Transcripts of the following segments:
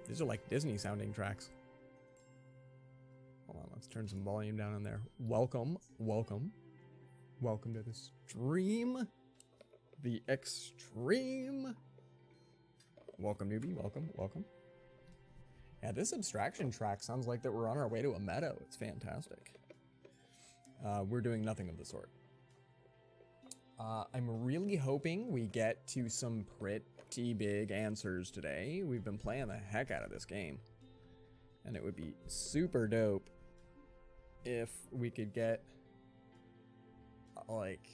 These are like Disney sounding tracks. Hold on, let's turn some volume down in there. Welcome, welcome. Welcome to the stream. The extreme. Welcome, newbie. Welcome, welcome. Yeah, this abstraction track sounds like that we're on our way to a meadow. It's fantastic. We're doing nothing of the sort. I'm really hoping we get to some pretty big answers today. We've been playing the heck out of this game. And it would be super dope if we could get, like,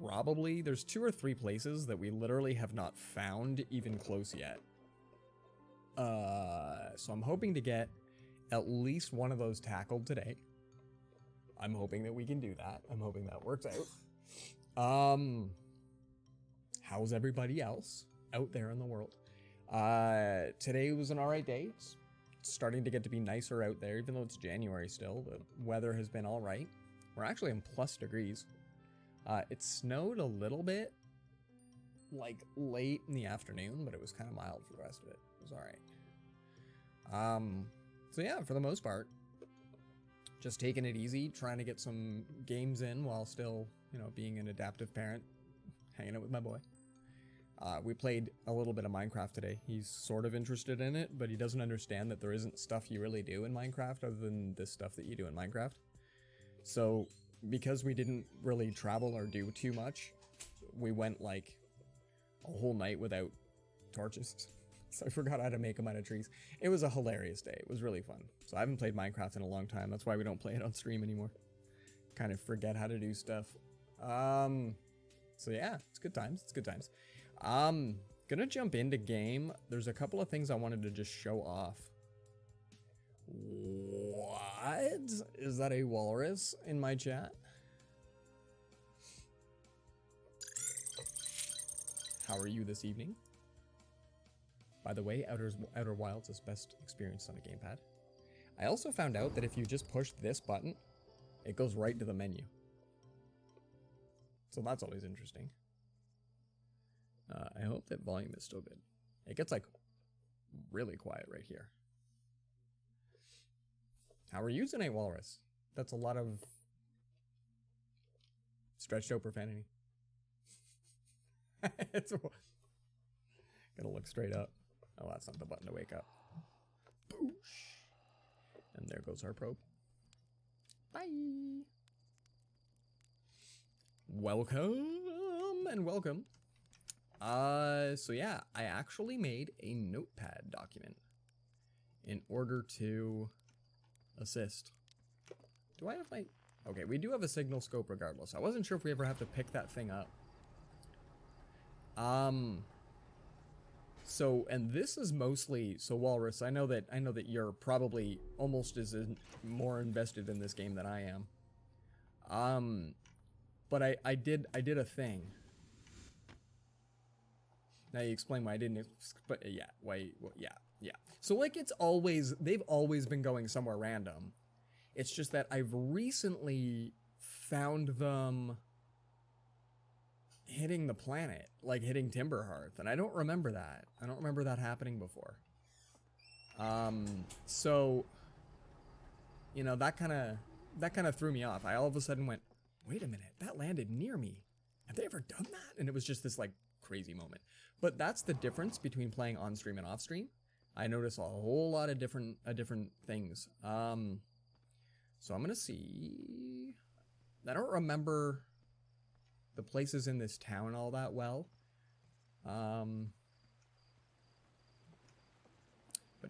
probably, there's 2 or 3 places that we literally have not found even close yet. So I'm hoping to get at least one of those tackled today. I'm hoping that we can do that. I'm hoping that works out. How's everybody else out there in the world? Today was an alright day. It's starting to get to be nicer out there, even though it's January still. The weather has been alright. We're actually in plus degrees. It snowed a little bit, like late in the afternoon, but it was kind of mild for the rest of it. It was alright. So yeah, for the most part, just taking it easy, trying to get some games in while still, you know, being an adaptive parent, hanging out with my boy. We played a little bit of Minecraft today. He's sort of interested in it, but he doesn't understand that there isn't stuff you really do in Minecraft other than the stuff that you do in Minecraft. So, because we didn't really travel or do too much, we went like a whole night without torches. So I forgot how to make them out of trees. It was a hilarious day. It was really fun. So I haven't played Minecraft in a long time. That's why we don't play it on stream anymore. Kind of forget how to do stuff. So yeah, it's good times. It's good times. Gonna jump into game. There's a couple of things I wanted to just show off. What? Is that a walrus in my chat? How are you this evening? By the way, Outer Wilds is best experienced on a gamepad. I also found out that if you just push this button, it goes right to the menu. So that's always interesting. I hope that volume is still good. It gets like really quiet right here. How are you tonight, Walrus? That's a lot of stretched out profanity. It's gonna look straight up. Oh, that's not the button to wake up. Boosh. And there goes our probe. Bye. Welcome and welcome. So yeah, I actually made a notepad document in order to assist. Do I have my... Okay, we do have a signal scope regardless. I wasn't sure if we ever have to pick that thing up. So, and this is mostly, so Walrus, I know that you're probably almost as more invested in this game than I am. But I did a thing. Now you explain why I didn't, but yeah, why, well, yeah. So like they've always been going somewhere random. It's just that I've recently found them hitting the planet, like hitting Timberhearth, and I don't remember that. I don't remember that happening before. So, you know, that kind of threw me off. I all of a sudden went, wait a minute, that landed near me. Have they ever done that? And it was just this like crazy moment. But that's the difference between playing on stream and off stream. I notice a whole lot of different things. So I'm gonna see. I don't remember the places in this town all that well. But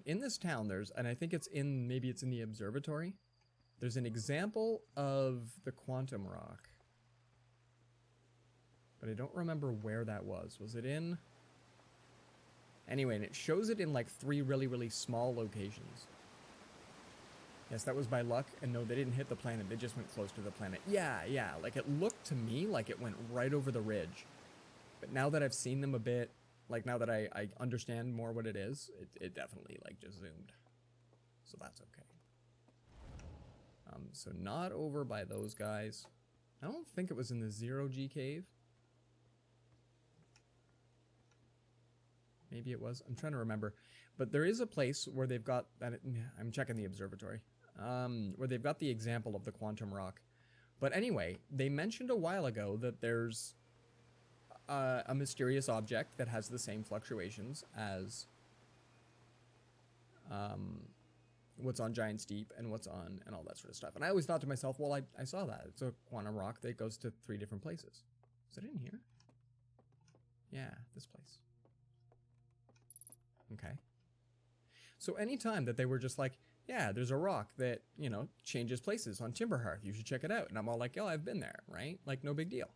in this town there's, and I think it's in, maybe it's in the observatory, there's an example of the quantum rock. But I don't remember where that was. Was it in? Anyway, and it shows it in like 3 really, really small locations. Yes, that was by luck, and no, they didn't hit the planet, they just went close to the planet. Yeah, like it looked to me like it went right over the ridge. But now that I've seen them a bit, like now that I understand more what it is, it definitely like just zoomed. So that's okay. So not over by those guys. I don't think it was in the 0G cave. Maybe it was. I'm trying to remember. But there is a place where they've got that. I'm checking the observatory. Where they've got the example of the quantum rock. But anyway, they mentioned a while ago that there's a mysterious object that has the same fluctuations as what's on Giant's Deep and what's on and all that sort of stuff. And I always thought to myself, well, I saw that. It's a quantum rock that goes to 3 different places. Is it in here? Yeah, this place. Okay. So anytime that they were just like, yeah, there's a rock that, you know, changes places on Timberhearth. You should check it out. And I'm all like, oh, I've been there, right? Like, no big deal.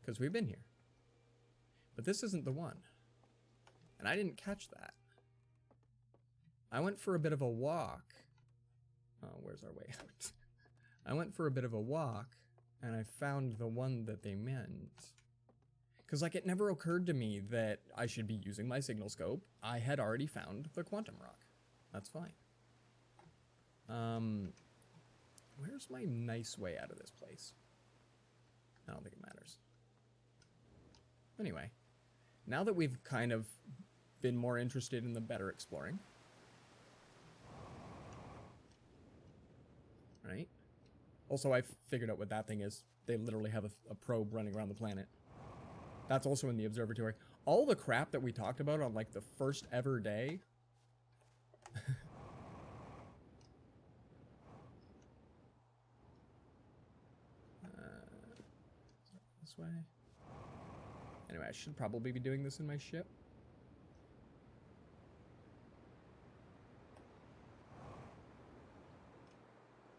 Because we've been here. But this isn't the one. And I didn't catch that. I went for a bit of a walk. Oh, where's our way out? I went for a bit of a walk, and I found the one that they meant. Because, like, it never occurred to me that I should be using my signal scope. I had already found the quantum rock. That's fine. Where's my nice way out of this place? I don't think it matters. Anyway, now that we've kind of been more interested in the better exploring, right? Also, I figured out what that thing is. They literally have a probe running around the planet. That's also in the observatory. All the crap that we talked about on, like, the first ever day. This way. Anyway, I should probably be doing this in my ship.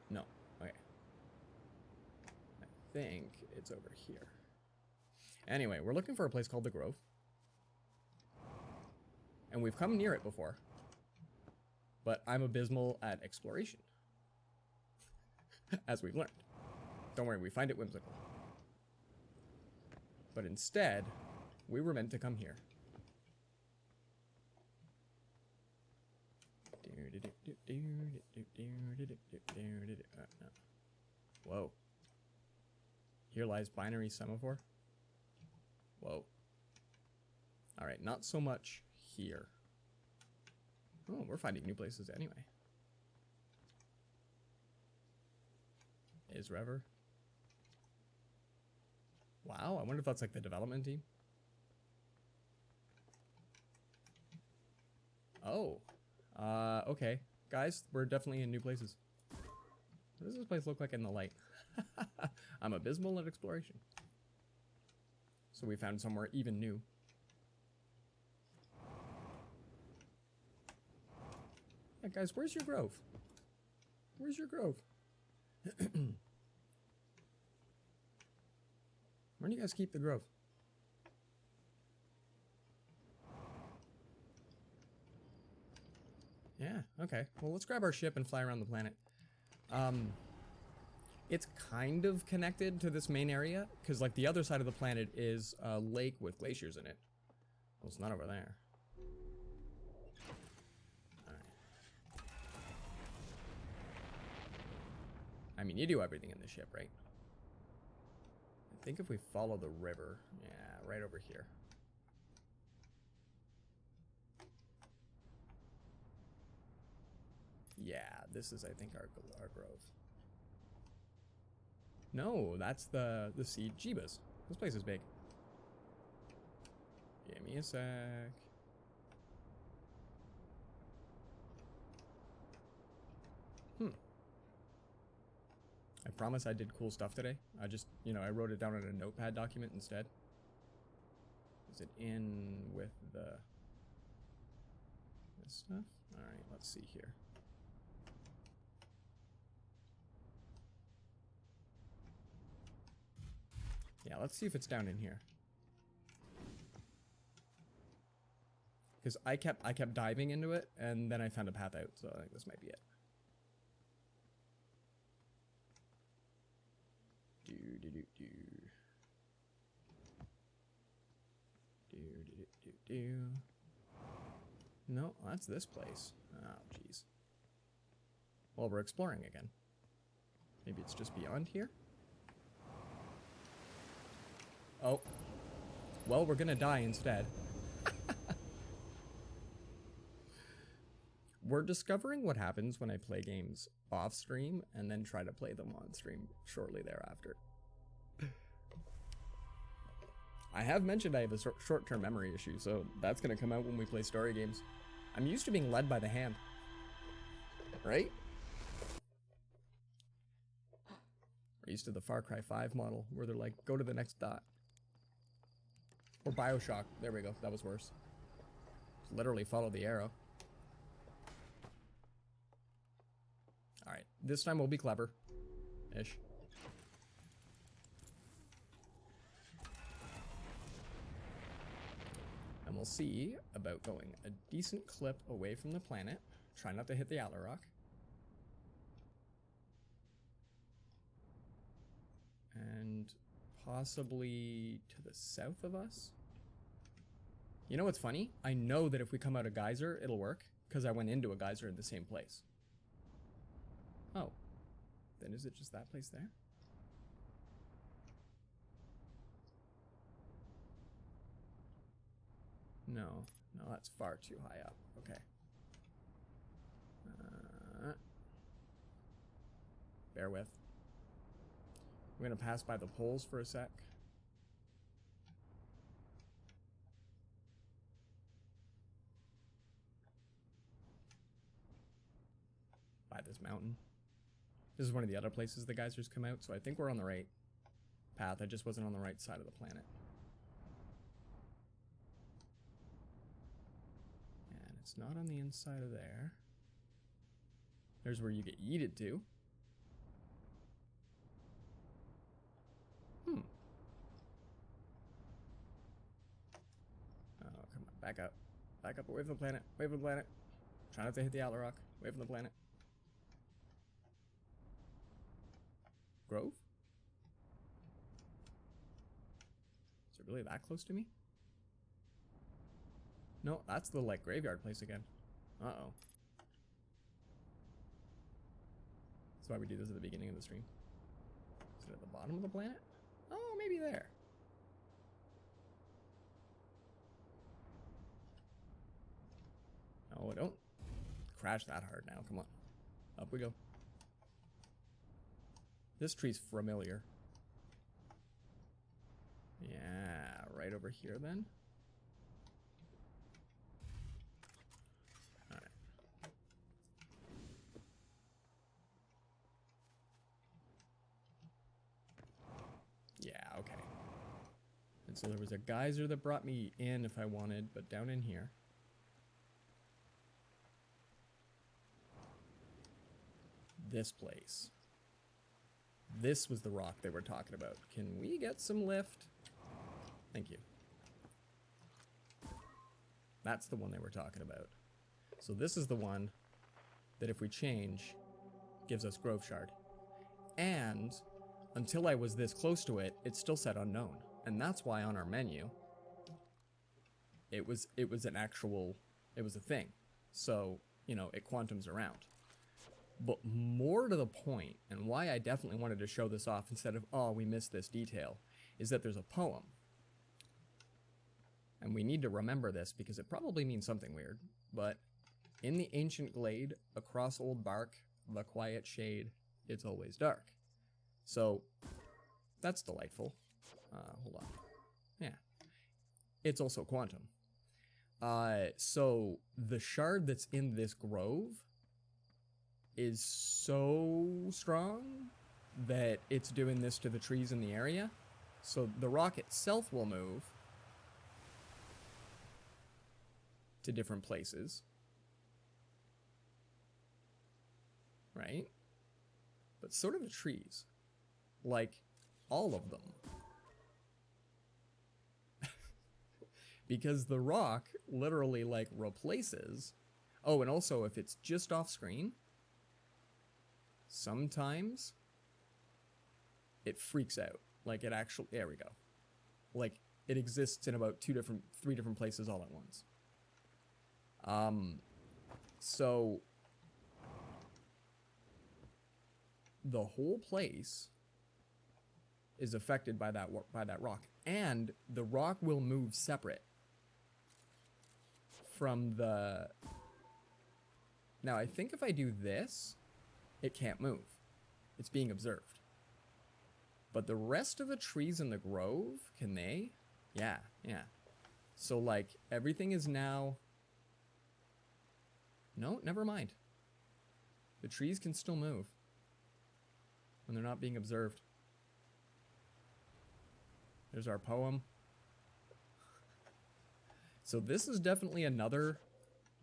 No. Okay. I think it's over here. Anyway, we're looking for a place called the Grove. And we've come near it before. But I'm abysmal at exploration. As we've learned. Don't worry, we find it whimsical. But instead, we were meant to come here. No. Whoa. Here lies binary semaphore. Whoa. Alright, not so much here. Oh, we're finding new places anyway. Is Rever? Wow, I wonder if that's like the development team. Oh. Okay. Guys, we're definitely in new places. What does this place look like in the light? I'm abysmal at exploration. So we found somewhere even new. Yeah, guys, where's your grove? Where's your grove? Where do you guys keep the grove? Yeah, okay. Well, let's grab our ship and fly around the planet. It's kind of connected to this main area, because, like, the other side of the planet is a lake with glaciers in it. Well, it's not over there. Alright. I mean, you do everything in the ship, right? I think if we follow the river, yeah, right over here. Yeah, this is, I think, our grove. No, that's the seed. Jeebus. This place is big. Give me a sec. I promise I did cool stuff today. I just, you know, I wrote it down in a notepad document instead. Is it in with this stuff? Alright, let's see here. Yeah, let's see if it's down in here. Because I kept diving into it, and then I found a path out, so I think this might be it. No, that's this place. Oh, jeez. Well, we're exploring again. Maybe it's just beyond here? Oh. Well, we're gonna die instead. We're discovering what happens when I play games off stream and then try to play them on stream shortly thereafter. I have mentioned I have a short-term memory issue, so that's going to come out when we play story games. I'm used to being led by the hand. Right? We're used to the Far Cry 5 model, where they're like, go to the next dot. Or Bioshock. There we go. That was worse. Literally follow the arrow. Alright, this time we'll be clever. Ish. And we'll see about going a decent clip away from the planet. Try not to hit the Atla Rock. And possibly to the south of us. You know what's funny? I know that if we come out a geyser, it'll work, because I went into a geyser in the same place. Oh. Then is it just that place there? No. No, that's far too high up. Okay. Bear with. We're going to pass by the poles for a sec. By this mountain. This is one of the other places the geysers come out, so I think we're on the right path. I just wasn't on the right side of the planet. And it's not on the inside of there. There's where you get yeeted to. Oh, come on. Back up. Back up away from the planet. Away from the planet. Try not to hit the Atla Rock. Away from the planet. Grove? Is it really that close to me? No, that's the, like, graveyard place again. Uh-oh. That's why we do this at the beginning of the stream. Is it at the bottom of the planet? Oh, maybe there. No, don't crash that hard now. Come on. Up we go. This tree's familiar. Yeah, right over here then. Alright. Yeah, okay. And so there was a geyser that brought me in if I wanted, but down in here. This place. This was the rock they were talking about. Can we get some lift? Thank you. That's the one they were talking about. So this is the one that if we change, gives us Grove Shard. And until I was this close to it, it still said unknown. And that's why on our menu, it was an actual, it was a thing. So, you know, it quantums around. But more to the point, and why I definitely wanted to show this off instead of, oh, we missed this detail, is that there's a poem. And we need to remember this because it probably means something weird. But in the ancient glade, across old bark, the quiet shade, it's always dark. So, that's delightful. Hold on. Yeah. It's also quantum. So, the shard that's in this grove is so strong that it's doing this to the trees in the area. So the rock itself will move to different places. Right? But so do the trees. Like, all of them. Because the rock literally, like, replaces... Oh, and also, if it's just off screen... Sometimes it freaks out. Like it actually, there we go. Like it exists in about 3 different places all at once. So the whole place is affected by that rock, and the rock will move separate from the Now, I think if I do this, it can't move. It's being observed. But the rest of the trees in the grove, can they? Yeah, yeah. So, like, everything is now... No, never mind. The trees can still move when they're not being observed. There's our poem. So this is definitely another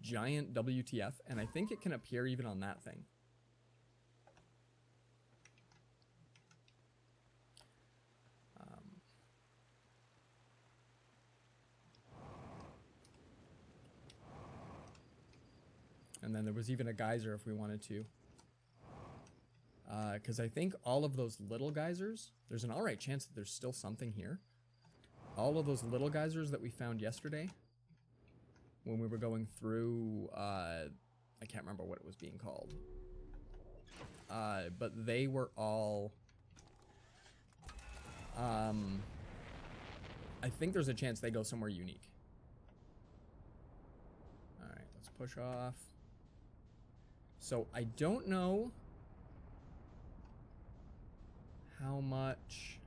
giant WTF, and I think it can appear even on that thing. And then there was even a geyser if we wanted to. Because I think all of those little geysers, there's an alright chance that there's still something here. All of those little geysers that we found yesterday, when we were going through, I can't remember what it was being called. But they were all, I think there's a chance they go somewhere unique. Alright, let's push off. So I don't know how much...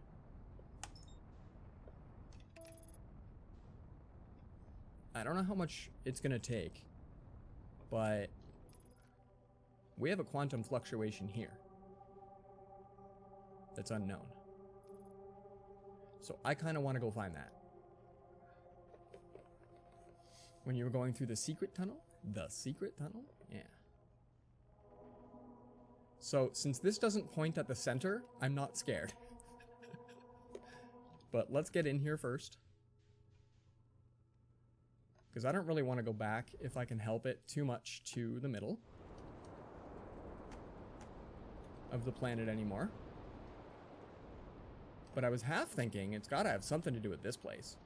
I don't know how much it's gonna take, but we have a quantum fluctuation here that's unknown. So I kind of want to go find that. When you were going through the secret tunnel? The secret tunnel? Yeah. So since this doesn't point at the center, I'm not scared. But let's get in here first. Because I don't really want to go back, if I can help it, too much to the middle of the planet anymore. But I was half thinking it's got to have something to do with this place.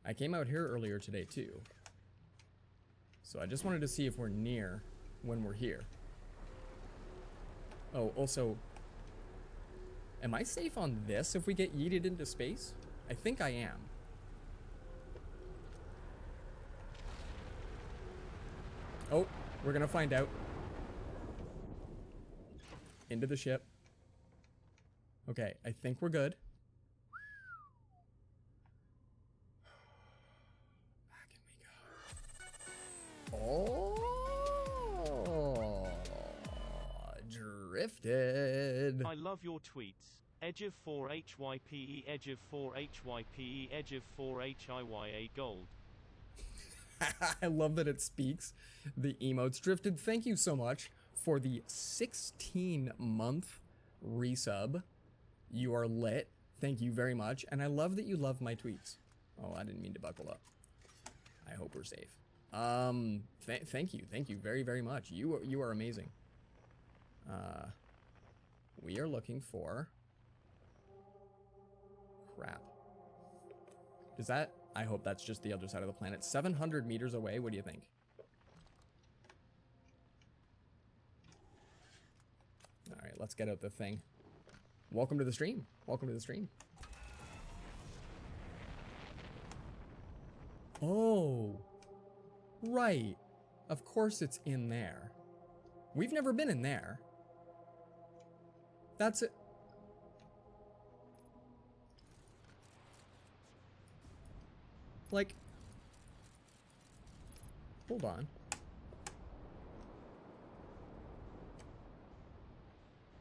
I came out here earlier today too. So I just wanted to see if we're near when we're here. Oh, also, am I safe on this if we get yeeted into space? I think I am. Oh, we're gonna find out. Into the ship. Okay, I think we're good. Back and we go. Oh, drifted. I love your tweets. Edge of 4HYPE, edge of 4HYPE, edge of 4HIYA gold. I love that it speaks the emotes. Drifted, thank you so much for the 16-month resub. You are lit. Thank you very much. And I love that you love my tweets. Oh, I didn't mean to buckle up. I hope we're safe. Thank you. Thank you very, very much. You are amazing. We are looking for... Crap. Does that... I hope that's just the other side of the planet. 700 meters away, what do you think? Alright, let's get out the thing. Welcome to the stream. Welcome to the stream. Oh. Right. Of course it's in there. We've never been in there. That's it. Like, hold on.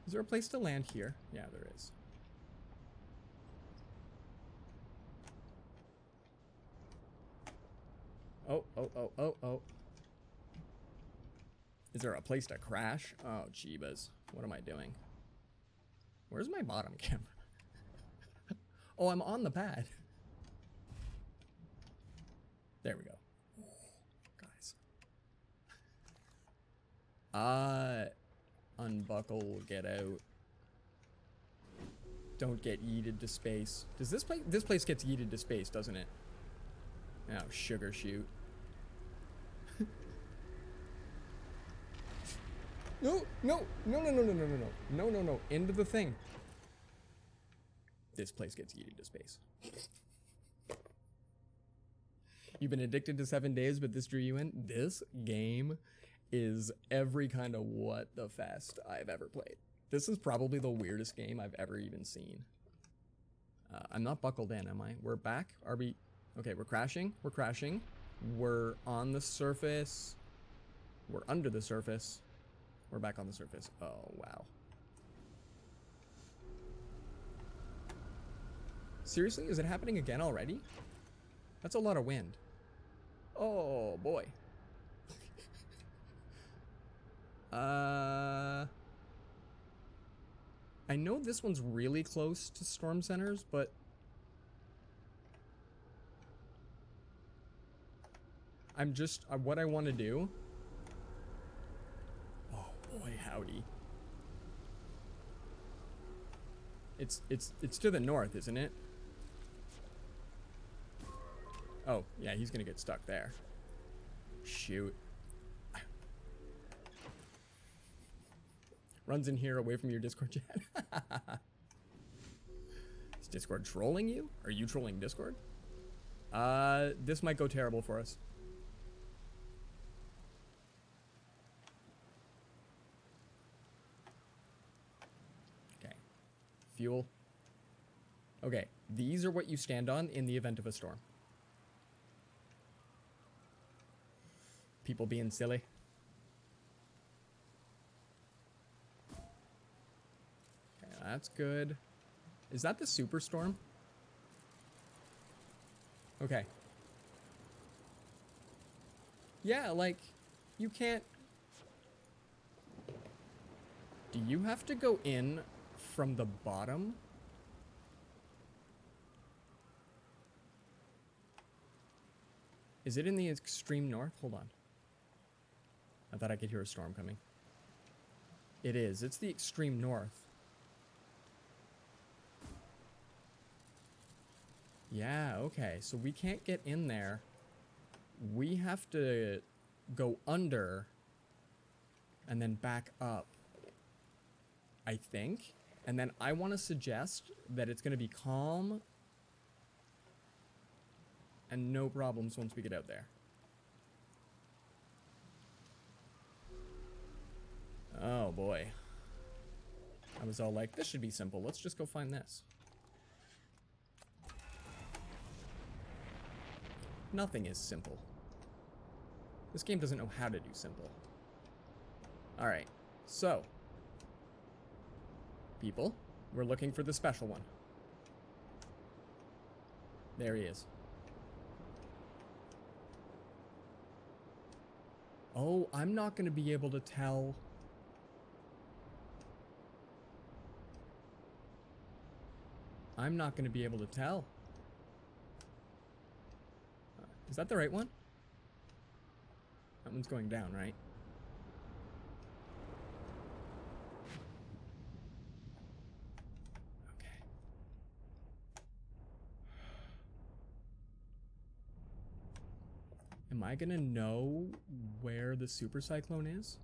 Is there a place to land here? Yeah, there is. Oh. Is there a place to crash? Oh, jeebus. What am I doing? Where's my bottom camera? Oh, I'm on the pad. There we go. Guys. Unbuckle, get out. Don't get yeeted to space. Does this place gets yeeted to space, doesn't it? Oh, sugar shoot. No, into the thing. This place gets yeeted to space. You've been addicted to 7 days, but this drew you in? This game is every kind of what the fest I've ever played. This is probably the weirdest game I've ever even seen. I'm not buckled in, am I? We're back? Are we... Okay, we're crashing. We're crashing. We're on the surface. We're under the surface. We're back on the surface. Oh, wow. Seriously? Is it happening again already? That's a lot of wind. Oh, boy. I know this one's really close to storm centers, but I'm just what I want to do. Oh boy, howdy. It's to the north, isn't it? Oh, yeah, he's gonna get stuck there. Shoot. Runs in here away from your Discord chat. Is Discord trolling you? Are you trolling Discord? This might go terrible for us. Okay. Fuel. Okay, these are what you stand on in the event of a storm. People being silly. Okay, that's good. Is that the superstorm? Okay. Yeah, like, you can't... Do you have to go in from the bottom? Is it in the extreme north? Hold on. I thought I could hear a storm coming. It is. It's the extreme north. Yeah, okay. So we can't get in there. We have to go under and then back up, I think. And then I want to suggest that it's going to be calm and no problems once we get out there. Oh boy. I was all like, this should be simple. Let's just go find this. Nothing is simple. This game doesn't know how to do simple. Alright, so. People, we're looking for the special one. There he is. Oh, I'm not going to be able to tell. I'm not going to be able to tell. Is that the right one? That one's going down, right? Okay. Am I gonna know where the super cyclone is?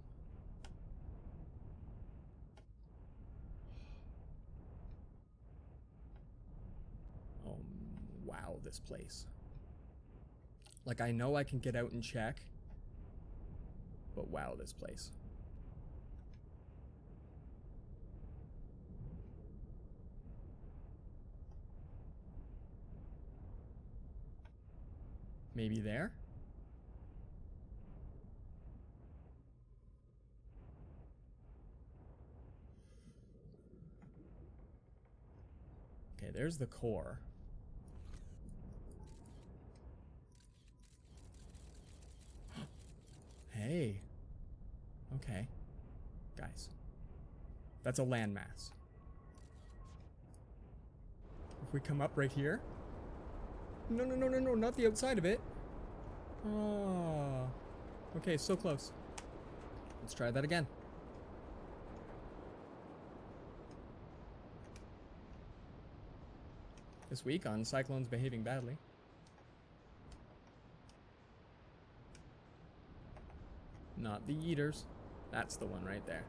Oh, wow, this place. Like, I know I can get out and check, but wow, this place. Maybe there? Okay, there's the core. Hey. Okay. Guys. That's a landmass. If we come up right here. No, no, no, no, no, not the outside of it. Oh. Okay, so close. Let's try that again. This week on Cyclones Behaving Badly. Not the eaters. That's the one right there.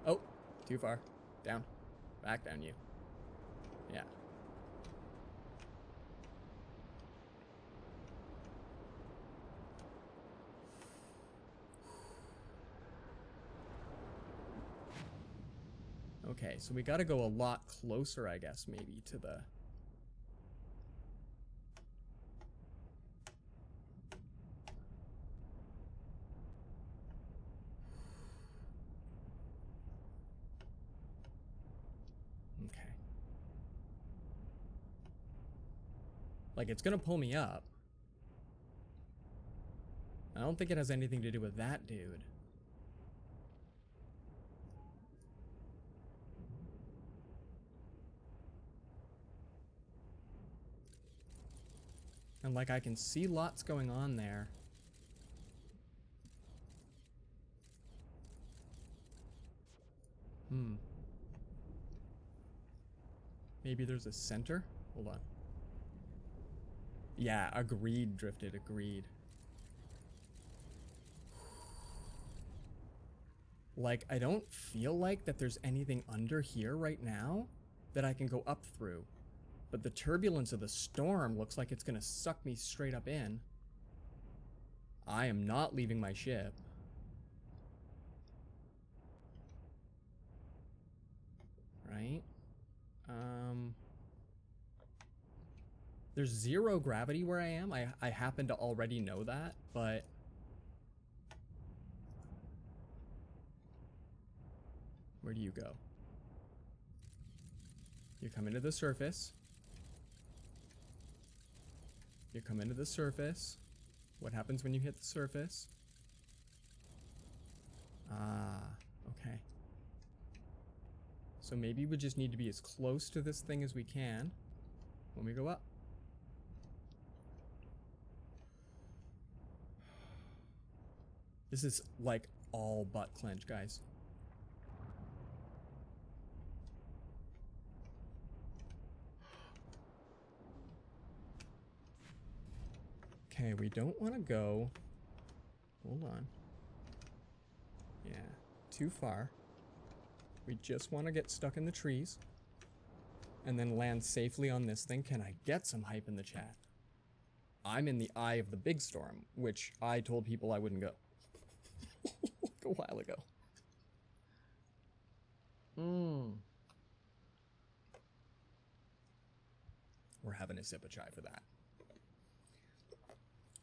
Oh, too far. Down. Back down, you. Yeah. Okay, so we gotta go a lot closer, I guess, maybe, to the... Okay. Like, it's gonna pull me up. I don't think it has anything to do with that dude. And like, I can see lots going on there. Maybe there's a center? Hold on. Yeah, agreed, Drifted, agreed. Like, I don't feel like that there's anything under here right now that I can go up through. But the turbulence of the storm looks like it's gonna suck me straight up in. I am not leaving my ship. Right? There's 0 gravity where I am. I happen to already know that, but... Where do you go? You come into the surface. You come into the surface. What happens when you hit the surface? Ah, okay. So maybe we just need to be as close to this thing as we can when we go up. This is like all butt clench, guys. Okay, we don't want to go... Hold on. Yeah, too far. We just want to get stuck in the trees and then land safely on this thing. Can I get some hype in the chat? I'm in the eye of the big storm, which I told people I wouldn't go. Like a while ago. We're having a sip of chai for that.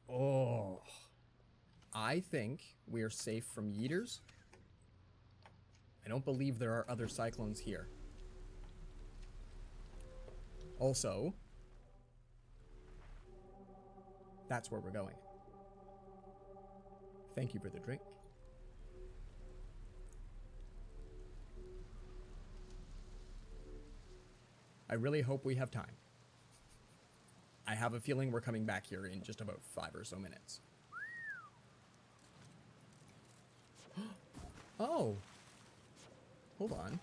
Oh. I think we are safe from yeeters. I don't believe there are other cyclones here. Also, that's where we're going. Thank you for the drink. I really hope we have time. I have a feeling we're coming back here in just about 5 or so minutes. Oh. Hold on.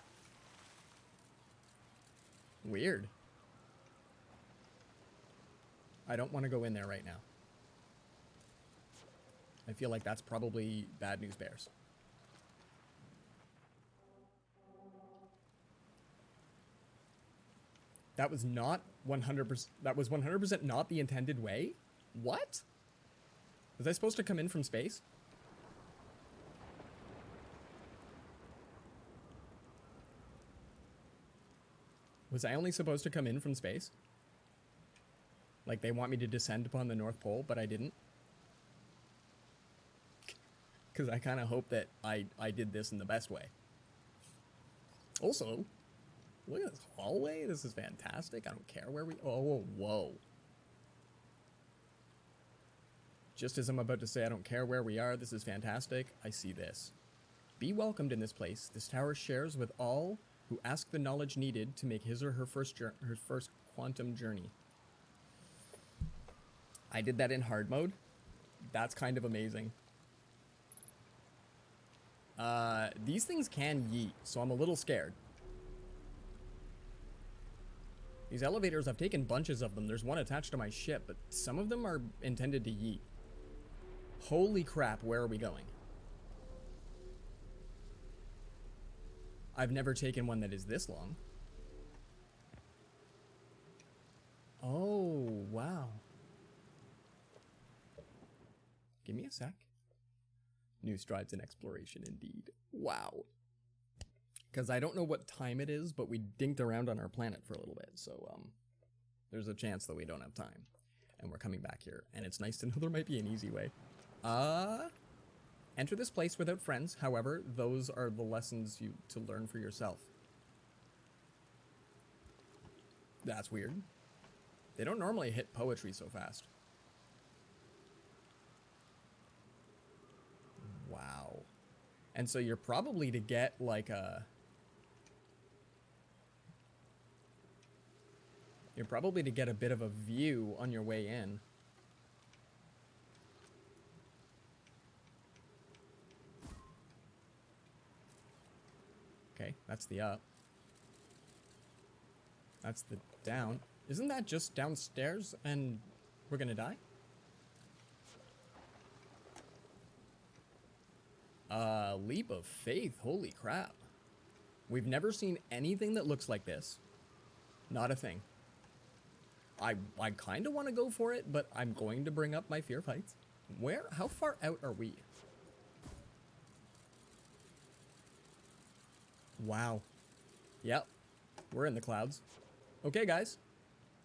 Weird. I don't want to go in there right now. I feel like that's probably bad news bears. That was not 100%. That was 100% not the intended way? What? Was I supposed to come in from space? Was I only supposed to come in from space? Like they want me to descend upon the North Pole, but I didn't? Because I kind of hope that I did this in the best way. Also, look at this hallway. This is fantastic. I don't care where we... Oh, whoa. Just as I'm about to say I don't care where we are, this is fantastic, I see this. Be welcomed in this place. This tower shares with all who ask the knowledge needed to make his or her first quantum journey. I did that in hard mode. That's kind of amazing. These things can yeet, so I'm a little scared. These elevators, I've taken bunches of them. There's one attached to my ship, but some of them are intended to yeet. Holy crap, where are we going? I've never taken one that is this long. Oh, wow. Give me a sec. New strides in exploration, indeed. Wow. Because I don't know what time it is, but we dinked around on our planet for a little bit, so there's a chance that we don't have time. And we're coming back here, and it's nice to know there might be an easy way. Enter this place without friends. However, those are the lessons to learn for yourself. That's weird. They don't normally hit poetry so fast. Wow. And so you're probably to get like a... You're probably to get a bit of a view on your way in. Okay, that's the up. That's the down. Isn't that just downstairs and we're gonna die? Leap of faith, holy crap. We've never seen anything that looks like this. Not a thing. I kind of want to go for it, but I'm going to bring up my fear of heights. How far out are we? Wow. Yep. We're in the clouds. Okay, guys.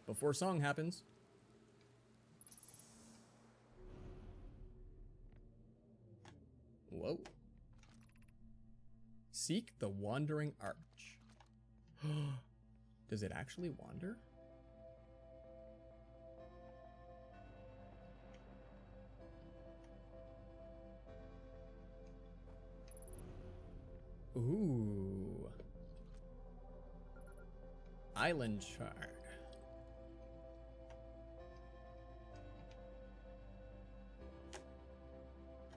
Before song happens. Whoa. Seek the wandering arch. Does it actually wander? Ooh. Island shard.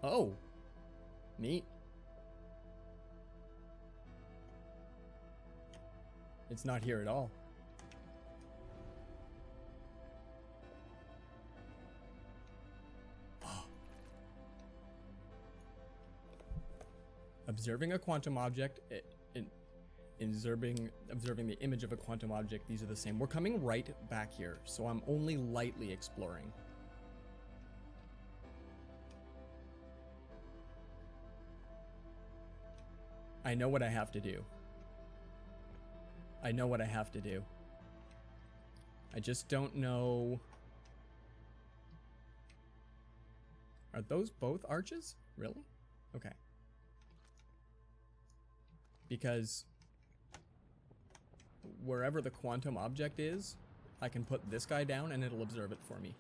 Oh. Neat. It's not here at all. Observing a quantum object, observing the image of a quantum object, these are the same. We're coming right back here, so I'm only lightly exploring. I know what I have to do. I know what I have to do. I just don't know. Are those both arches? Really? Okay. Because wherever the quantum object is, I can put this guy down and it'll observe it for me.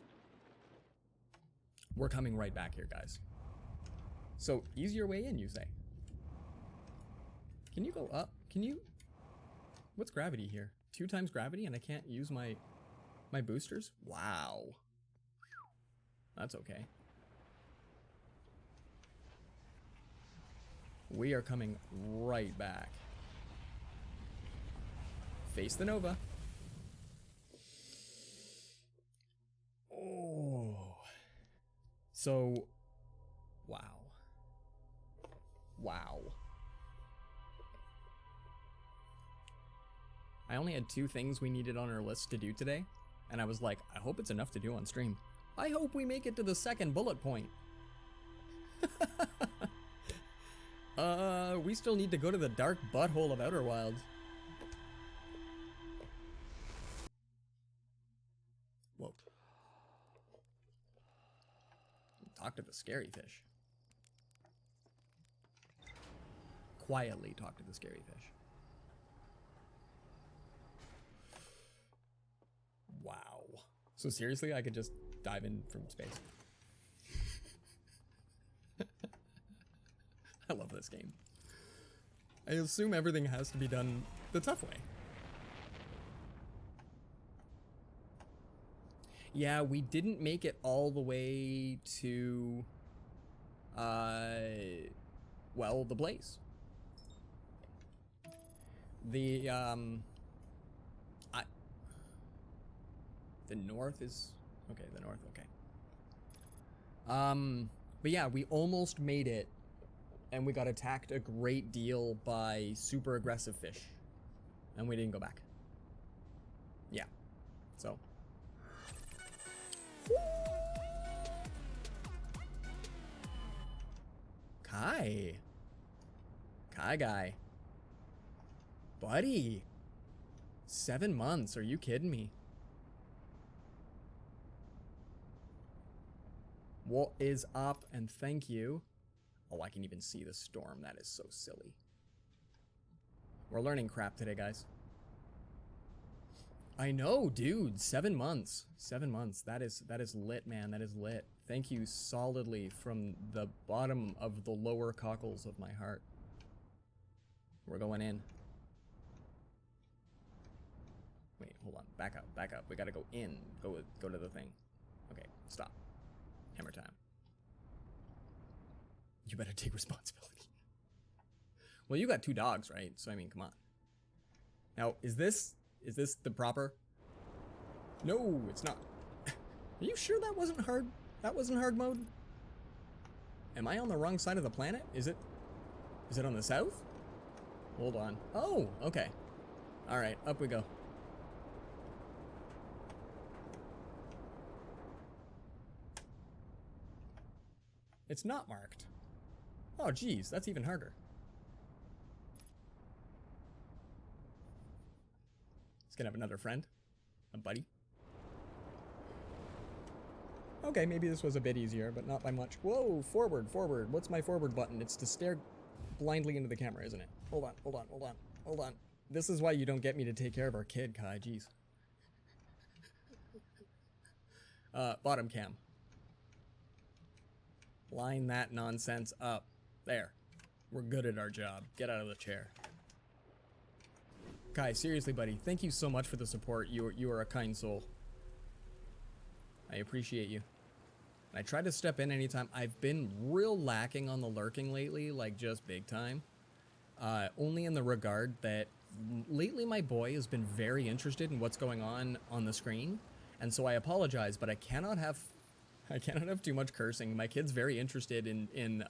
We're coming right back here, guys. So, easier way in, you say? Can you go up? Can you... What's gravity here? 2 times gravity and I can't use my boosters? Wow. That's okay. We are coming right back. Face the Nova. Oh. So, wow. Wow. I only had 2 things we needed on our list to do today, and I was like, I hope it's enough to do on stream. I hope we make it to the 2nd bullet point. We still need to go to the dark butthole of Outer Wilds. Whoa. Talk to the scary fish. Quietly talk to the scary fish. Wow. So seriously, I could just dive in from space. I love this game. I assume everything has to be done the tough way. Yeah, we didn't make it all the way to, well, the blaze. The north is, okay, the north, okay. But yeah, we almost made it, and we got attacked a great deal by super aggressive fish, and we didn't go back. Yeah, so Kai. Kai guy. Buddy. 7 months. Are you kidding me? What is up? And thank you. Oh, I can even see the storm. That is so silly. We're learning crap today, guys. I know, dude. 7 months. 7 months. That is lit, man. That is lit. Thank you solidly from the bottom of the lower cockles of my heart. We're going in. Wait, hold on. Back up. Back up. We gotta go in. Go to the thing. Okay, stop. Hammer time. You better take responsibility. Well, you got 2 dogs, right? So I mean, come on. Now, is this the proper? No, it's not. Are you sure that wasn't hard? That wasn't hard mode? Am I on the wrong side of the planet? Is it on the south? Hold on. Oh, okay. All right, up we go. It's not marked. Oh, geez, that's even harder. He's gonna have another friend. A buddy. Okay, maybe this was a bit easier, but not by much. Whoa, forward, forward. What's my forward button? It's to stare blindly into the camera, isn't it? Hold on, hold on, hold on, hold on. This is why you don't get me to take care of our kid, Kai. Jeez. Bottom cam. Line that nonsense up. There. We're good at our job. Get out of the chair. Kai, seriously, buddy, thank you so much for the support. You are a kind soul. I appreciate you. I try to step in anytime. I've been real lacking on the lurking lately, like just big time. Only in the regard that lately my boy has been very interested in what's going on the screen. And so I apologize, but I cannot have too much cursing. My kid's very interested in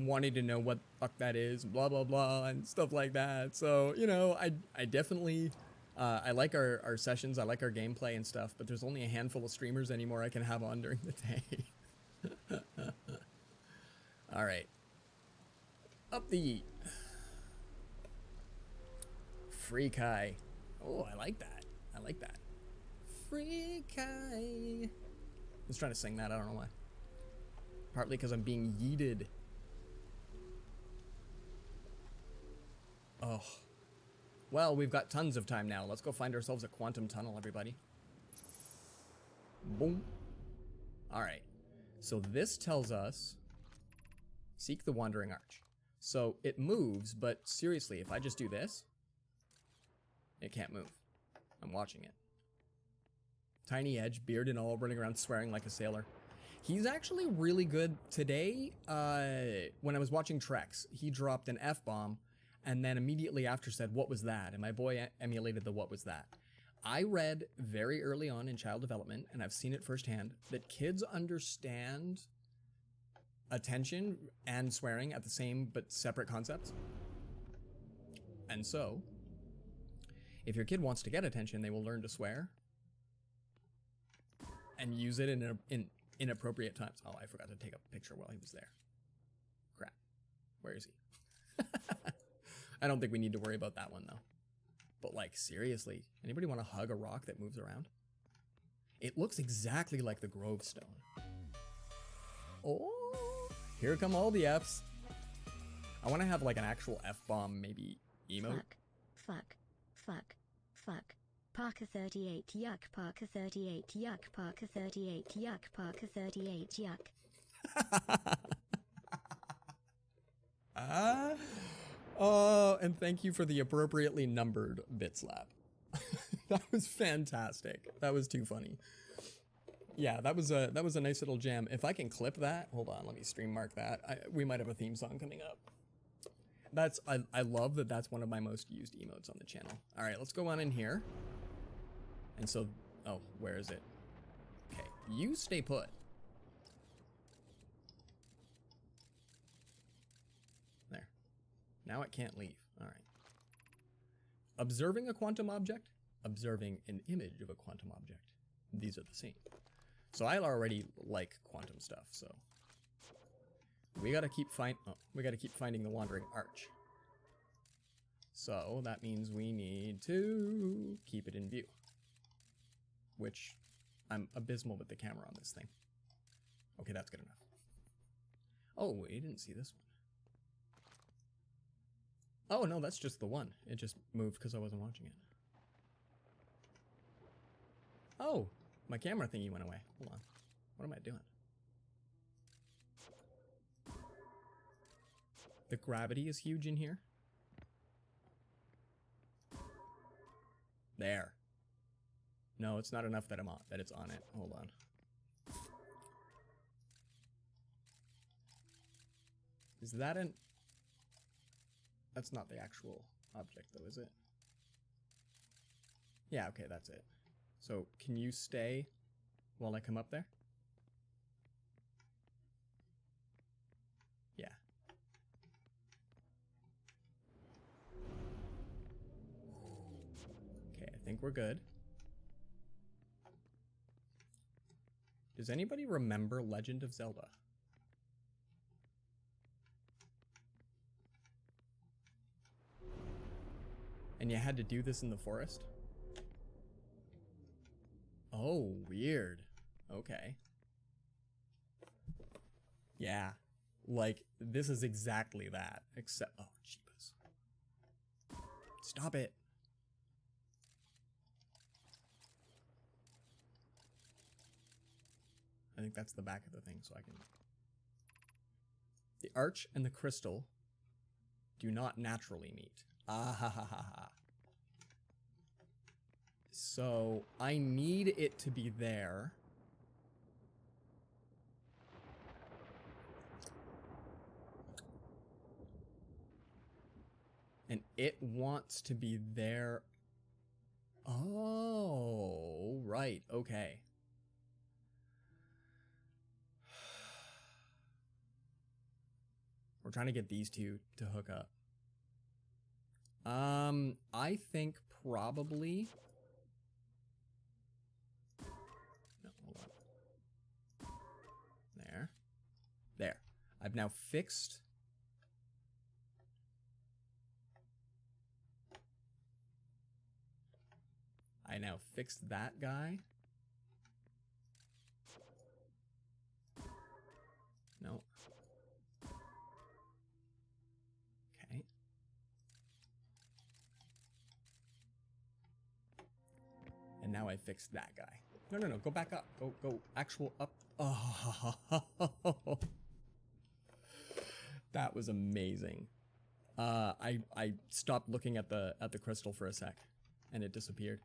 wanting to know what the fuck that is, blah, blah, blah, and stuff like that. So, you know, I definitely, I like our sessions, I like our gameplay and stuff, but there's only a handful of streamers anymore I can have on during the day. All right. Up the yeet. Free Kai. Oh, I like that. I like that. Free Kai. I was trying to sing that, I don't know why. Partly because I'm being yeeted. Oh. Well, we've got tons of time now. Let's go find ourselves a quantum tunnel, everybody. Boom. Alright. So this tells us... Seek the Wandering Arch. So it moves, but seriously, if I just do this... It can't move. I'm watching it. Tiny Edge, beard and all, running around swearing like a sailor. He's actually really good. Today, when I was watching Trex, he dropped an F-bomb and then immediately after said, "What was that?" And my boy emulated the "what was that." I read very early on in child development, and I've seen it firsthand, that kids understand attention and swearing at the same but separate concepts. And so, if your kid wants to get attention, they will learn to swear and use it in inappropriate times. Oh, I forgot to take a picture while he was there. Crap. Where is he? I don't think we need to worry about that one, though. But, like, seriously, anybody want to hug a rock that moves around? It looks exactly like the Grove Stone. Oh, here come all the Fs. I want to have, like, an actual F-bomb, maybe, emote. Fuck. Parker 38 yuck, Parker 38 yuck, Parker 38 yuck, Parker 38 yuck. Oh, and thank you for the appropriately numbered bit slap. That was fantastic. That was too funny. Yeah, that was a nice little jam. If I can clip that, hold on, let me stream mark that. We might have a theme song coming up. I love that that's one of my most used emotes on the channel. All right, let's go on in here. And so, oh, where is it? Okay, you stay put. There. Now it can't leave. All right. Observing a quantum object, observing an image of a quantum object. These are the same. So I already like quantum stuff, so. We gotta keep finding the Wandering Arch. So that means we need to keep it in view. Which I'm abysmal with the camera on this thing. Okay, that's good enough. Oh, we didn't see this one. Oh, no, that's just the one. It just moved because I wasn't watching it. Oh, my camera thingy went away. Hold on. What am I doing? The gravity is huge in here. There. No, it's not enough that it's on it. Hold on. Is that an... That's not the actual object though, is it? Yeah, okay, that's it. So, can you stay while I come up there? Yeah. Okay, I think we're good. Does anybody remember Legend of Zelda? And you had to do this in the forest? Oh, weird. Okay. Yeah. Like, this is exactly that. Except... Oh, jeepers. Stop it. I think that's the back of the thing, so I can... The arch and the crystal do not naturally meet. Ah ha ha ha ha. So, I need it to be there. And it wants to be there. Oh, right, okay. We're trying to get these two to hook up. I think probably... No, hold on. There. There. I've now fixed... I now fixed that guy. No. Okay. And now I fixed that guy. No, no, no. Go back up. Go. Actual up. Oh. That was amazing. I stopped looking at the crystal for a sec, and it disappeared.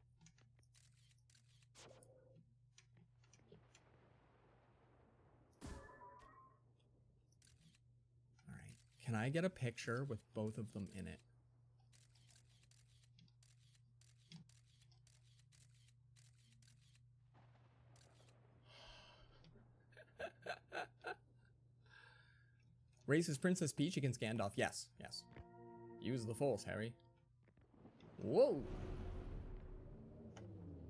All right. Can I get a picture with both of them in it? Races Princess Peach against Gandalf. Yes, yes. Use the Force, Harry. Whoa!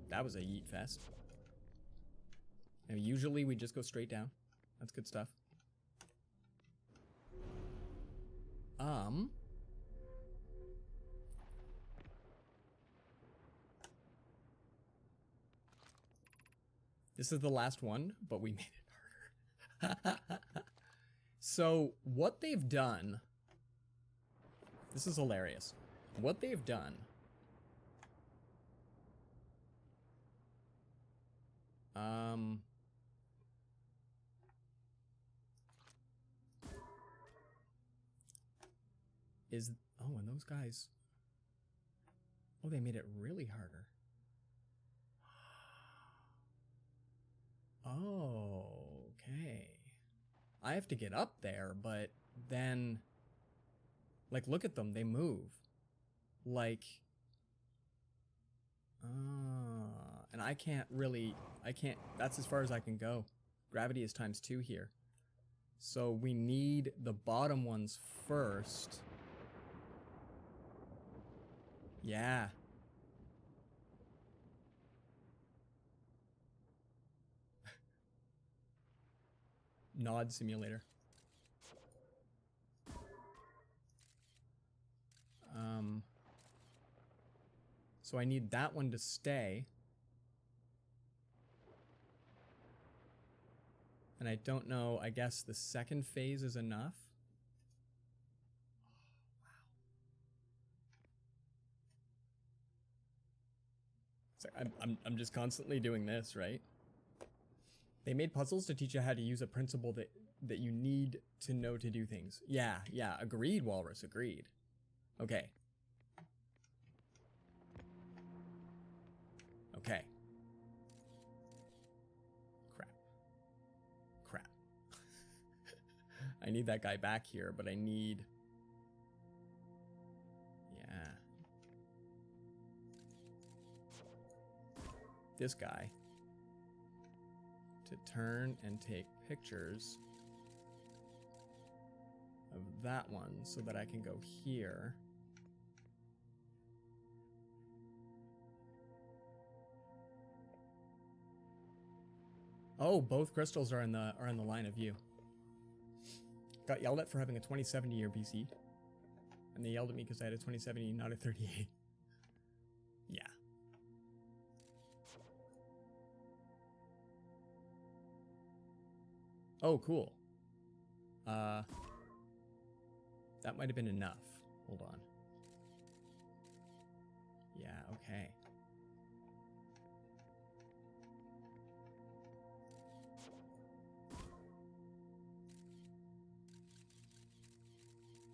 That was a yeet fest. And usually we just go straight down. That's good stuff. This is the last one, but we made it harder. So, what they've done... This is hilarious. What they've done... is... Oh, and those guys... Oh, they made it really harder. Oh, okay. I have to get up there, but then... Like, look at them, they move. Like... and I can't really... That's as far as I can go. Gravity is ×2 here. So we need the bottom ones first. Yeah. Nod simulator. So I need that one to stay. And I don't know, I guess the second phase is enough. So I'm just constantly doing this, right? They made puzzles to teach you how to use a principle that you need to know to do things. Yeah, agreed, Walrus, agreed. Okay. Okay. Crap. I need that guy back here, but I need... Yeah. This guy to turn and take pictures of that one so that I can go here. Oh, both crystals are in the line of view. Got yelled at for having a 2070 year PC. And they yelled at me because I had a 2070, not a 38. Yeah. Oh, cool. That might have been enough. Hold on. Yeah, okay.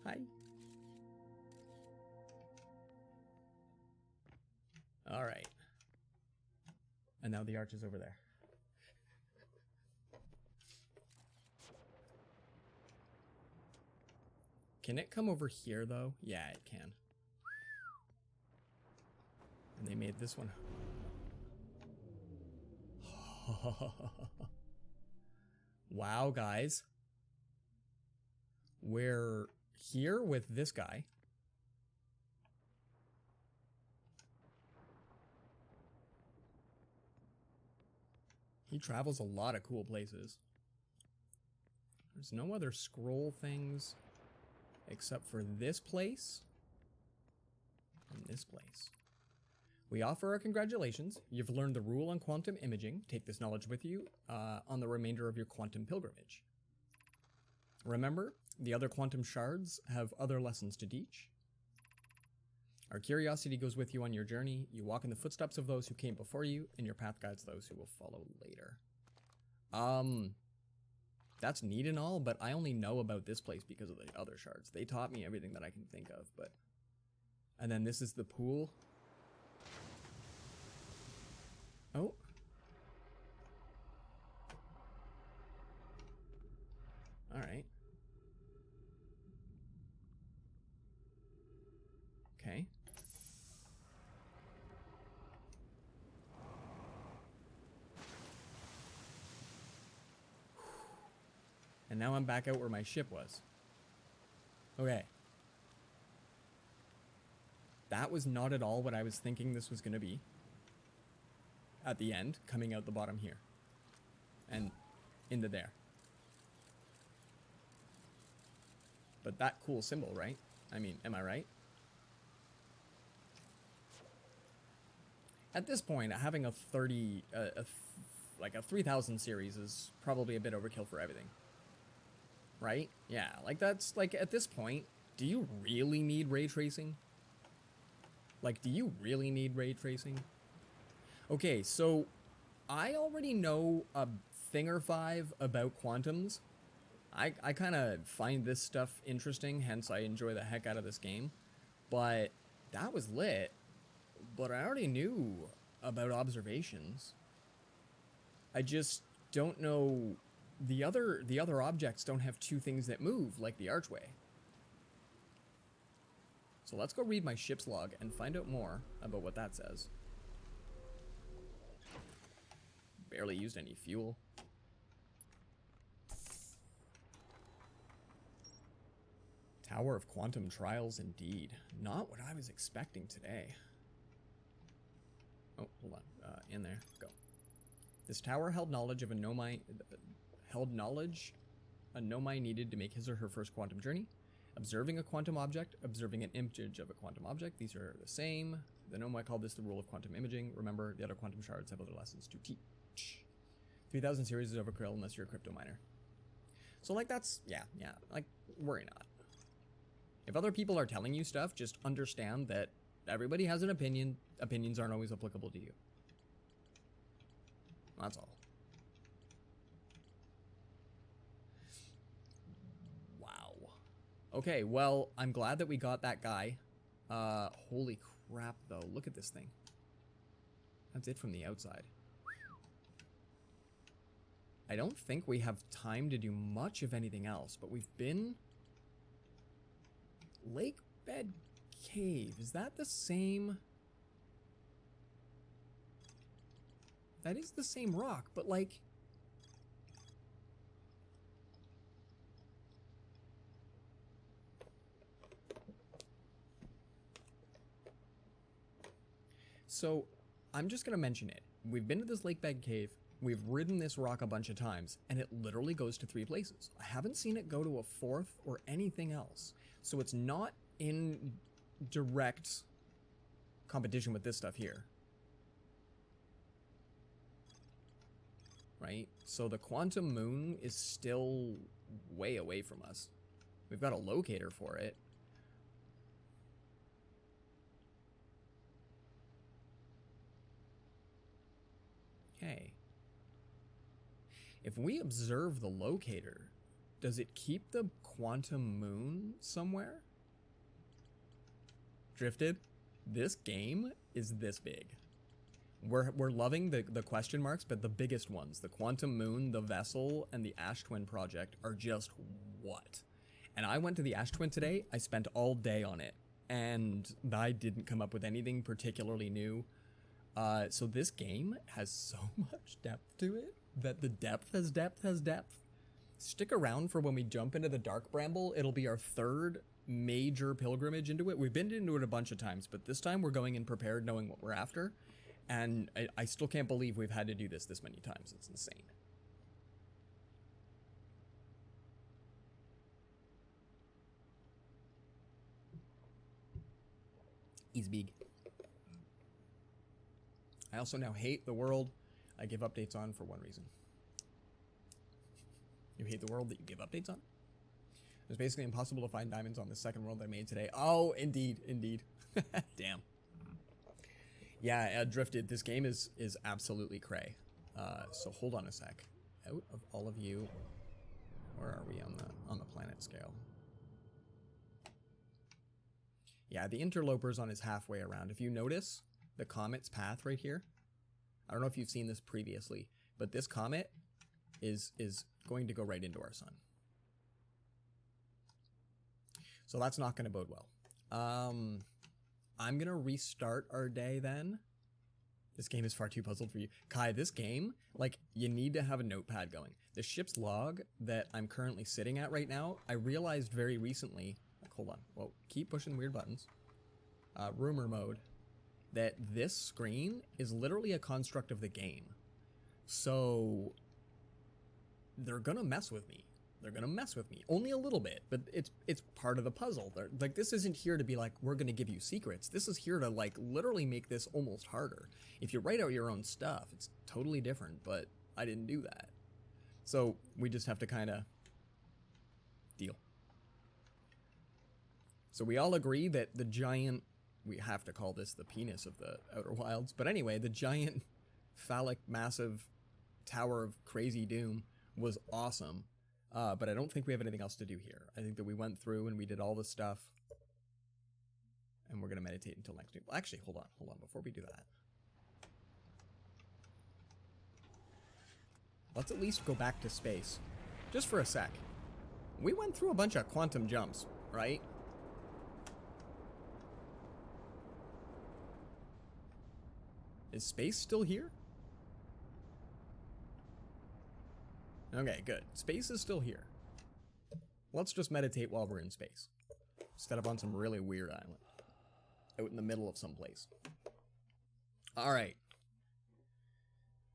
Hi. All right. And now the arch is over there. Can it come over here, though? Yeah, it can. And they made this one. Wow, guys. We're here with this guy. He travels a lot of cool places. There's no other scroll things except for this place and this place. We offer our congratulations. You've learned the rule on quantum imaging. Take this knowledge with you on the remainder of your quantum pilgrimage. Remember, the other quantum shards have other lessons to teach. Our curiosity goes with you on your journey. You walk in the footsteps of those who came before you, and your path guides those who will follow later. That's neat and all, but I only know about this place because of the other shards. They taught me everything that I can think of, but... And then this is the pool. Oh. Alright. Okay. And now I'm back out where my ship was. Okay. That was not at all what I was thinking this was going to be. At the end, coming out the bottom here. And into there. But that cool symbol, right? I mean, am I right? At this point, having a 3000 series is probably a bit overkill for everything. Right? Yeah, like that's, like at this point, do you really need ray tracing? Like, do you really need ray tracing? Okay, so I already know a thing or five about quantums. I kind of find this stuff interesting, hence I enjoy the heck out of this game. But that was lit. But I already knew about observations. I just don't know... The other objects don't have two things that move, like the archway. So let's go read my ship's log and find out more about what that says. Barely used any fuel. Tower of Quantum Trials indeed. Not what I was expecting today. Oh, hold on. In there. Go. This tower held knowledge of a nomai... a nomai needed to make his or her first quantum journey. Observing a quantum object, observing an image of a quantum object. These are the same. The gnome might call this the rule of quantum imaging. Remember, the other quantum shards have other lessons to teach. 3000 series is overkill unless you're a crypto miner. So, like, that's, yeah, like, worry not. If other people are telling you stuff, just understand that everybody has an opinion. Opinions aren't always applicable to you. That's all. Wow. Okay, well, I'm glad that we got that guy. Holy crap, though. Look at this thing. That's it from the outside. I don't think we have time to do much of anything else, but we've been... Lake Bed Cave. Is that the same? That is the same rock, but like... So, I'm just gonna mention it. We've been to this Lake Bed Cave, we've ridden this rock a bunch of times, and it literally goes to 3 places. I haven't seen it go to a 4th or anything else. So it's not in direct competition with this stuff here. Right? So the quantum moon is still way away from us. We've got a locator for it. Okay. If we observe the locator, does it keep the quantum moon somewhere? Drifted? This game is this big. We're loving the question marks, but the biggest ones, the quantum moon, the vessel, and the Ash Twin project are just what? And I went to the Ash Twin today. I spent all day on it, and I didn't come up with anything particularly new. So this game has so much depth to it that the depth has depth has depth. Stick around for when we jump into the Dark Bramble. It'll be our 3rd major pilgrimage into it. We've been into it a bunch of times, but this time we're going in prepared, knowing what we're after. And I still can't believe we've had to do this many times. It's insane. He's big. I also now hate the world I give updates on for one reason. You hate the world that you give updates on? It's basically impossible to find diamonds on the second world I made today. Oh, indeed, indeed. Damn. Yeah, Drifted. This game is absolutely cray. So hold on a sec. Out of all of you, where are we on the planet scale? Yeah, the interloper's on his halfway around. If you notice the comet's path right here, I don't know if you've seen this previously, but this comet is going to go right into our sun. So that's not going to bode well. I'm going to restart our day then. This game is far too puzzled for you. Kai, this game, like, you need to have a notepad going. The ship's log that I'm currently sitting at right now, I realized very recently, like, hold on, well, keep pushing weird buttons. Rumor mode, that this screen is literally a construct of the game. So they're gonna mess with me. They're gonna mess with me. Only a little bit, but it's part of the puzzle. Like, this isn't here to be like, we're gonna give you secrets. This is here to, like, literally make this almost harder. If you write out your own stuff, it's totally different, but I didn't do that. So we just have to kind of deal. So we all agree that the giant, we have to call this the penis of the Outer Wilds, but anyway, the giant phallic massive tower of crazy doom was awesome. But I don't think we have anything else to do here. I think that we went through and we did all the stuff. And we're going to meditate until next week. Well, actually, hold on. Before we do that, let's at least go back to space. Just for a sec. We went through a bunch of quantum jumps, right? Is space still here? Okay, good. Space is still here. Let's just meditate while we're in space. Set up on some really weird island. Out in the middle of some place. Alright.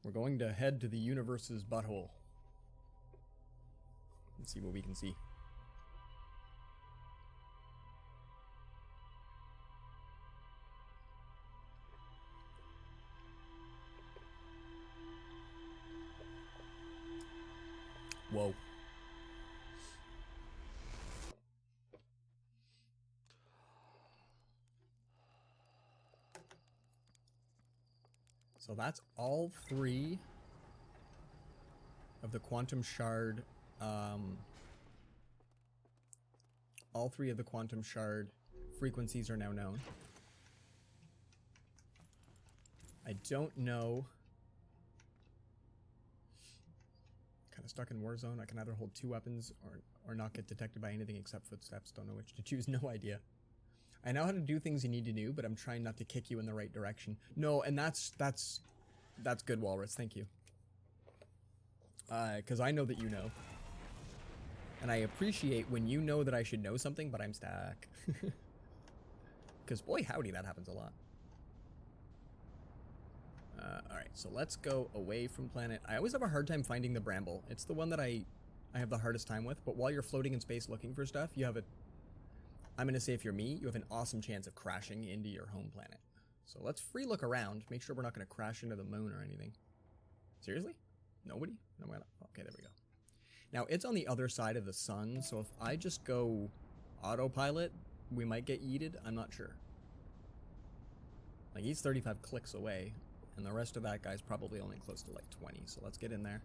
We're going to head to the universe's butthole. Let's see what we can see. Whoa. So that's all 3 of the Quantum Shard, all 3 of the Quantum Shard frequencies are now known. I don't know. Kind of stuck in Warzone. I can either hold 2 weapons or not get detected by anything except footsteps. Don't know which to choose. No idea. I know how to do things you need to do, but I'm trying not to kick you in the right direction. No, and that's good, Walrus. Thank you. Because I know that you know. And I appreciate when you know that I should know something, but I'm stuck. Because boy, howdy, that happens a lot. Alright, so let's go away from planet. I always have a hard time finding the Bramble. It's the one that I have the hardest time with, but while you're floating in space looking for stuff, you have I'm going to say if you're me, you have an awesome chance of crashing into your home planet. So let's free look around, make sure we're not going to crash into the moon or anything. Seriously? Nobody? No, okay, there we go. Now, it's on the other side of the sun, so if I just go autopilot, we might get yeeted. I'm not sure. Like, he's 35 clicks away, and the rest of that guy's probably only close to, like, 20, so let's get in there.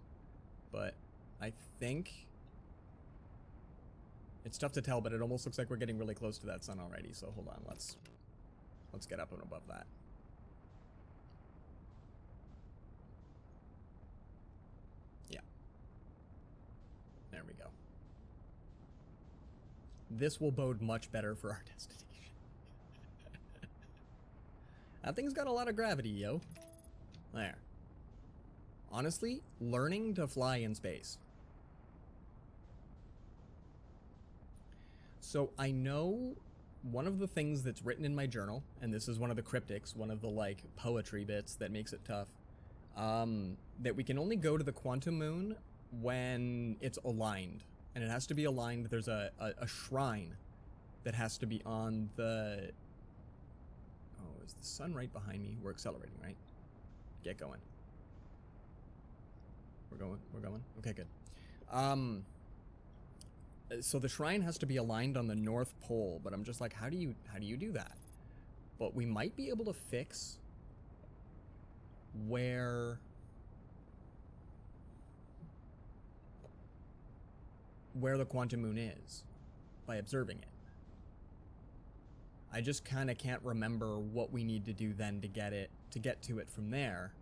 But I think... It's tough to tell, but it almost looks like we're getting really close to that sun already, so hold on, let's get up and above that. Yeah. There we go. This will bode much better for our destination. That thing's got a lot of gravity, yo. There. Honestly, learning to fly in space. So I know one of the things that's written in my journal, and this is one of the cryptics, one of the, like, poetry bits that makes it tough, that we can only go to the quantum moon when it's aligned. And it has to be aligned. There's a shrine that has to be on the... Oh, is the sun right behind me? We're accelerating, right? Get going. We're going? Okay, good. So the shrine has to be aligned on the North Pole, but I'm just like, how do you do that? But we might be able to fix where the quantum moon is by observing it. I just kind of can't remember what we need to do then to get to it from there.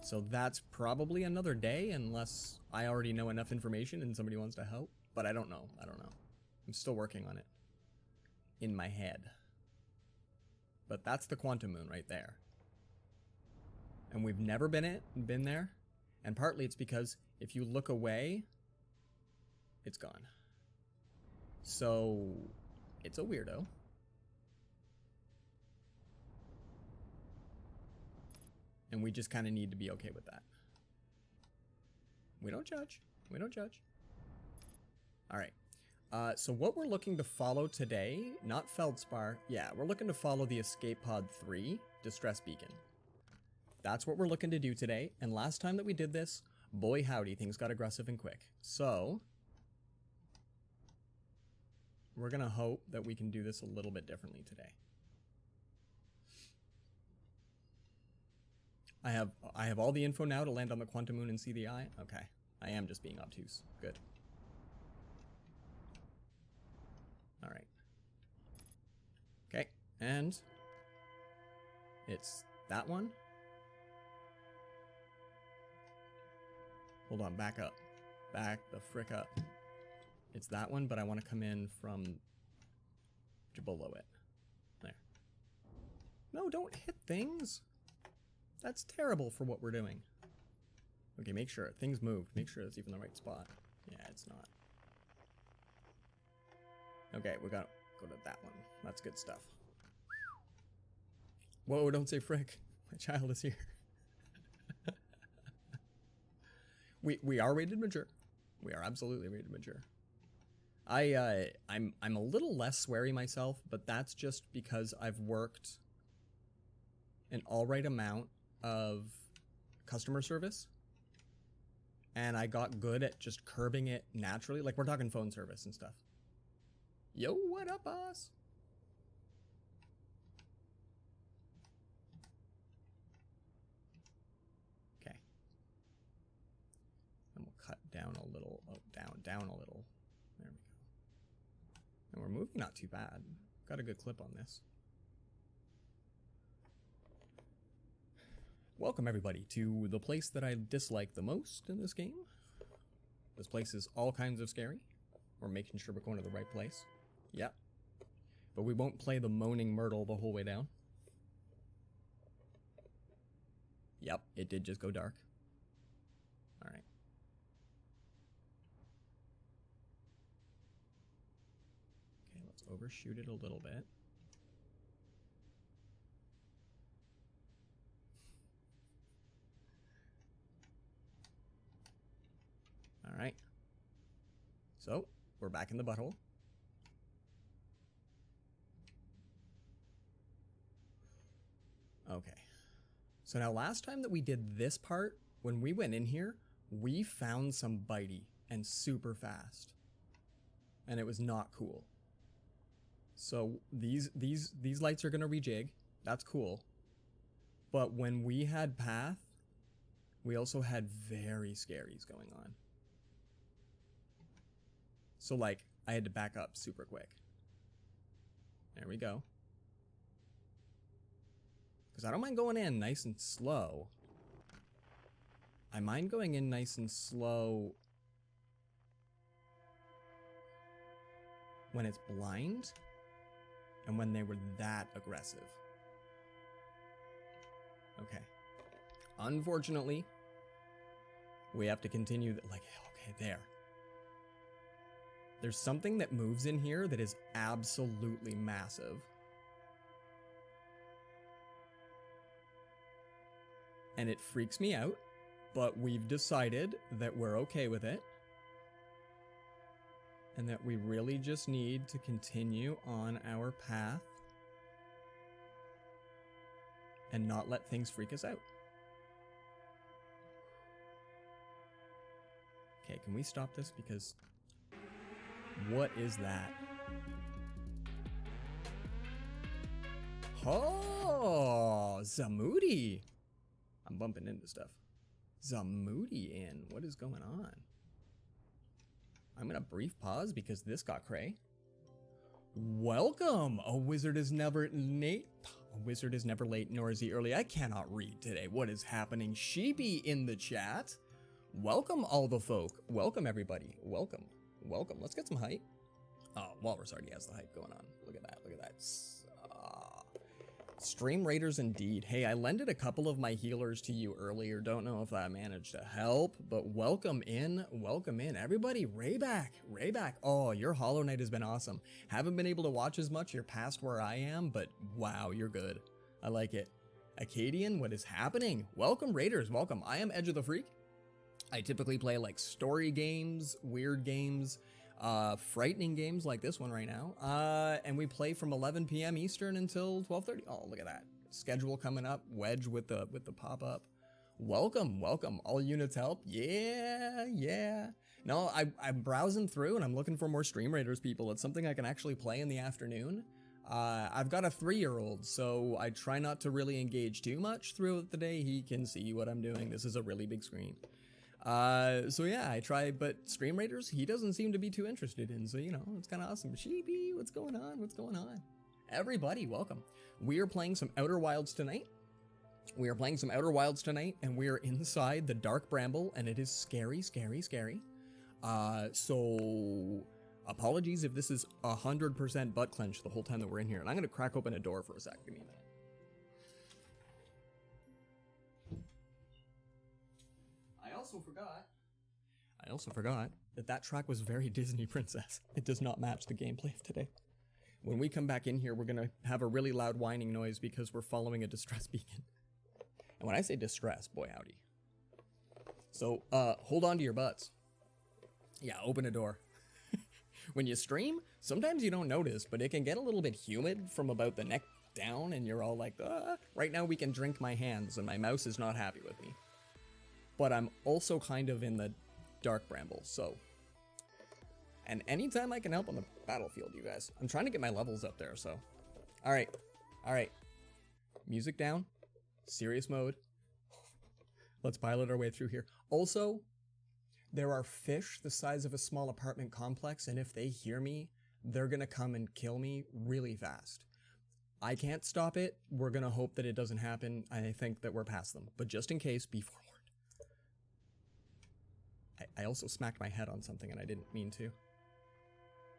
So that's probably another day, unless I already know enough information and somebody wants to help. But I don't know. I'm still working on it in my head. But that's the quantum moon right there. And we've never been there. And partly it's because if you look away, it's gone. So it's a weirdo. And we just kind of need to be okay with that. We don't judge. Alright, so what we're looking to follow today, not Feldspar, yeah, we're looking to follow the Escape Pod 3 Distress Beacon. That's what we're looking to do today, and last time that we did this, boy howdy, things got aggressive and quick. So, we're gonna hope that we can do this a little bit differently today. I have all the info now to land on the quantum moon and see the eye? Okay, I am just being obtuse. Good. Alright. Okay, and it's that one. Hold on, back up. Back the frick up. It's that one, but I want to come in from below it. There. No, don't hit things. That's terrible for what we're doing. Okay, make sure. Things moved. Make sure it's even the right spot. Yeah, it's not. Okay, we gotta go to that one. That's good stuff. Whoa, don't say frick. My child is here. We are rated mature. We are absolutely rated mature. I'm a little less sweary myself, but that's just because I've worked an alright amount of customer service. and I got good at just curbing it naturally. Like, we're talking phone service and stuff. Yo, what up, boss? Okay. And we'll cut down a little. Oh, down a little. There we go. And we're moving not too bad. Got a good clip on this. Welcome everybody to the place that I dislike the most in this game. This place is all kinds of scary. We're making sure we're going to the right place. Yep. But we won't play the moaning Myrtle the whole way down. Yep, it did just go dark. Alright. Okay, let's overshoot it a little bit. Alright. So, we're back in the butthole. Okay. So now last time that we did this part, when we went in here, we found some bitey and super fast. And it was not cool. So these lights are gonna rejig. That's cool. But when we had path, we also had very scaries going on. So, like, I had to back up super quick. There we go. Because I don't mind going in nice and slow. I mind going in nice and slow when it's blind and when they were that aggressive. Okay. Unfortunately, we have to continue, like, okay, there. There's something that moves in here that is absolutely massive. And it freaks me out, but we've decided that we're okay with it. And that we really just need to continue on our path and not let things freak us out. Okay, can we stop this? Because what is that? Oh, Zamoody. I'm bumping into stuff. Zamoody in. What is going on? I'm gonna brief pause because this got cray. Welcome. A wizard is never late. A wizard is never late, nor is he early. I cannot read today. What is happening? Sheepy in the chat. Welcome all the folk. Welcome everybody. Welcome. Welcome. Let's get some hype. Oh, Walrus already has the hype going on. Look at that. Look at that. Stream Raiders indeed. Hey, I lended a couple of my healers to you earlier. Don't know if I managed to help, but welcome in. Welcome in. Everybody, Rayback. Rayback. Oh, your Hollow Knight has been awesome. Haven't been able to watch as much. You're past where I am, but wow, you're good. I like it. Acadian, what is happening? Welcome, Raiders. Welcome. I am Edge of the Freak. I typically play like story games, weird games, frightening games like this one right now. And we play from 11 p.m. Eastern until 12:30. Oh, look at that. Schedule coming up. Wedge with the pop-up. Welcome, welcome. All units help. Yeah, yeah. No, I'm browsing through and I'm looking for more Stream Raiders people. It's something I can actually play in the afternoon. I've got a 3-year-old, so I try not to really engage too much throughout the day. He can see what I'm doing. This is a really big screen. So yeah, I try, but Stream Raiders, he doesn't seem to be too interested in, so you know, it's kind of awesome. Sheepy, what's going on? What's going on? Everybody, welcome. We are playing some Outer Wilds tonight. And we are inside the Dark Bramble, and it is scary, scary, scary. So apologies if this is 100% butt clench the whole time that we're in here, and I'm gonna crack open a door for a sec. Give me a minute. I also forgot that track was very Disney Princess. It does not match the gameplay of today. When we come back in here, we're going to have a really loud whining noise because we're following a distress beacon. And when I say distress, boy howdy. So, hold on to your butts. Yeah, open a door. When you stream, sometimes you don't notice, but it can get a little bit humid from about the neck down, and you're all like, ah. Right now we can drink my hands, and my mouse is not happy with me. but I'm also kind of in the Dark Bramble, so. And anytime I can help on the battlefield, you guys. I'm trying to get my levels up there, so. Alright. Alright. Music down. Serious mode. Let's pilot our way through here. Also, there are fish the size of a small apartment complex, and if they hear me, they're gonna come and kill me really fast. I can't stop it. We're gonna hope that it doesn't happen. I think that we're past them. But just in case, be forewarned. I also smacked my head on something and I didn't mean to.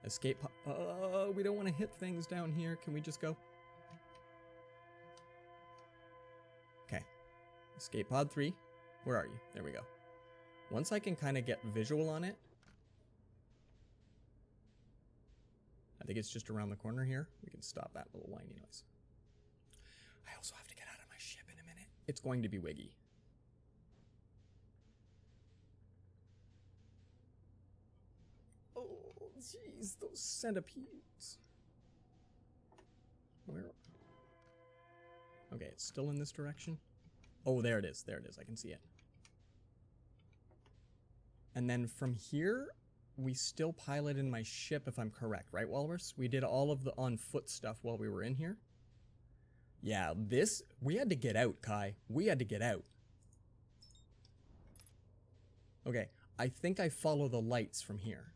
Escape pod. We don't want to hit things down here. Can we just go? Okay. Escape pod 3. Where are you? There we go. Once I can kind of get visual on it. I think it's just around the corner here. We can stop that little whiny noise. I also have to get out of my ship in a minute. It's going to be wiggy. Oh, jeez, those centipedes. Where? Okay, it's still in this direction. Oh, there it is. There it is. I can see it. And then from here, we still pilot in my ship, if I'm correct, right, Walrus? We did all of the on-foot stuff while we were in here. Yeah, this... We had to get out, Kai. We had to get out. Okay, I think I follow the lights from here.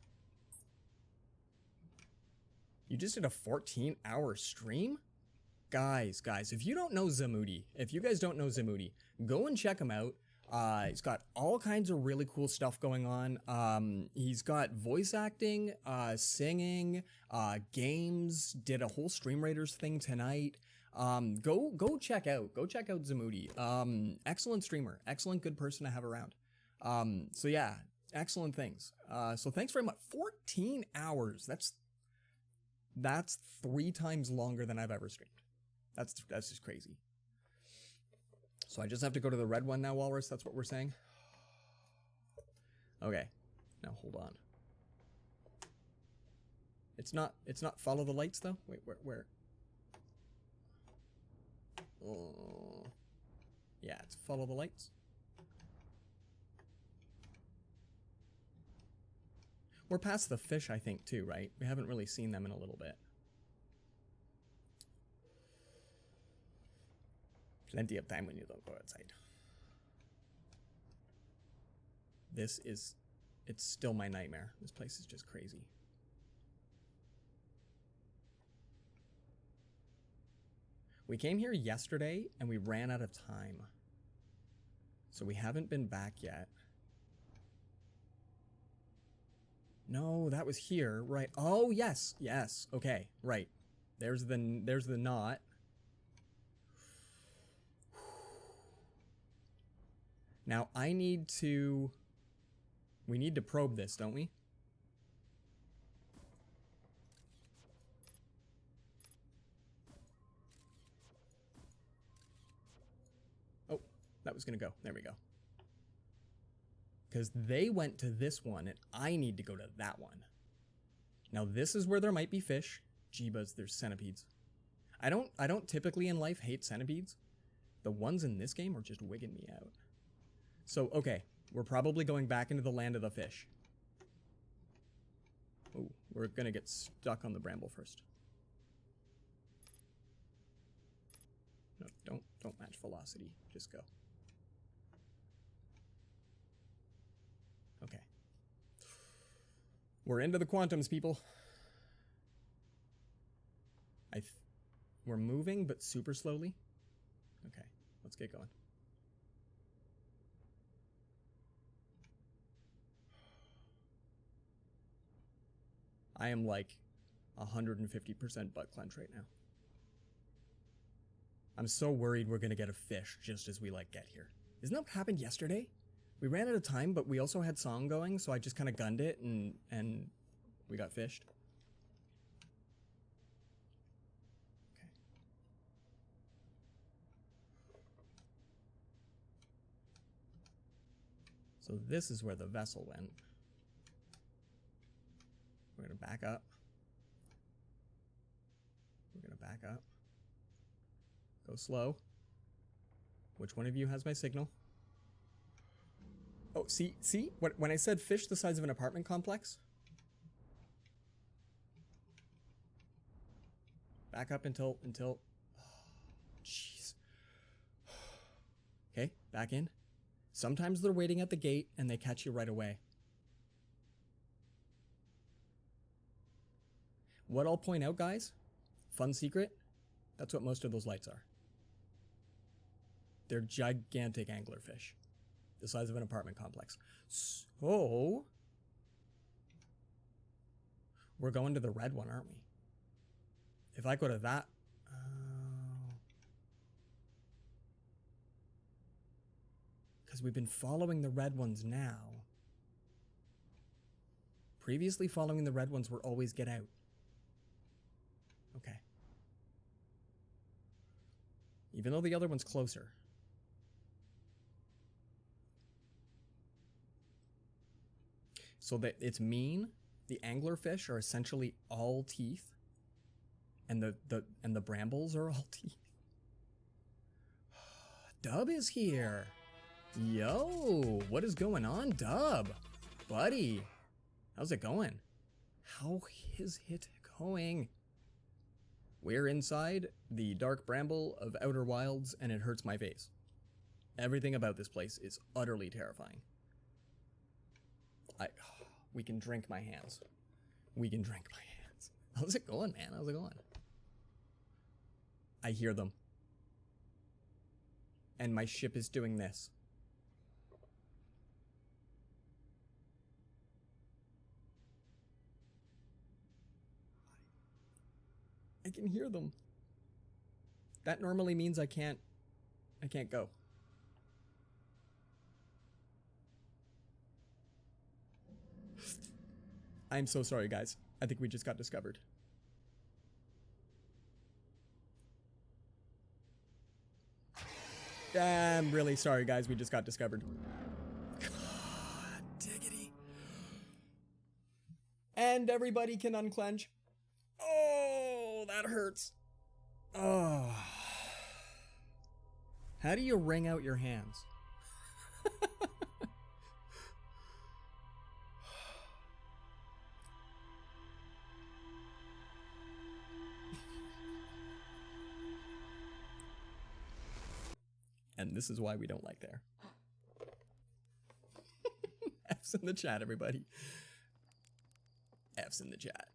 You just did a 14-hour stream? Guys, if you don't know z01e, if you guys don't know z01e, go and check him out. He's got all kinds of really cool stuff going on. He's got voice acting, singing, games, did a whole Stream Raiders thing tonight. Go check out z01e. Excellent streamer, excellent good person to have around. So yeah, excellent things. So thanks very much. 14 hours. That's 3 times longer than I've ever streamed. That's just crazy. So I just have to go to the red one now, Walrus. That's what we're saying. Okay. Now hold on. It's not follow the lights though. Wait, where? Oh. Yeah, it's follow the lights. We're past the fish, I think, too, right? We haven't really seen them in a little bit. Plenty of time when you don't go outside. It's still my nightmare. This place is just crazy. We came here yesterday and we ran out of time. So we haven't been back yet. No, that was here, right? Oh, yes, okay, right. There's the knot. Now we need to probe this, don't we? Oh, that was gonna go. There we go. Because they went to this one, and I need to go to that one. Now this is where there might be fish. Jeebas, there's centipedes. I don't typically in life hate centipedes. The ones in this game are just wigging me out. So, okay, we're probably going back into the land of the fish. Oh, we're gonna get stuck on the bramble first. No, don't match velocity. Just go. Okay. We're into the quantums, people. We're moving, but super slowly. Okay, let's get going. I am like 150% butt clench right now. I'm so worried we're gonna get a fish just as we like get here. Isn't that what happened yesterday? We ran out of time, but we also had song going, so I just kind of gunned it and we got fished. Okay. So this is where the vessel went. We're gonna back up. We're gonna back up. Go slow. Which one of you has my signal? Oh, see? When I said fish the size of an apartment complex? Back up until... Jeez. Okay, back in. Sometimes they're waiting at the gate and they catch you right away. What I'll point out, guys, fun secret, that's what most of those lights are. They're gigantic anglerfish, the size of an apartment complex. So, we're going to the red one, aren't we? If I go to that, because we've been following the red ones now. Previously, following the red ones were always get out. Okay. Even though the other one's closer. So that it's mean. The anglerfish are essentially all teeth. And the brambles are all teeth. Dub is here. Yo, what is going on, Dub? Buddy, how's it going? How is it going? We're inside the Dark Bramble of Outer Wilds, and it hurts my face. Everything about this place is utterly terrifying. We can drink my hands. We can drink my hands. How's it going, man? How's it going? I hear them. And my ship is doing this. I can hear them. That normally means I can't go. I'm so sorry, guys. I think we just got discovered. I'm really sorry, guys. We just got discovered. God, diggity. And everybody can unclench. Oh, that hurts. Oh. How do you wring out your hands? And this is why we don't like there. F's in the chat, everybody. F's in the chat.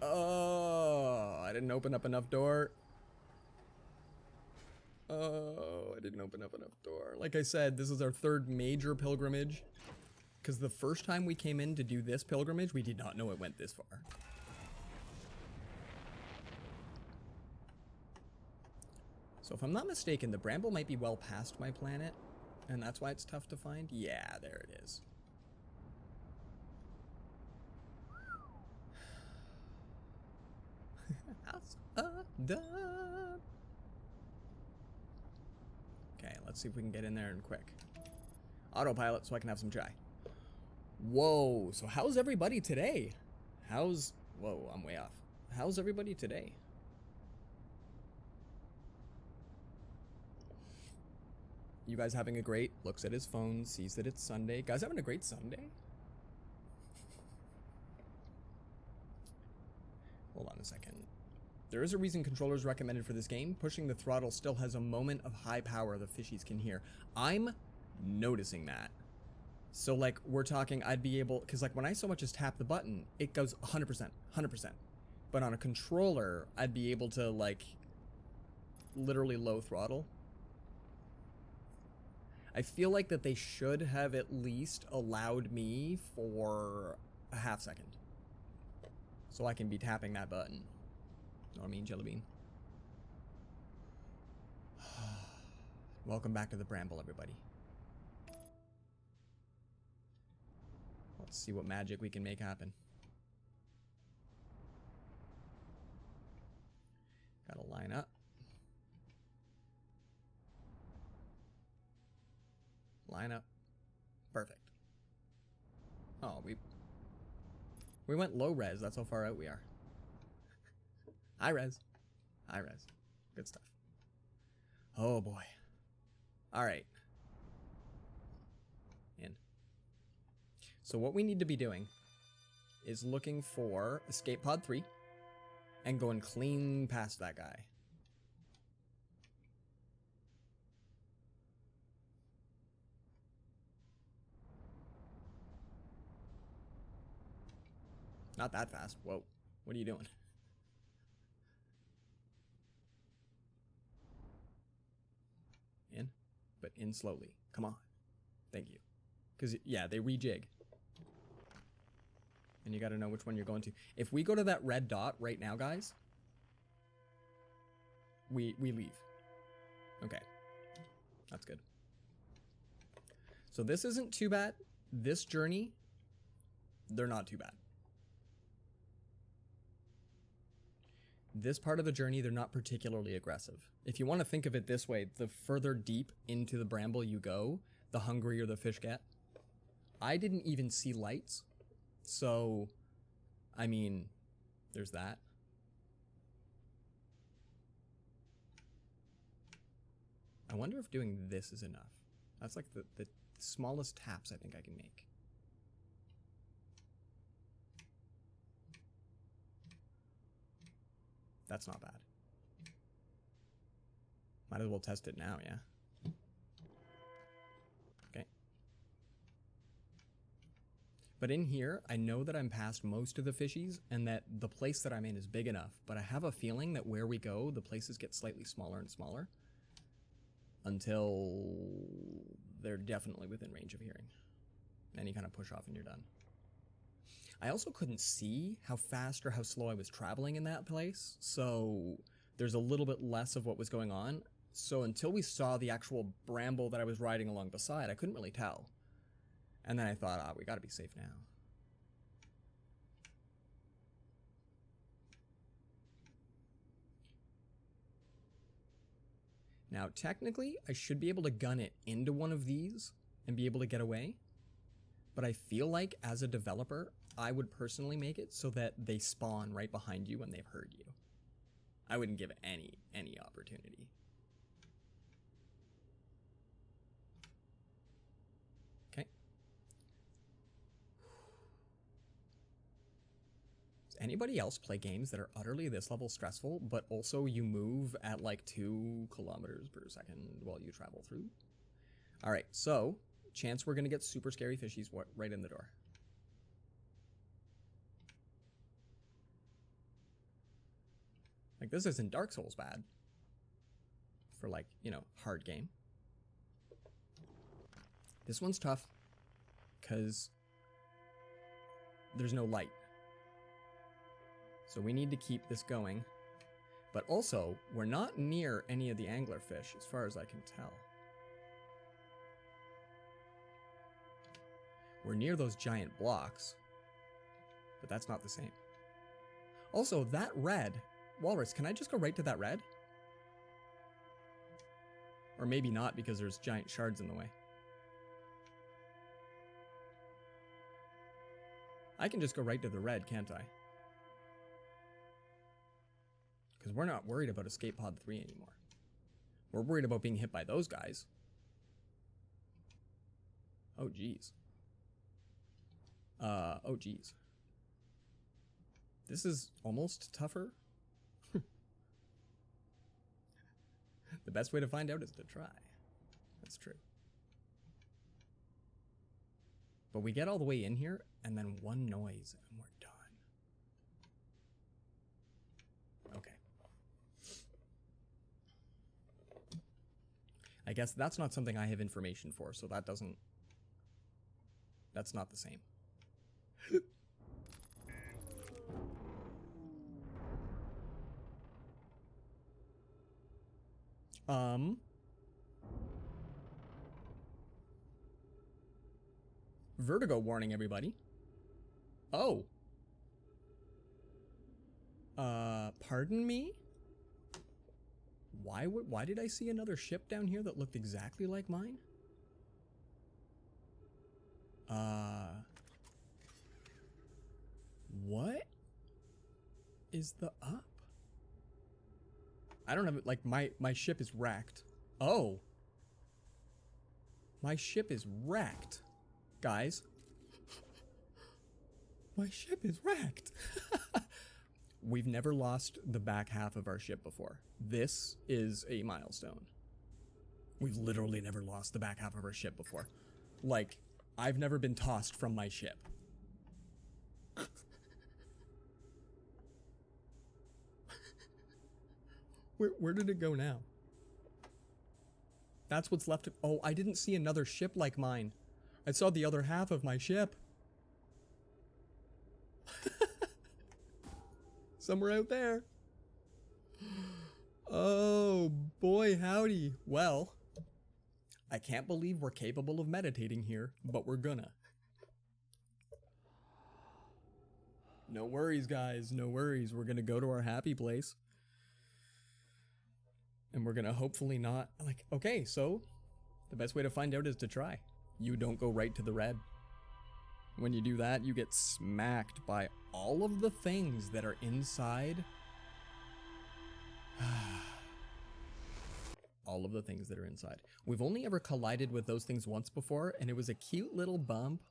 Oh, I didn't open up enough door. Oh, I didn't open up enough door. Like I said, this is our third major pilgrimage. Because the first time we came in to do this pilgrimage, we did not know it went this far. So if I'm not mistaken, the bramble might be well past my planet. And that's why it's tough to find? Yeah, there it is. House of Dub. Okay, let's see if we can get in there and quick. Autopilot so I can have some chai. Whoa, so how's everybody today? Whoa, I'm way off. How's everybody today? You guys having a great, looks at his phone, sees that it's Sunday. Guys having a great Sunday? Hold on a second. There is a reason controllers recommended for this game. Pushing the throttle still has a moment of high power the fishies can hear. I'm noticing that. So like we're talking, I'd be able, cause like when I so much as tap the button, it goes 100%, 100%. But on a controller, I'd be able to like literally low throttle. I feel like that they should have at least allowed me for a half second. So I can be tapping that button. Know what I mean, Jellybean? Welcome back to the Bramble, everybody. Let's see what magic we can make happen. Gotta line up. Line up. Perfect. Oh, we went low res. That's how far out we are. High res. High res. Good stuff. Oh boy. All right. In. So what we need to be doing is looking for escape pod 3 and going clean past that guy. Not that fast. Whoa. What are you doing? In, but in slowly. Come on. Thank you. Because, yeah, they rejig. And you got to know which one you're going to. If we go to that red dot right now, guys, we leave. Okay. That's good. So this isn't too bad. This journey, they're not too bad. This part of the journey, they're not particularly aggressive. If you want to think of it this way, the further deep into the bramble you go, the hungrier the fish get. I didn't even see lights. So, I mean, there's that. I wonder if doing this is enough. That's like the smallest taps I think I can make. That's not bad. Might as well test it now, yeah? Okay. But in here, I know that I'm past most of the fishies and that the place that I'm in is big enough, but I have a feeling that where we go, the places get slightly smaller and smaller until they're definitely within range of hearing. Then you kind of push off and you're done. I also couldn't see how fast or how slow I was traveling in that place, so there's a little bit less of what was going on. So until we saw the actual bramble that I was riding along beside, I couldn't really tell. And then I thought, we gotta be safe now. Now, technically, I should be able to gun it into one of these and be able to get away. But I feel like, as a developer, I would personally make it so that they spawn right behind you when they've heard you. I wouldn't give it any opportunity. Okay. Does anybody else play games that are utterly this level stressful, but also you move at like 2 kilometers per second while you travel through? All right, so chance we're gonna get super scary fishies right in the door. Like, this isn't Dark Souls bad for, like, you know, hard game. This one's tough because there's no light. So we need to keep this going. But also, we're not near any of the anglerfish as far as I can tell. We're near those giant blocks, but that's not the same. Also, that red... Walrus, can I just go right to that red? Or maybe not because there's giant shards in the way. I can just go right to the red, can't I? Because we're not worried about escape pod 3 anymore. We're worried about being hit by those guys. Oh, geez. Oh, geez. This is almost tougher. The best way to find out is to try. That's true. But we get all the way in here, and then one noise, and we're done. Okay. I guess that's not something I have information for, so that doesn't... That's not the same. Vertigo warning, everybody. Oh. Pardon me? Why did I see another ship down here that looked exactly like mine? What is the up? I don't have it, like, my ship is wrecked. Oh. My ship is wrecked. Guys. My ship is wrecked. We've never lost the back half of our ship before. This is a milestone. We've literally never lost the back half of our ship before. Like, I've never been tossed from my ship. Where did it go now? That's what's left of... Oh, I didn't see another ship like mine. I saw the other half of my ship. Somewhere out there. Oh, boy, howdy. Well, I can't believe we're capable of meditating here, but we're gonna. No worries, guys. No worries. We're gonna go to our happy place. And we're gonna hopefully not... Like, okay, so the best way to find out is to try. You don't go right to the red. When you do that, you get smacked by all of the things that are inside. All of the things that are inside. We've only ever collided with those things once before, and it was a cute little bump.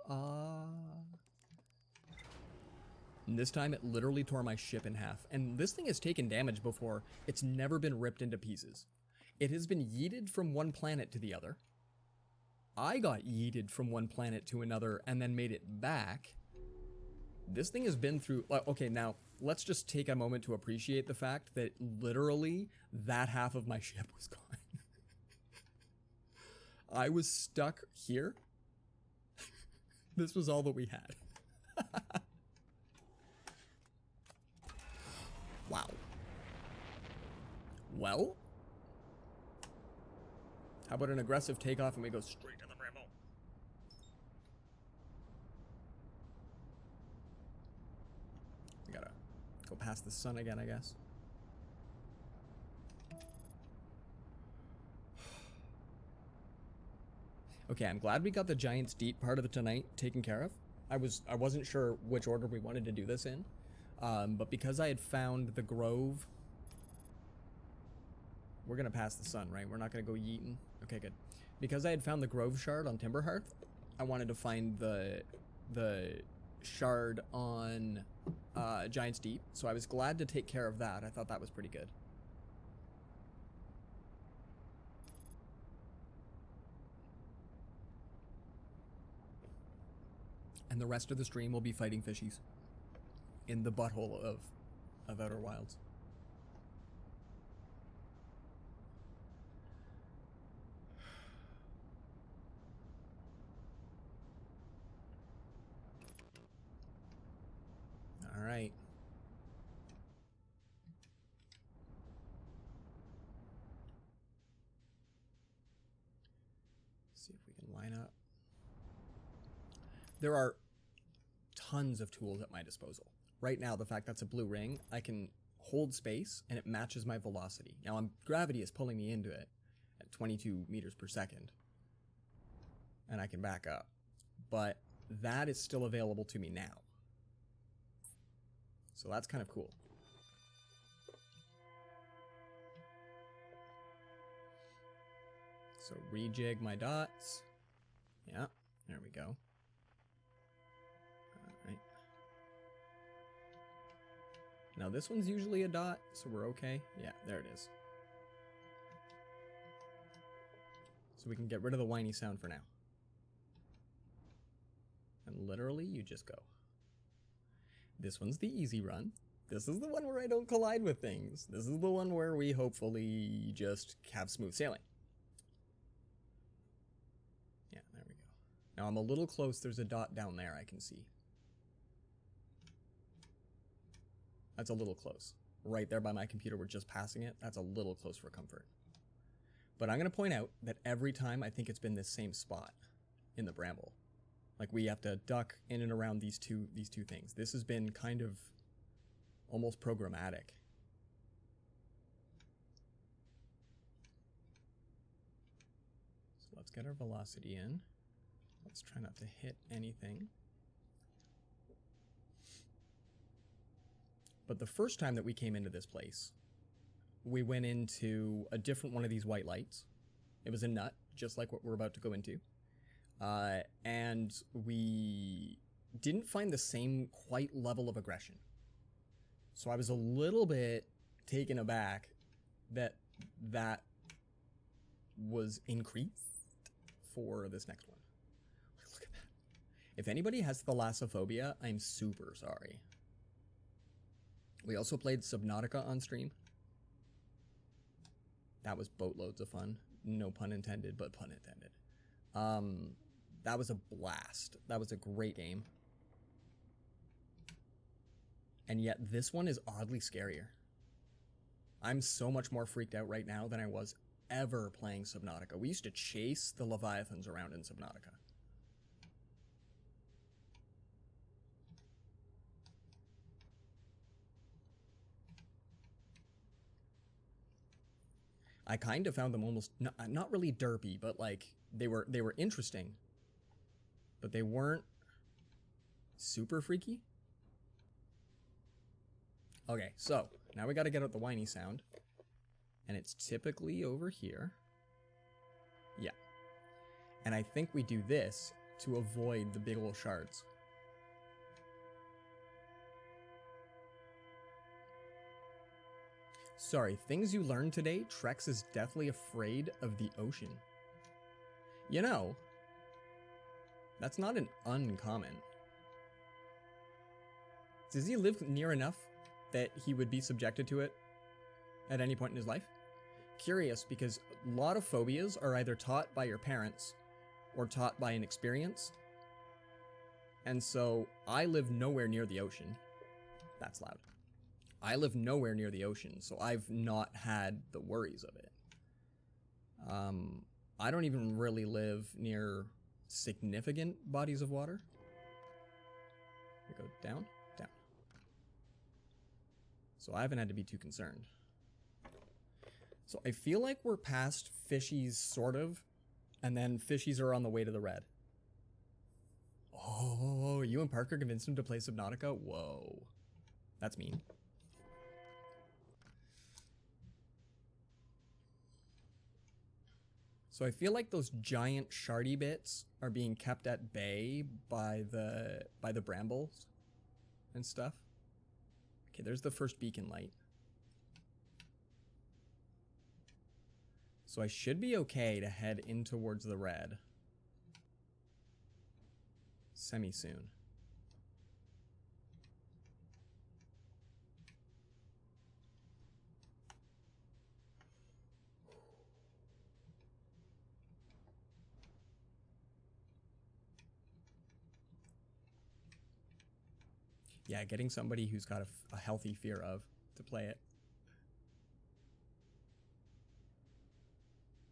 And this time it literally tore my ship in half. And this thing has taken damage before. It's never been ripped into pieces. It has been yeeted from one planet to the other. I got yeeted from one planet to another and then made it back. This thing has been through... Okay, now, let's just take a moment to appreciate the fact that literally that half of my ship was gone. I was stuck here. This was all that we had. Wow. Well, how about an aggressive takeoff and we go straight to the bramble? We gotta go past the sun again, I guess. Okay, I'm glad we got the Giant's Deep part of the tonight taken care of. I wasn't sure which order we wanted to do this in. But because I had found the grove, we're gonna pass the sun, right? We're not gonna go yeeting. Okay, good. Because I had found the grove shard on Timberhearth, I wanted to find the shard on Giant's Deep, so I was glad to take care of that. I thought that was pretty good. And the rest of the stream will be fighting fishies in the butthole of Outer Wilds. All right. See if we can line up. There are tons of tools at my disposal. Right now, the fact that's a blue ring, I can hold space and it matches my velocity. Now, gravity is pulling me into it at 22 meters per second. And I can back up. But that is still available to me now. So that's kind of cool. So rejig my dots. Yeah, there we go. Alright. Now this one's usually a dot, so we're okay. Yeah, there it is. So we can get rid of the whiny sound for now. And literally, you just go. This one's the easy run. This is the one where I don't collide with things. This is the one where we hopefully just have smooth sailing. Yeah, there we go. Now I'm a little close. There's a dot down there I can see. That's a little close. Right there by my computer, we're just passing it. That's a little close for comfort. But I'm going to point out that every time I think it's been this same spot in the bramble. Like we have to duck in and around these two things. This has been kind of almost programmatic. So let's get our velocity in. Let's try not to hit anything. But the first time that we came into this place, we went into a different one of these white lights. It was a nut, just like what we're about to go into. And we didn't find the same quite level of aggression. So I was a little bit taken aback that that was increased for this next one. Look at that. If anybody has thalassophobia, I'm super sorry. We also played Subnautica on stream. That was boatloads of fun. No pun intended, but pun intended. That was a blast. That was a great game. And yet this one is oddly scarier. I'm so much more freaked out right now than I was ever playing Subnautica. We used to chase the Leviathans around in Subnautica. I kind of found them almost not really derpy, but like they were interesting, but they weren't super freaky. Okay, so now we got to get out the whiny sound, and it's typically over here. Yeah, and I think we do this to avoid the big old shards. Sorry, things you learned today, Trex is deathly afraid of the ocean. You know, that's not an uncommon. Does he live near enough that he would be subjected to it at any point in his life? Curious, because a lot of phobias are either taught by your parents or taught by an experience. And so I live nowhere near the ocean. That's loud. I live nowhere near the ocean, so I've not had the worries of it. I don't even really live near significant bodies of water. We go down, down. So I haven't had to be too concerned. So I feel like we're past fishies, sort of, and then fishies are on the way to the red. Oh, you and Parker convinced him to play Subnautica? Whoa. That's mean. So I feel like those giant shardy bits are being kept at bay by the brambles and stuff. Okay, there's the first beacon light. So I should be okay to head in towards the red semi-soon. Yeah, getting somebody who's got a healthy fear of to play it.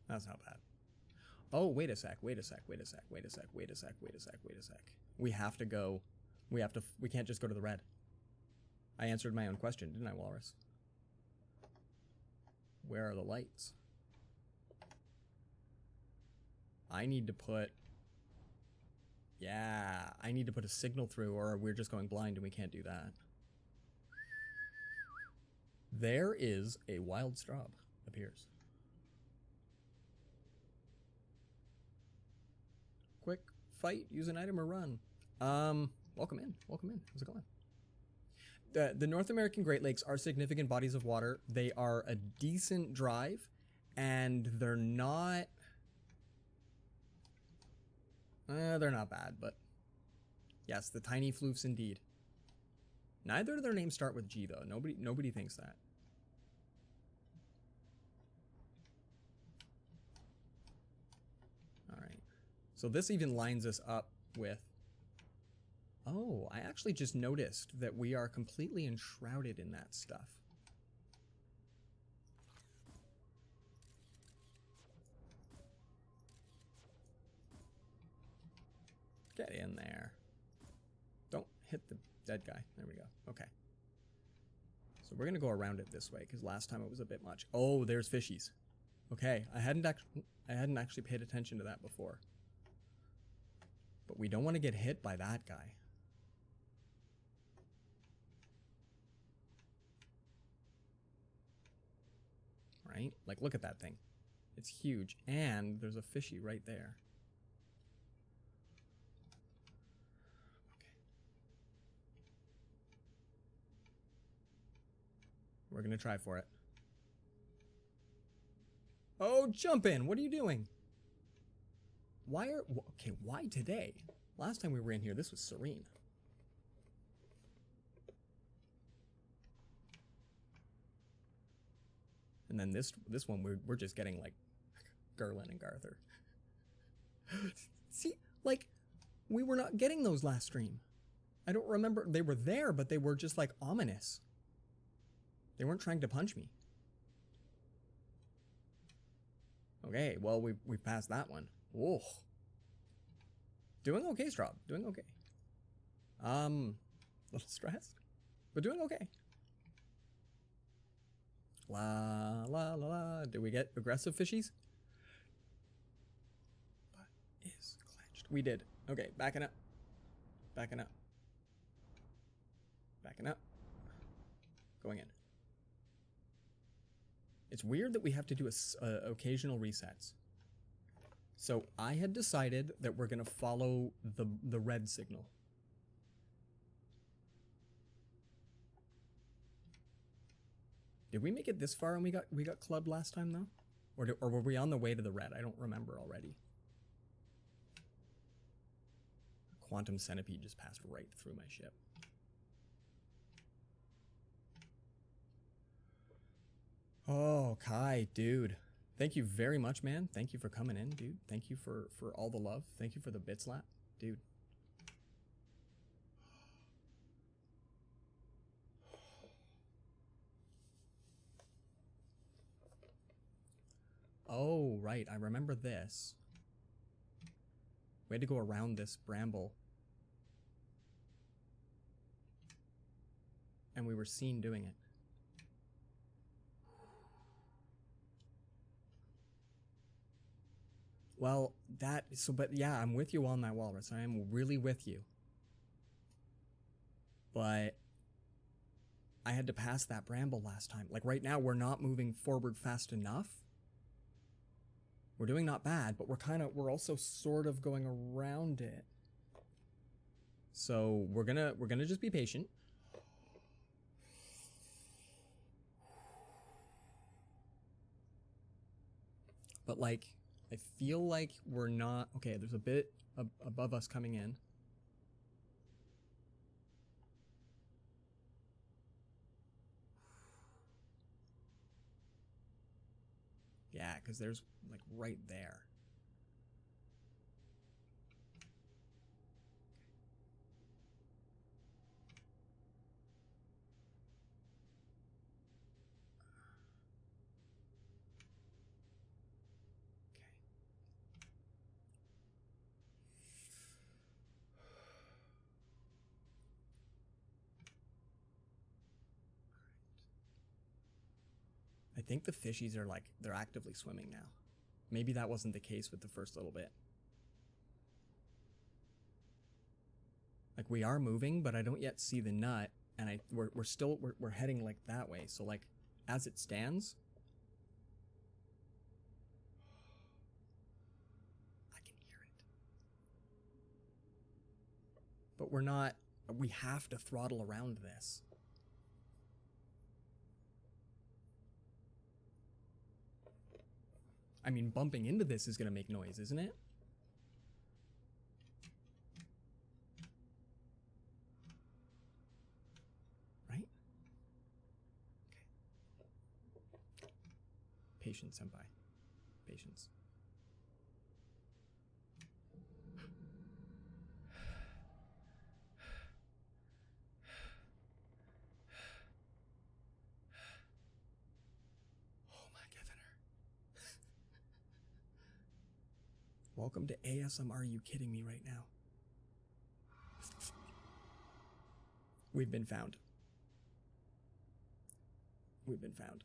That's not bad. Oh, wait a sec, wait a sec, wait a sec, wait a sec, wait a sec, wait a sec, wait a sec. We have to go. We can't just go to the red. I answered my own question, didn't I, Walrus? Where are the lights? I need to put... Yeah, I need to put a signal through or we're just going blind and we can't do that. There is a wild straub, appears. Quick fight, use an item or run. Welcome in, welcome in. How's it going? The North American Great Lakes are significant bodies of water. They are a decent drive and they're not... they're not bad, but yes, the tiny floofs indeed. Neither of their names start with G, though. Nobody thinks that. All right. So this even lines us up with... Oh, I actually just noticed that we are completely enshrouded in that stuff. Get in there. Don't hit the dead guy. There we go. Okay. So we're going to go around it this way because last time it was a bit much. Oh, there's fishies. Okay, I hadn't actually paid attention to that before. But we don't want to get hit by that guy. Right? Like, look at that thing. It's huge. And there's a fishy right there. We're gonna try for it. Oh, jump in! What are you doing? Why are... Okay, why today? Last time we were in here, this was serene. And then this one, we're just getting, like, Gerlin and Garther. See, like, we were not getting those last stream. I don't remember. They were there, but they were just, like, ominous. They weren't trying to punch me. Okay, well, we've passed that one. Whoa. Doing okay, Straub. Doing okay. A little stressed, but doing okay. La, la, la, la. Did we get aggressive fishies? Butt is clenched. We did. Okay, backing up. Backing up. Backing up. Going in. It's weird that we have to do occasional resets. So I had decided that we're gonna follow the red signal. Did we make it this far and we got clubbed last time though? Or were we on the way to the red? I don't remember already. Quantum centipede just passed right through my ship. Oh, Kai, dude. Thank you very much, man. Thank you for coming in, dude. Thank you for all the love. Thank you for the bit slap, dude. Oh, right. I remember this. We had to go around this bramble. And we were seen doing it. Well, but yeah, I'm with you on that, Walrus. I am really with you. But I had to pass that bramble last time. Like right now, we're not moving forward fast enough. We're doing not bad, but we're also sort of going around it. So we're gonna just be patient. But like, I feel like we're not... Okay, there's a bit above us coming in. Yeah, because there's like right there. I think the fishies are like, they're actively swimming now. Maybe that wasn't the case with the first little bit. Like we are moving, but I don't yet see the nut, and we're heading like that way. So like, as it stands, I can hear it. But we're not, we have to throttle around this. I mean, bumping into this is going to make noise, isn't it? Right? Okay. Patience, senpai. Patience. Welcome to ASMR. Are you kidding me right now? We've been found. We've been found.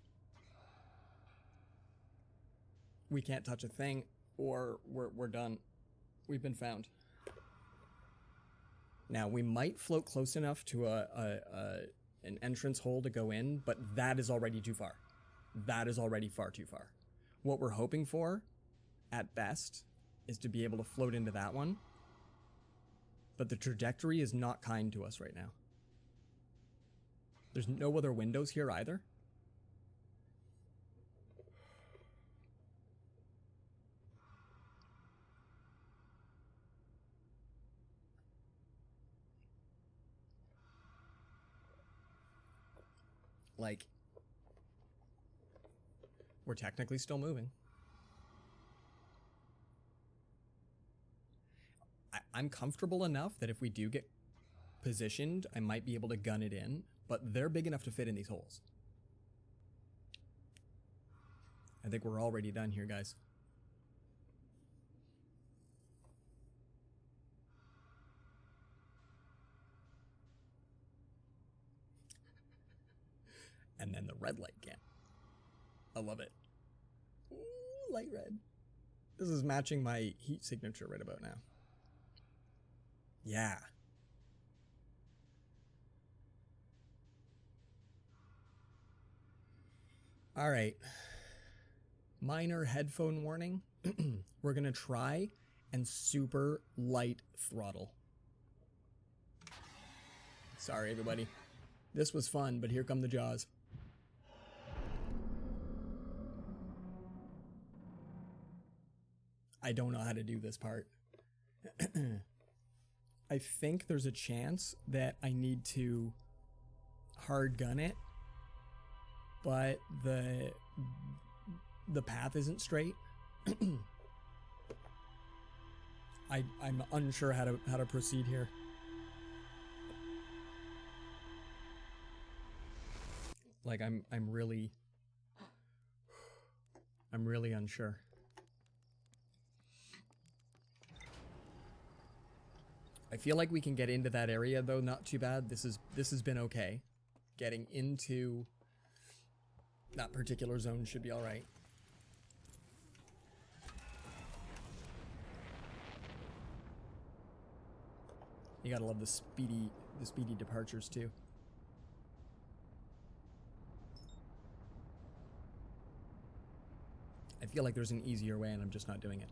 We can't touch a thing, or we're done. We've been found. Now, we might float close enough to an entrance hole to go in, but that is already too far. That is already far too far. What we're hoping for, at best, is to be able to float into that one. But the trajectory is not kind to us right now. There's no other windows here either. Like, we're technically still moving. I'm comfortable enough that if we do get positioned, I might be able to gun it in, but they're big enough to fit in these holes. I think we're already done here, guys. And then the red light can. I love it. Ooh, light red. This is matching my heat signature right about now. Yeah. All right. Minor headphone warning. We're going to try and super light throttle. Sorry, everybody. This was fun, but here come the jaws. I don't know how to do this part. I think there's a chance that I need to hard gun it, but the path isn't straight. I'm unsure how to proceed here. Like I'm really unsure. I feel like we can get into that area though, not too bad. This has been okay. Getting into that particular zone should be all right. You gotta love the speedy departures too. I feel like there's an easier way and I'm just not doing it.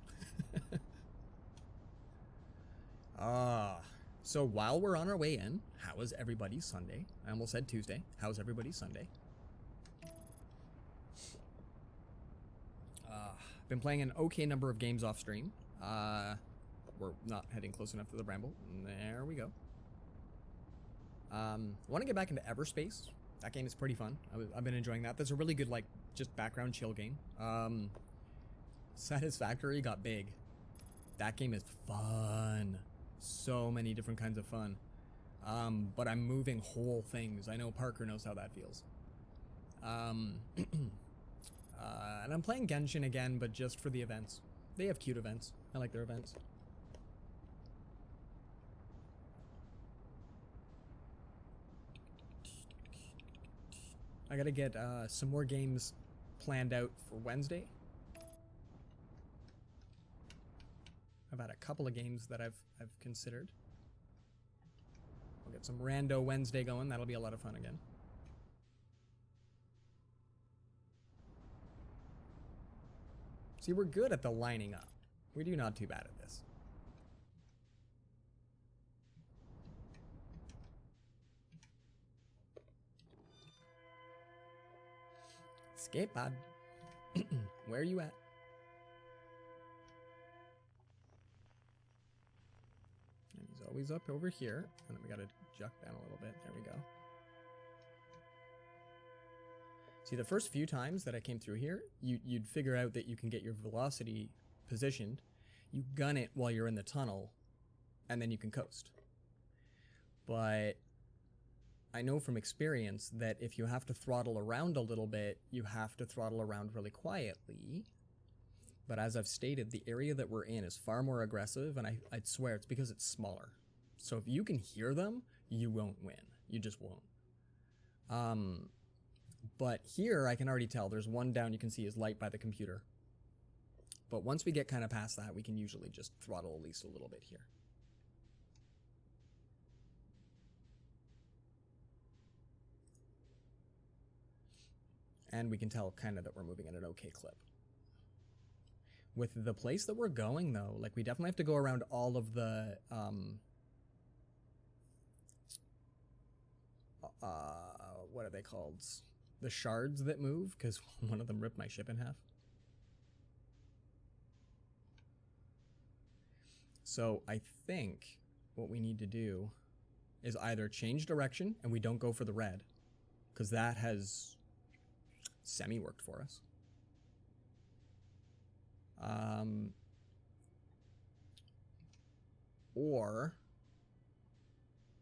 So while we're on our way in, how was everybody's Sunday? I almost said Tuesday. How's everybody's Sunday? Been playing an okay number of games off stream. We're not heading close enough to the Bramble. There we go. Want to get back into Everspace. That game is pretty fun. I've been enjoying that. That's a really good, like, just background chill game. Satisfactory got big. That game is fun. So many different kinds of fun. But I'm moving whole things. I know Parker knows how that feels. And I'm playing Genshin again, but just for the events. They have cute events. I like their events. I gotta get some more games planned out for Wednesday. I've had a couple of games that I've considered. We'll get some Rando Wednesday going. That'll be a lot of fun again. See, we're good at the lining up. We do not too bad at this. Escape pod. Where are you at? And he's always up over here. And then we gotta juck down a little bit. There we go. See, the first few times that I came through here, you'd figure out that you can get your velocity positioned. You gun it while you're in the tunnel, and then you can coast. But I know from experience that if you have to throttle around a little bit, you have to throttle around really quietly. But as I've stated, the area that we're in is far more aggressive, and I'd swear it's because it's smaller. So if you can hear them, you won't win. You just won't. But here, I can already tell there's one down you can see is light by the computer. But once we get kind of past that, we can usually just throttle at least a little bit here. And we can tell kind of that we're moving at an okay clip. With the place that we're going, though, like we definitely have to go around all of the what are they called? The shards that move, because one of them ripped my ship in half. So I think what we need to do is either change direction and we don't go for the red, because that has semi-worked for us. Or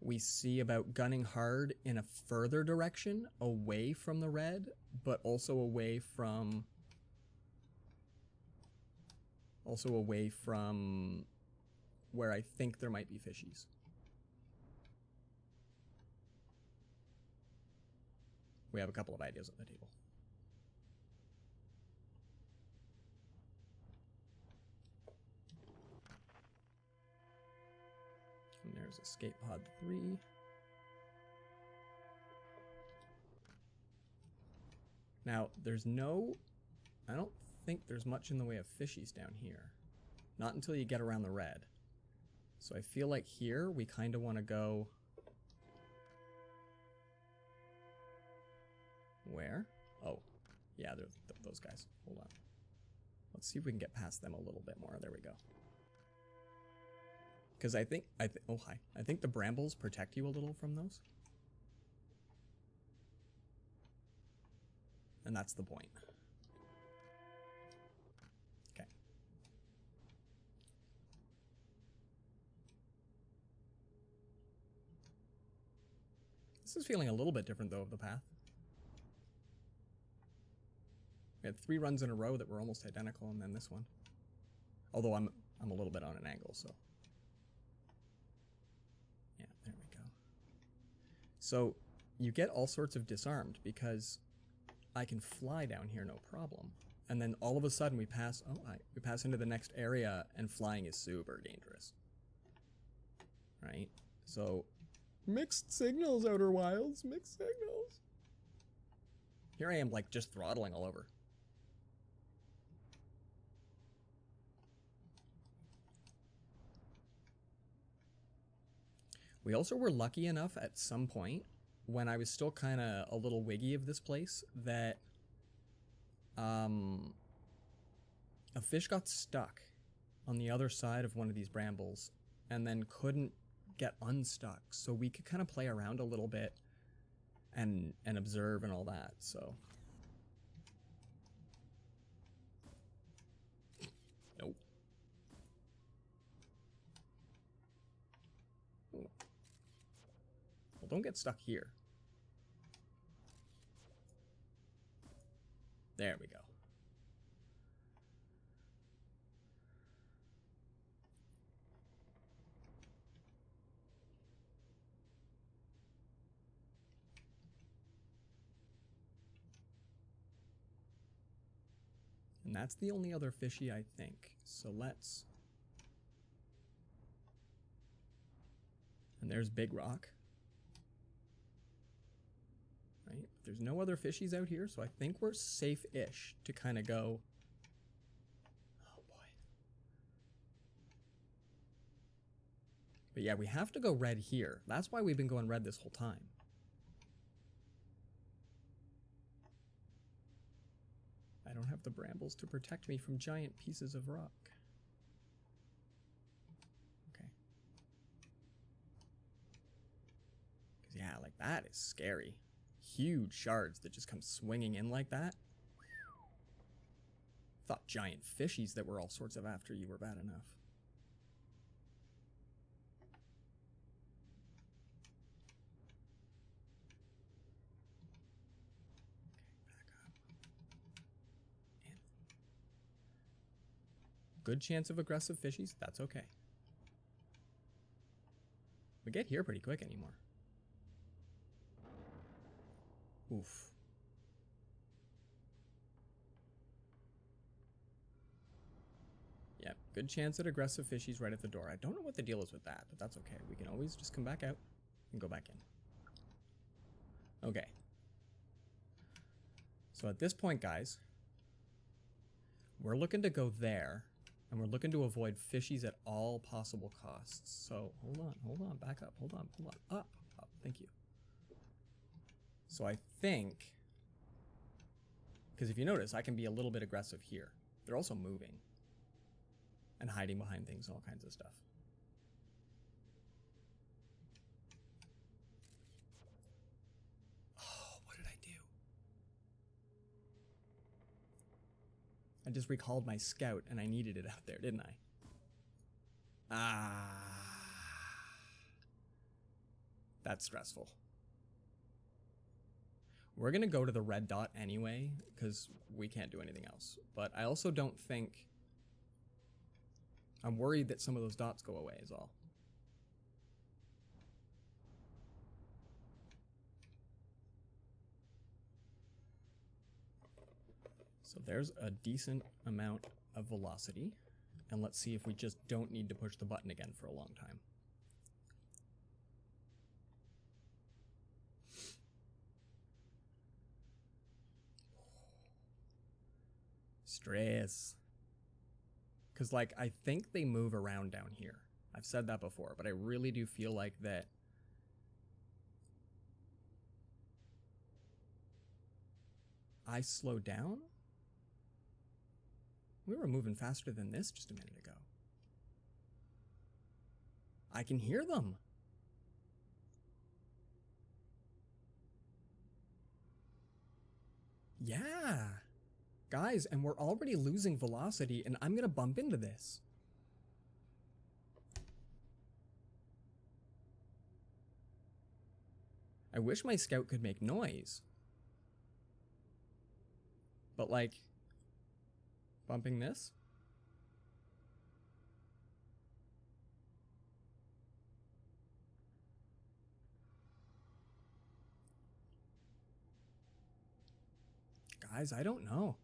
we see about gunning hard in a further direction, away from the red, but also away from where I think there might be fishies. We have a couple of ideas on the table. And there's escape pod 3. Now, I don't think there's much in the way of fishies down here. Not until you get around the red. So I feel like here we kind of want to go... Where? Oh, yeah, they're those guys. Hold on. Let's see if we can get past them a little bit more. There we go. Because I think the brambles protect you a little from those. And that's the point. Okay. This is feeling a little bit different though of the path. We had 3 runs in a row that were almost identical, and then this one. Although I'm a little bit on an angle, so. Yeah, there we go. So you get all sorts of disarmed because I can fly down here no problem. And then all of a sudden we pass into the next area, and flying is super dangerous. Right? So mixed signals, Outer Wilds, mixed signals. Here I am like just throttling all over. We also were lucky enough at some point, when I was still kind of a little wiggy of this place, that a fish got stuck on the other side of one of these brambles and then couldn't get unstuck. So we could kind of play around a little bit and observe and all that, so. Nope. Ooh. Well, don't get stuck here. There we go. And that's the only other fishy, I think. So let's... And there's Big Rock. Right? There's no other fishies out here, so I think we're safe-ish to kind of go... Oh, boy. But yeah, we have to go red here. That's why we've been going red this whole time. I don't have the brambles to protect me from giant pieces of rock. Okay. Because yeah, like that is scary. Huge shards that just come swinging in like that. Thought giant fishies that were all sorts of after you were bad enough. Good chance of aggressive fishies, that's okay. We get here pretty quick anymore. Oof. Yep, good chance at aggressive fishies right at the door. I don't know what the deal is with that, but that's okay. We can always just come back out and go back in. Okay. So at this point, guys, we're looking to go there. And we're looking to avoid fishies at all possible costs. So hold on, back up, hold on, up, thank you. So I think, because if you notice, I can be a little bit aggressive here. They're also moving and hiding behind things, all kinds of stuff. Oh, what did I just recalled my scout and I needed it out there, didn't I? Ah. That's stressful. We're going to go to the red dot anyway, because we can't do anything else. But I also don't think... I'm worried that some of those dots go away is all. So there's a decent amount of velocity. And let's see if we just don't need to push the button again for a long time. Stress. Because, like, I think they move around down here. I've said that before, but I really do feel like that... I slow down? We were moving faster than this just a minute ago. I can hear them. Yeah. Guys, and we're already losing velocity, and I'm gonna bump into this. I wish my scout could make noise. But, like, bumping this? Guys, I don't know.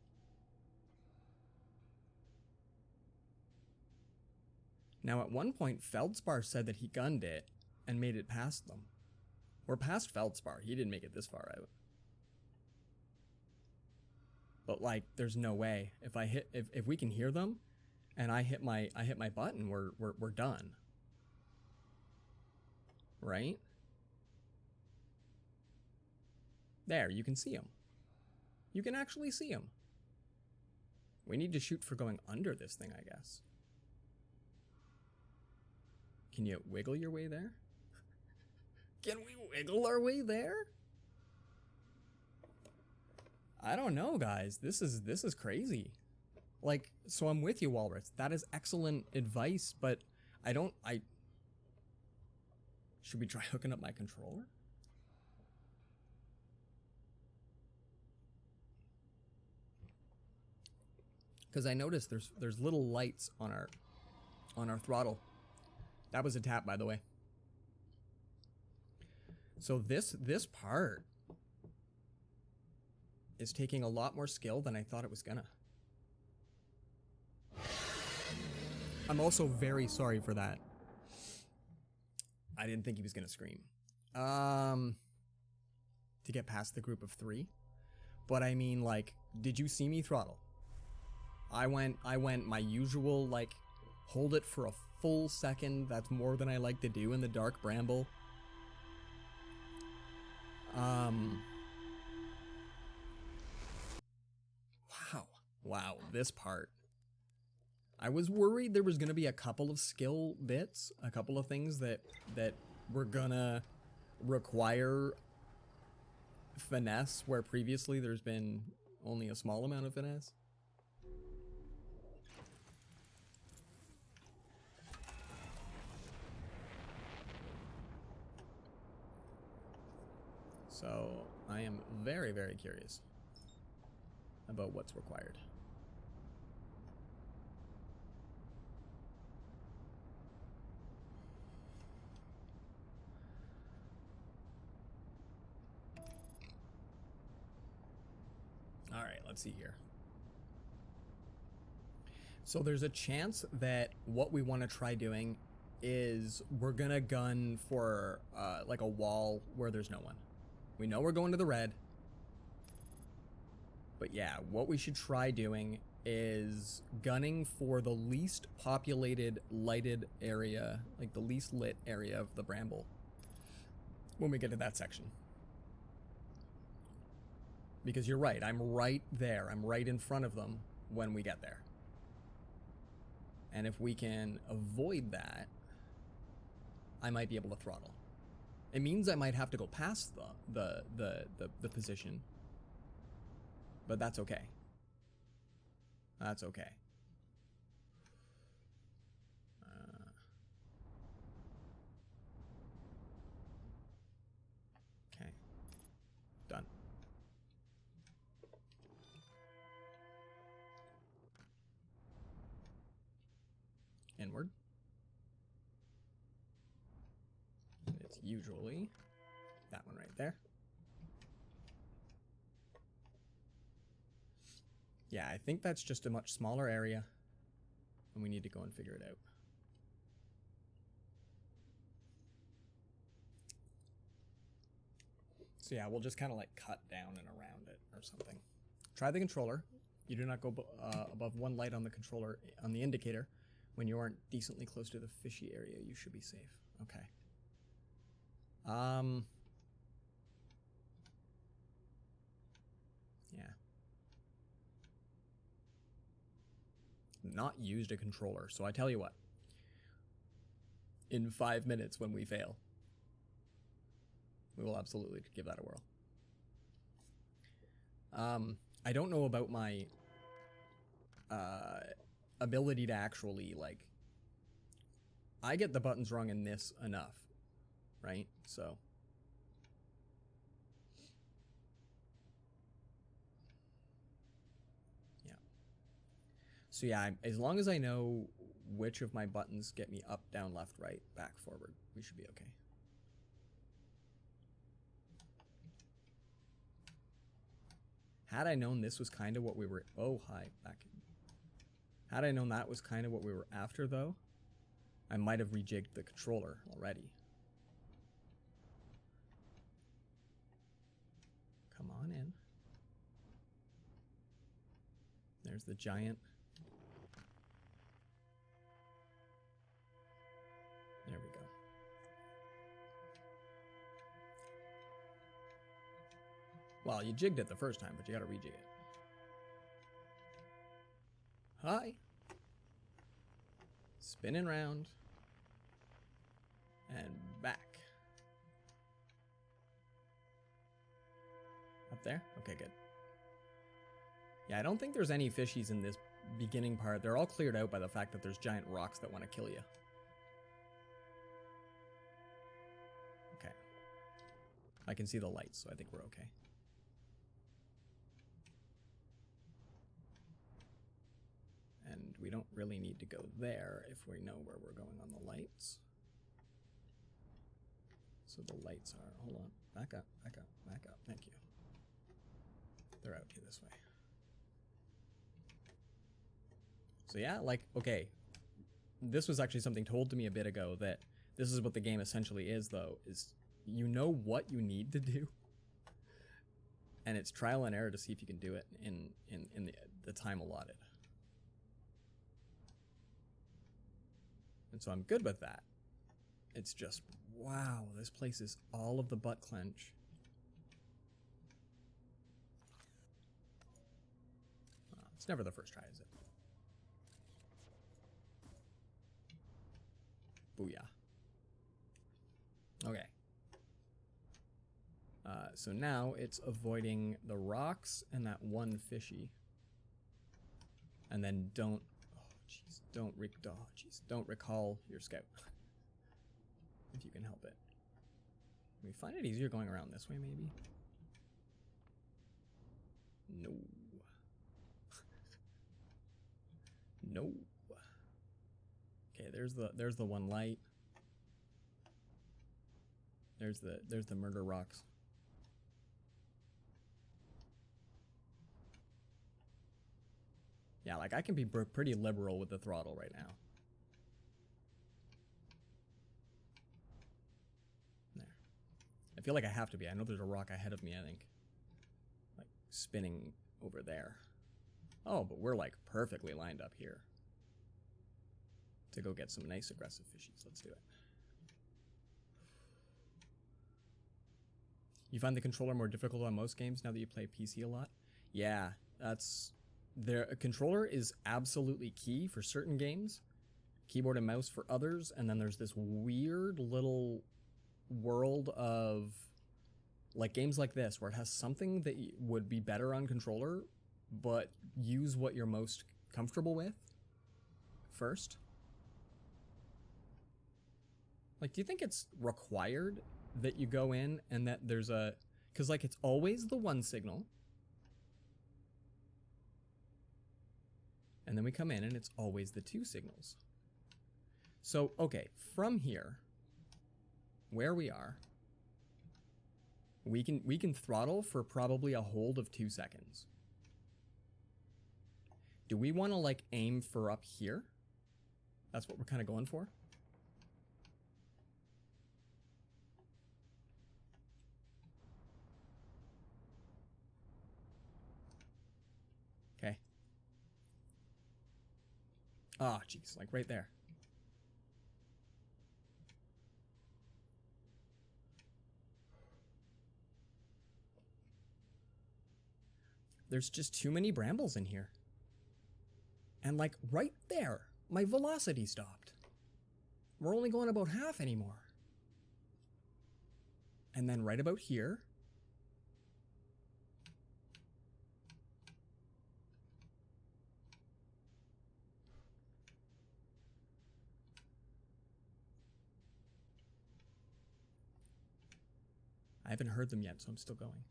Now, at one point, Feldspar said that he gunned it and made it past them. We're past Feldspar. He didn't make it this far out. But, like, there's no way. If we can hear them and I hit my button, we're done. Right? There, you can see them. You can actually see them. We need to shoot for going under this thing, I guess. Can you wiggle your way there? Can we wiggle our way there? I don't know, guys. This is crazy. Like, so I'm with you, Walrus. That is excellent advice, but should we try hooking up my controller? Because I noticed there's little lights on our throttle. That was a tap, by the way. So this part is taking a lot more skill than I thought it was gonna. I'm also very sorry for that. I didn't think he was gonna scream. To get past the group of 3. But I mean, like, did you see me throttle? I went my usual, like, hold it for a full second. That's more than I like to do in the Dark Bramble. Wow, this part. I was worried there was gonna be a couple of skill bits, a couple of things that were gonna require finesse, where previously there's been only a small amount of finesse. So I am very, very curious about what's required. All right, let's see here. So there's a chance that what we want to try doing is we're gonna gun for like a wall where there's no one. We know we're going to the red. But yeah, what we should try doing is gunning for the least populated, lighted area, like the least lit area of the Bramble when we get to that section. Because you're right, I'm right there. I'm right in front of them when we get there. And if we can avoid that, I might be able to throttle. It means I might have to go past the position, but that's okay. That's okay. Okay. Done. Inward. It's usually that one right there. Yeah, I think that's just a much smaller area, and we need to go and figure it out. So yeah, we'll just kind of like cut down and around it or something. Try the controller. You do not go above one light on the controller, on the indicator. When you aren't decently close to the fishy area, you should be safe. Okay. Yeah. Not used a controller, so I tell you what. In 5 minutes when we fail, we will absolutely give that a whirl. I don't know about my ability to actually, like... I get the buttons wrong in this enough, right? So... yeah. So yeah, as long as I know which of my buttons get me up, down, left, right, back, forward, we should be okay. Had I known this was kind of what we were... oh, hi, back. Had I known that was kind of what we were after, though, I might have rejigged the controller already. Come on in. There's the giant. There we go. Well, you jigged it the first time, but you gotta rejig it. Hi. Spinning round. And back. Up there? Okay, good. Yeah, I don't think there's any fishies in this beginning part. They're all cleared out by the fact that there's giant rocks that want to kill you. Okay. I can see the lights, so I think we're okay. And we don't really need to go there if we know where we're going on the lights. So the lights are... hold on. Back up, back up, back up. Thank you. They're out here this way. So yeah, like, okay. This was actually something told to me a bit ago, that this is what the game essentially is, though, is you know what you need to do. And it's trial and error to see if you can do it in the time allotted. And so I'm good with that. It's just, wow, this place is all of the butt clench. It's never the first try, is it? Booyah. Okay. So now it's avoiding the rocks and that one fishy. And then don't... don't recall your scout. If you can help it. We find it easier going around this way, maybe? No. No. Okay, there's the one light. There's the murder rocks. Yeah, like I can be pretty liberal with the throttle right now. There. I feel like I have to be. I know there's a rock ahead of me, I think. Like spinning over there. Oh, but we're like perfectly lined up here. To go get some nice aggressive fishies. Let's do it. You find the controller more difficult on most games now that you play PC a lot? Yeah, that's... a controller is absolutely key for certain games. Keyboard and mouse for others. And then there's this weird little world of... like games like this, where it has something that would be better on controller, but use what you're most comfortable with first. Like, do you think it's required that you go in and that there's a... Because, like, it's always the one signal. And then we come in and it's always the two signals. So, okay, from here, where we are, we can throttle for probably a hold of 2 seconds. Do we want to, like, aim for up here? That's what we're kind of going for. Okay. Ah, jeez, like right there. There's just too many brambles in here. And like right there, my velocity stopped. We're only going about half anymore. And then right about here. I haven't heard them yet, so I'm still going.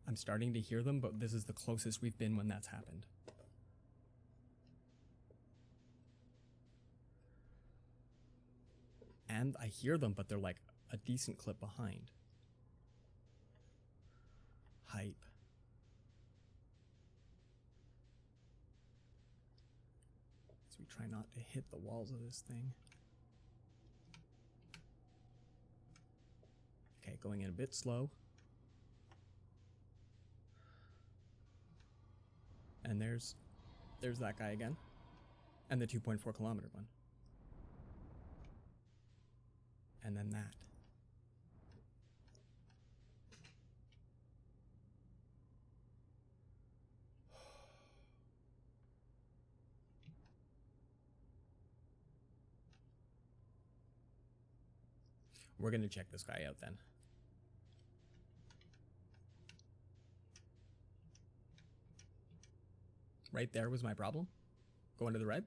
I'm starting to hear them, but this is the closest we've been when that's happened. And I hear them, but they're like a decent clip behind. Hype. So we try not to hit the walls of this thing. Okay, going in a bit slow. And there's that guy again. And the 2.4 kilometer one. And then that. We're going to check this guy out then. Right there was my problem. Going to the red.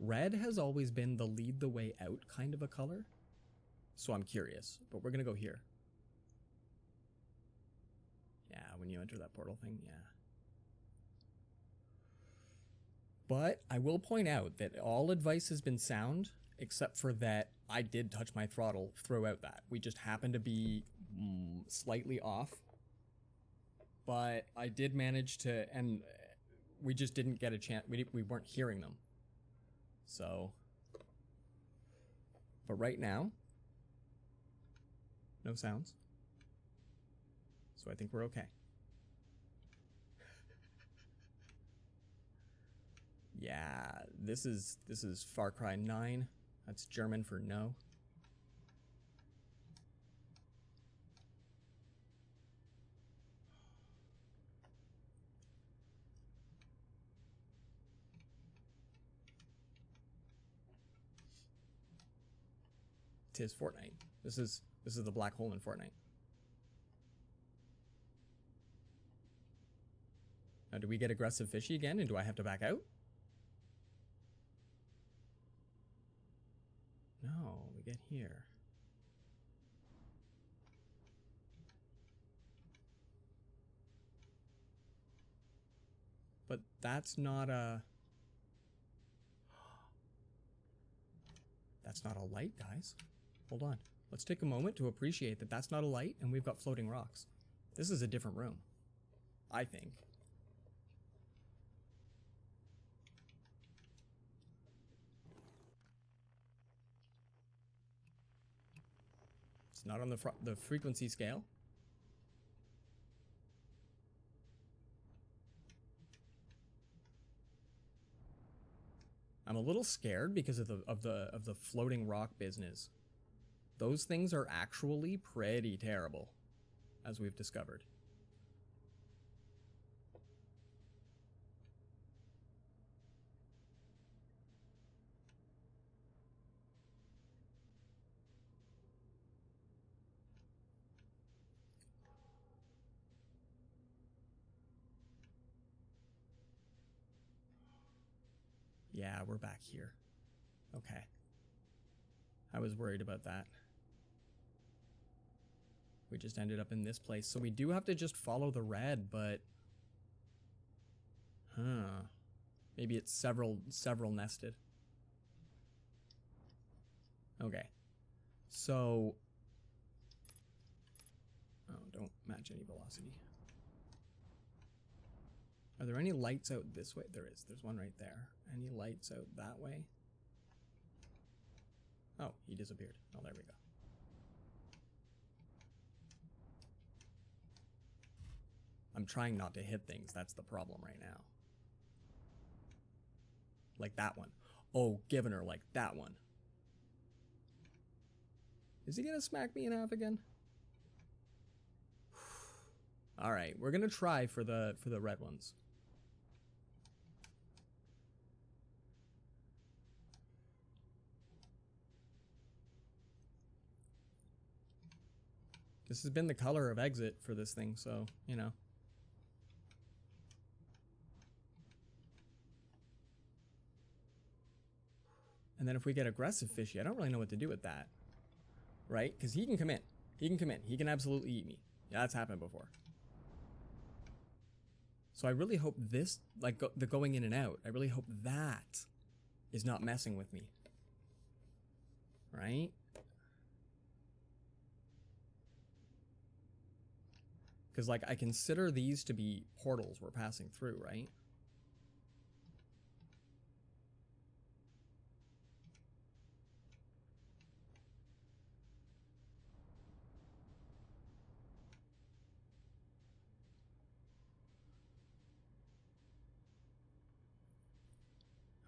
Red has always been the lead the way out kind of a color. So I'm curious, but we're going to go here. Yeah, when you enter that portal thing, yeah. But I will point out that all advice has been sound, except for that I did touch my throttle throughout that. We just happened to be slightly off. But I did manage to, and we just didn't get a chance. We weren't hearing them. So, but right now, no sounds. So I think we're okay. Yeah, this is Far Cry 9. That's German for no. Tis Fortnite. This is the black hole in Fortnite. Now, do we get aggressive fishy again, and do I have to back out? No, we get here. But that's not a... That's not a light, guys. Hold on. Let's take a moment to appreciate that that's not a light, and we've got floating rocks. This is a different room, I think. It's not on the frequency scale. I'm a little scared because of the floating rock business. Those things are actually pretty terrible, as we've discovered. Yeah, we're back here. Okay. I was worried about that. We just ended up in this place. So we do have to just follow the red, but... Huh. Maybe it's several nested. Okay. So... Oh, don't match any velocity. Are there any lights out this way? There is. There's one right there. Any lights out that way? Oh, he disappeared. Oh, there we go. I'm trying not to hit things. That's the problem right now. Like that one. Oh, giving her like that one. Is he gonna smack me in half again? All right, we're gonna try for the red ones. This has been the color of exit for this thing, so, you know. And then if we get aggressive fishy, I don't really know what to do with that. Right? Because he can come in. He can come in. He can absolutely eat me. Yeah, that's happened before. So I really hope this, like the going in and out, I really hope that is not messing with me. Right? Because, like, I consider these to be portals we're passing through, right?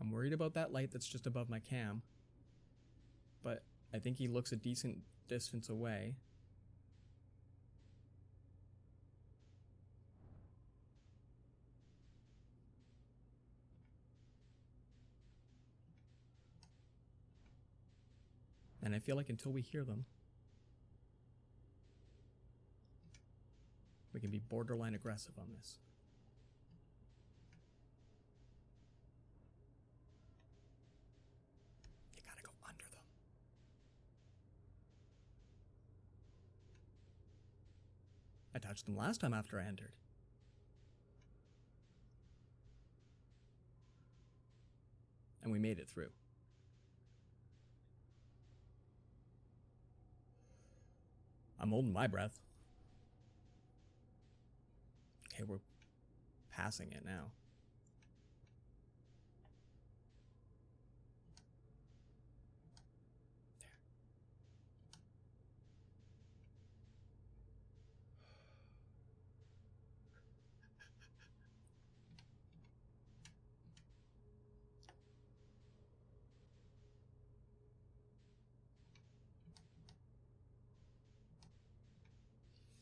I'm worried about that light that's just above my cam. But I think he looks a decent distance away. And I feel like until we hear them, we can be borderline aggressive on this. You gotta go under them. I touched them last time after I entered. And we made it through. I'm holding my breath. Okay, we're passing it now. There.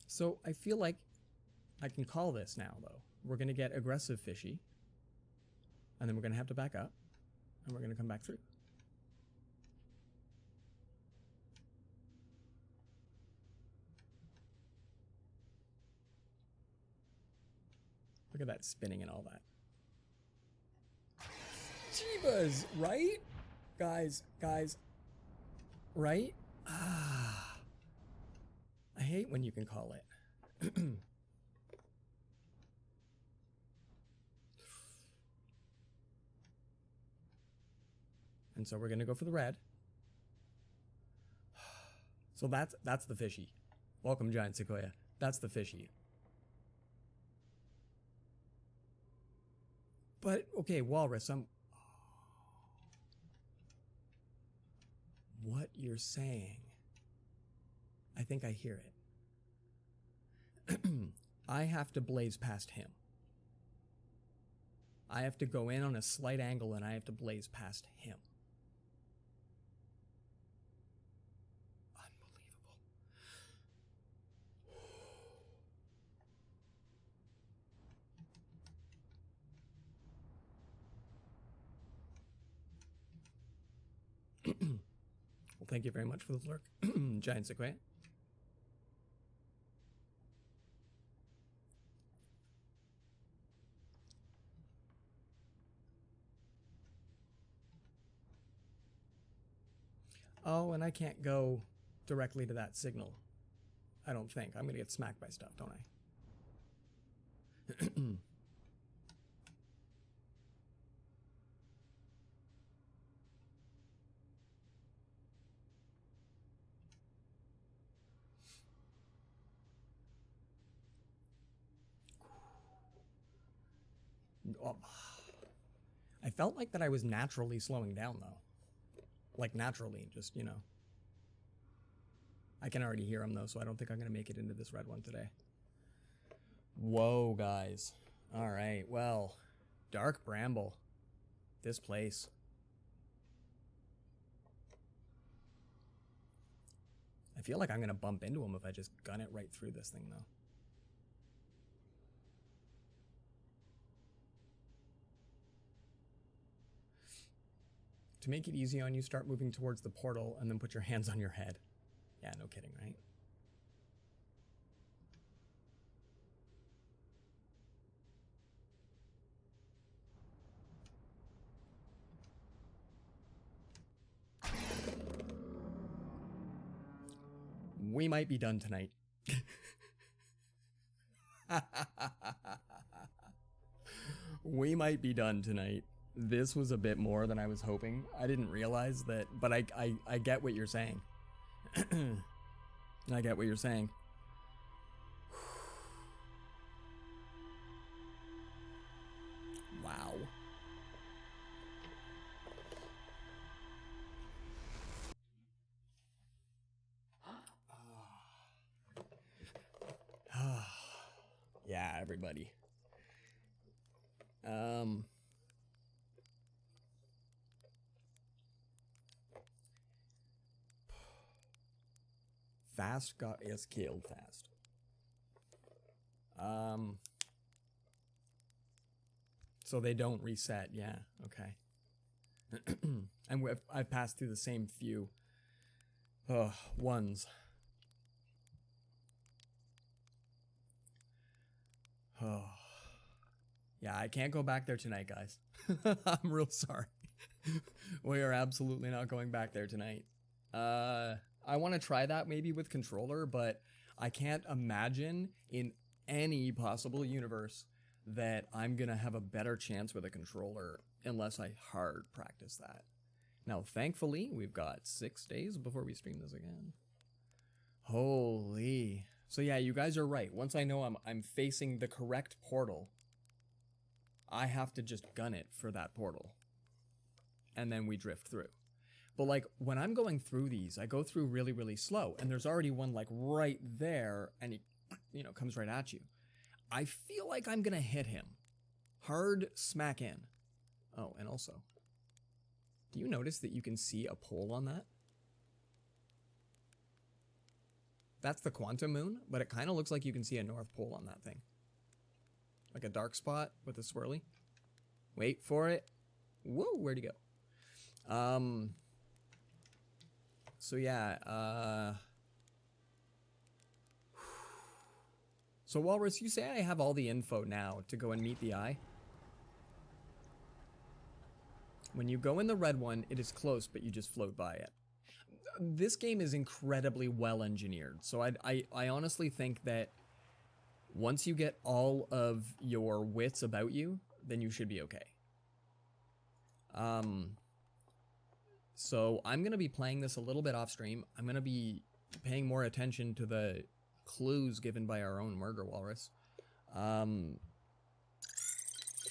So I feel like I can call this now, though. We're going to get aggressive fishy, and then we're going to have to back up, and we're going to come back through. Look at that spinning and all that. Jeebas, right? Guys, right? Ah. I hate when you can call it. And so we're going to go for the red. So that's the fishy. Welcome, giant sequoia. That's the fishy. But, okay, walrus, what you're saying I think I hear it. I have to blaze past him. I have to go in on a slight angle and I have to blaze past him. Unbelievable. Well, thank you very much for the lurk, Giant Sequoia. Oh, and I can't go directly to that signal. I don't think. I'm going to get smacked by stuff, don't I? Oh. I felt like that I was naturally slowing down, though. Like, naturally, just, you know. I can already hear him, though, so I don't think I'm going to make it into this red one today. Whoa, guys. All right, well, Dark Bramble. This place. I feel like I'm going to bump into him if I just gun it right through this thing, though. To make it easy on you, start moving towards the portal and then put your hands on your head. Yeah, no kidding, right? We might be done tonight. We might be done tonight. This was a bit more than I was hoping. I didn't realize that, but I get what you're saying. I get what you're saying. Wow. Yeah, everybody. Fast is killed fast. So they don't reset, yeah, okay. And I've passed through the same few ones. Oh. Yeah, I can't go back there tonight, guys. I'm real sorry. We are absolutely not going back there tonight. I want to try that maybe with controller, but I can't imagine in any possible universe that I'm going to have a better chance with a controller unless I hard practice that. Now, thankfully, we've got 6 days before we stream this again. Holy. So yeah, you guys are right. Once I know I'm facing the correct portal, I have to just gun it for that portal. And then we drift through. But like when I'm going through these, I go through really, really slow. And there's already one like right there and he, you know, comes right at you. I feel like I'm going to hit him. Hard smack in. Oh, and also, do you notice that you can see a pole on that? That's the quantum moon, but it kind of looks like you can see a north pole on that thing. Like a dark spot with a swirly. Wait for it. Whoa, where'd he go? So yeah, so Walrus, you say I have all the info now to go and meet the eye? When you go in the red one, it is close, but you just float by it. This game is incredibly well engineered, so I honestly think that once you get all of your wits about you, then you should be okay. So I'm going to be playing this a little bit off stream. I'm going to be paying more attention to the clues given by our own Murder Walrus.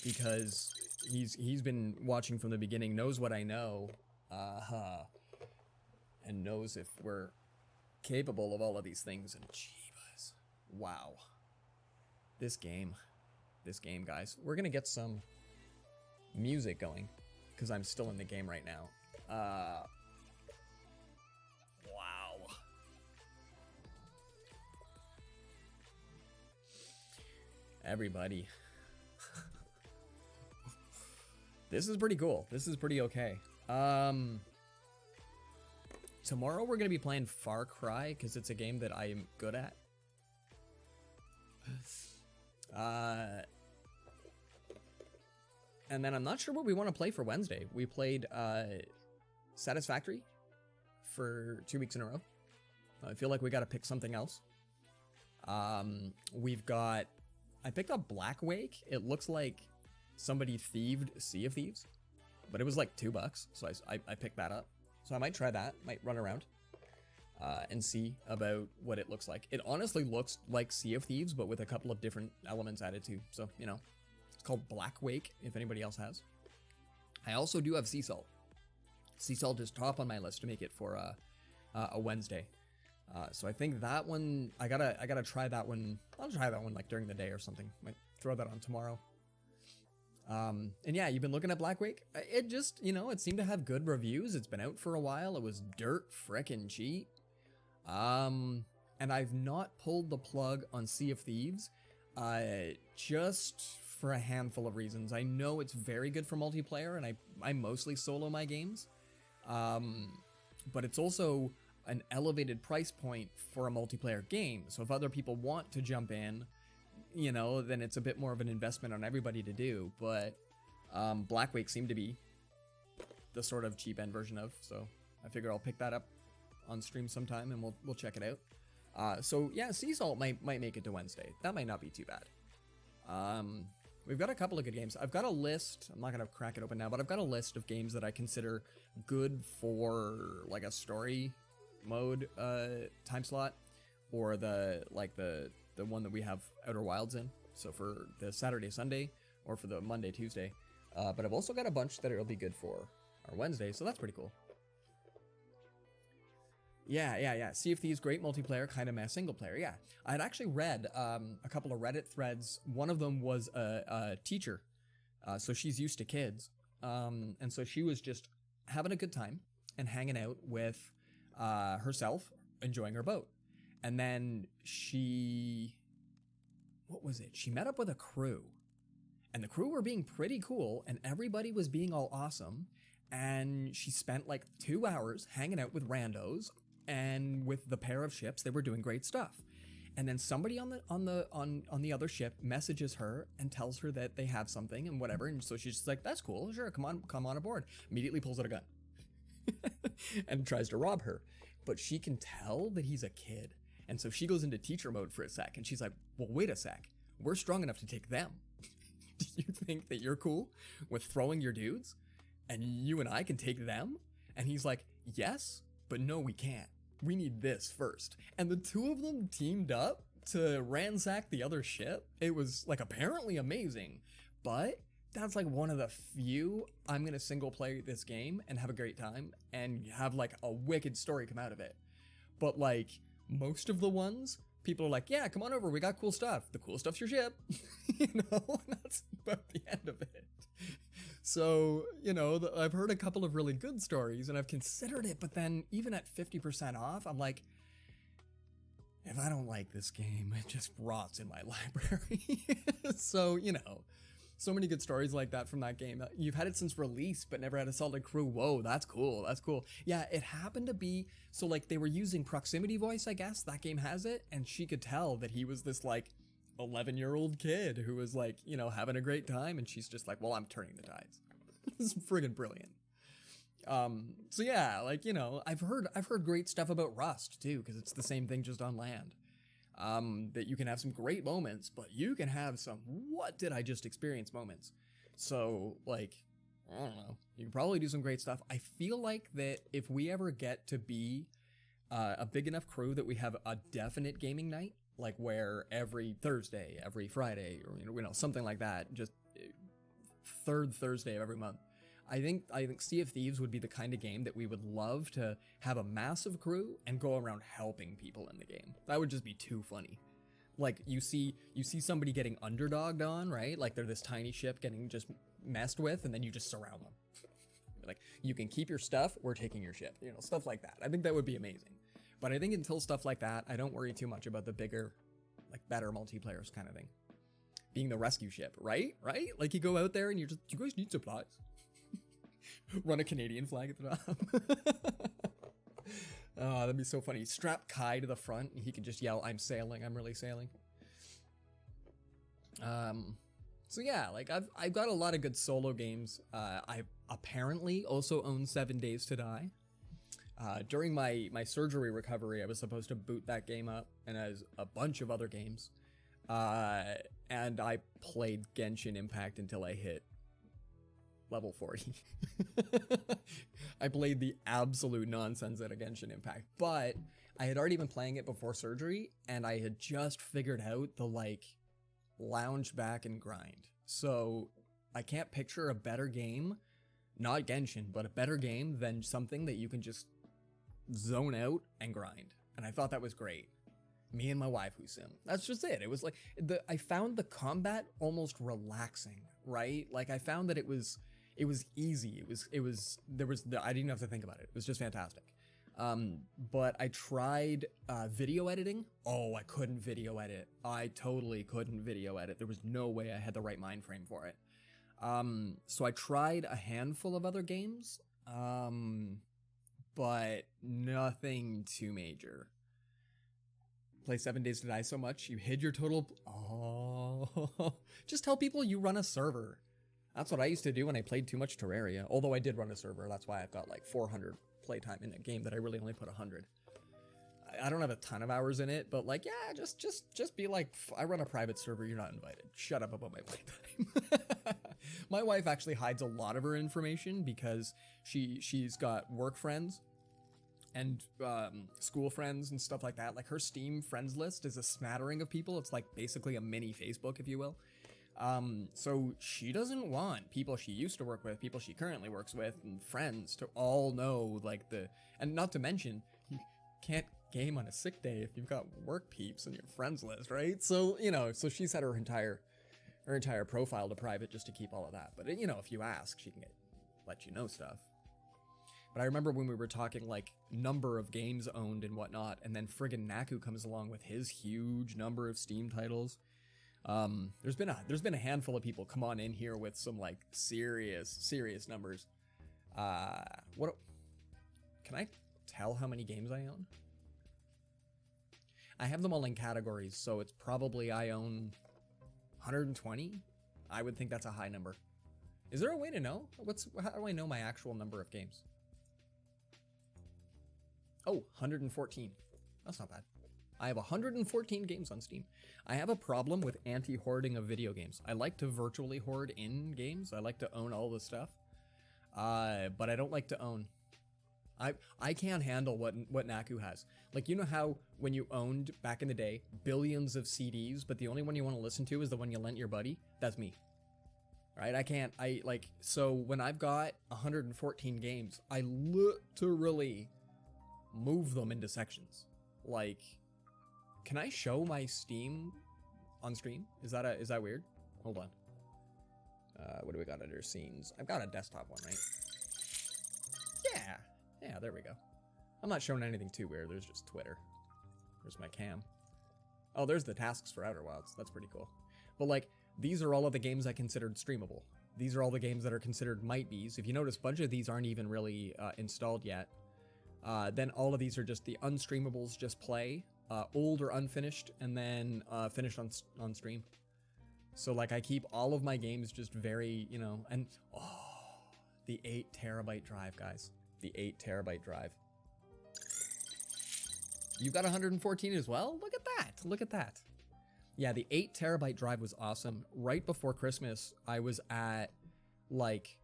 Because he's been watching from the beginning, knows what I know, and knows if we're capable of all of these things, and jeebus. Wow. This game, guys. We're gonna get some music going, because I'm still in the game right now. Wow. Everybody. This is pretty cool. This is pretty okay. Tomorrow we're going to be playing Far Cry because it's a game that I am good at. And then I'm not sure what we want to play for Wednesday. We played Satisfactory for 2 weeks in a row. I feel like we got to pick something else. We've got... I picked up Black Wake. It looks like somebody thieved Sea of Thieves, but it was like $2, so I picked that up. So I might try that, might run around and see about what it looks like. It honestly looks like Sea of Thieves, but with a couple of different elements added too. So, you know, it's called Black Wake, if anybody else has. I also do have Sea Salt. Sea Salt is top on my list to make it for a Wednesday. So I think that one, I gotta try that one. I'll try that one like during the day or something. Might throw that on tomorrow. And yeah, you've been looking at Black Wake. It just, you know, it seemed to have good reviews. It's been out for a while. It was dirt frickin' cheap. And I've not pulled the plug on Sea of Thieves, just for a handful of reasons. I know it's very good for multiplayer, and I mostly solo my games. But it's also an elevated price point for a multiplayer game. So if other people want to jump in, you know, then it's a bit more of an investment on everybody to do. But Black Wake seemed to be the sort of cheap end version of, so I figure I'll pick that up on stream sometime and we'll check it out. So yeah, Sea Salt might make it to Wednesday. That might not be too bad. We've got a couple of good games. I've got a list. I'm not gonna crack it open now, but I've got a list of games that I consider good for like a story mode time slot, or the one that we have Outer Wilds in, so for the Saturday Sunday or for the Monday Tuesday, but I've also got a bunch that it'll be good for our Wednesday, so that's pretty cool. Yeah. Sea of Thieves, great multiplayer, kind of mess single player. Yeah, I'd actually read a couple of Reddit threads. One of them was a teacher, so she's used to kids, and so she was just having a good time and hanging out with herself, enjoying her boat. And then she met up with a crew, and the crew were being pretty cool, and everybody was being all awesome. And she spent like 2 hours hanging out with randos, and with the pair of ships, they were doing great stuff. And then somebody on the other ship messages her and tells her that they have something and whatever. And so she's just like, "That's cool, sure, come on aboard." Immediately pulls out a gun and tries to rob her, but she can tell that he's a kid. And so she goes into teacher mode for a sec, and she's like, "Well, wait a sec. We're strong enough to take them. Do you think that you're cool with throwing your dudes, and you and I can take them?" And he's like, "Yes, but no, we can't. We need this first." And the two of them teamed up to ransack the other ship. It was like apparently amazing, but that's like one of the few I'm gonna single play this game and have a great time and have like a wicked story come out of it. But like most of the ones, people are like, "Yeah, come on over, we got cool stuff." The cool stuff's your ship. You know, that's about the end of it. So, you know, I've heard a couple of really good stories and I've considered it, but then even at 50% off, I'm like, if I don't like this game, it just rots in my library. So, you know, so many good stories like that from that game. You've had it since release, but never had a solid crew. Whoa, that's cool. That's cool. Yeah, it happened to be, so like they were using proximity voice, I guess. That game has it. And she could tell that he was this like 11-year-old kid who was like, you know, having a great time. And she's just like, "Well, I'm turning the tides." This is friggin' brilliant. So yeah, like, you know, I've heard great stuff about Rust too, because it's the same thing just on land. That you can have some great moments, but you can have some "what did I just experience" moments. So like, I don't know, you can probably do some great stuff. I feel like that if we ever get to be a big enough crew that we have a definite gaming night, like where every Thursday, every Friday, or you know something like that, just third Thursday of every month, I think Sea of Thieves would be the kind of game that we would love to have a massive crew and go around helping people in the game. That would just be too funny. Like you see somebody getting underdogged on, right? Like they're this tiny ship getting just messed with, and then you just surround them. Like, you can keep your stuff, we're taking your ship, you know, stuff like that. I think that would be amazing. But I think until stuff like that, I don't worry too much about the bigger, like better multiplayers kind of thing. Being the rescue ship, right? Right? Like you go out there and you're just, do you guys need supplies? Run a Canadian flag at the top. Oh, that'd be so funny. Strap Kai to the front and he can just yell, I'm sailing, I'm really sailing. So yeah, like I've got a lot of good solo games. I apparently also own 7 Days to Die. During my surgery recovery, I was supposed to boot that game up, and as a bunch of other games. And I played Genshin Impact until I hit level 40. I played the absolute nonsense out of Genshin Impact, but I had already been playing it before surgery, and I had just figured out the like lounge back and grind. So I can't picture a better game, not Genshin, but a better game than something that you can just zone out and grind. And I thought that was great. Me and my waifu sim. That's just it. It was like I found the combat almost relaxing, right? Like I found that it was easy. I didn't have to think about it. It was just fantastic. But I tried video editing. Oh, I couldn't video edit. I totally couldn't video edit. There was no way I had the right mind frame for it. So I tried a handful of other games, but nothing too major. Play 7 Days to Die so much, you hid your total... Oh, just tell people you run a server. That's what I used to do when I played too much Terraria. Although I did run a server, that's why I've got like 400 playtime in a game that I really only put 100. I don't have a ton of hours in it, but like, yeah, just be like, I run a private server, you're not invited. Shut up about my playtime. My wife actually hides a lot of her information because she's got work friends and school friends and stuff like that. Like her Steam friends list is a smattering of people. It's like basically a mini Facebook, if you will. So she doesn't want people she used to work with, people she currently works with, and friends to all know like and not to mention, you can't game on a sick day if you've got work peeps in your friends list, right? So, you know, so she's had her entire profile to private just to keep all of that. But, you know, if you ask, she can let you know stuff. But I remember when we were talking like number of games owned and whatnot, and then friggin' Naku comes along with his huge number of Steam titles. There's been a handful of people come on in here with some like serious numbers. Can I tell how many games I own? I have them all in categories, so it's probably I own 120. I would think that's a high number. Is there a way to know? How do I know my actual number of games? Oh, 114. That's not bad. I have 114 games on Steam. I have a problem with anti-hoarding of video games. I like to virtually hoard in games. I like to own all the stuff. But I don't like to own. I can't handle what Naku has. Like, you know how when you owned, back in the day, billions of CDs, but the only one you want to listen to is the one you lent your buddy? That's me. Right? So when I've got 114 games, I literally move them into sections. Like, can I show my Steam on stream? Is that weird? Hold on. What do we got under scenes? I've got a desktop one, right? Yeah, there we go. I'm not showing anything too weird. There's just Twitter. There's my cam. Oh, there's the tasks for Outer Wilds. That's pretty cool. But like, these are all of the games I considered streamable. These are all the games that are considered might be's. If you notice, a bunch of these aren't even really installed yet. Then all of these are just the unstreamables, just play, old or unfinished, and then finished on stream. So like I keep all of my games just very, you know, and the 8 terabyte drive, guys. The 8 terabyte drive. You've got 114 as well? Look at that. Look at that. Yeah, the 8 terabyte drive was awesome. Right before Christmas, I was at like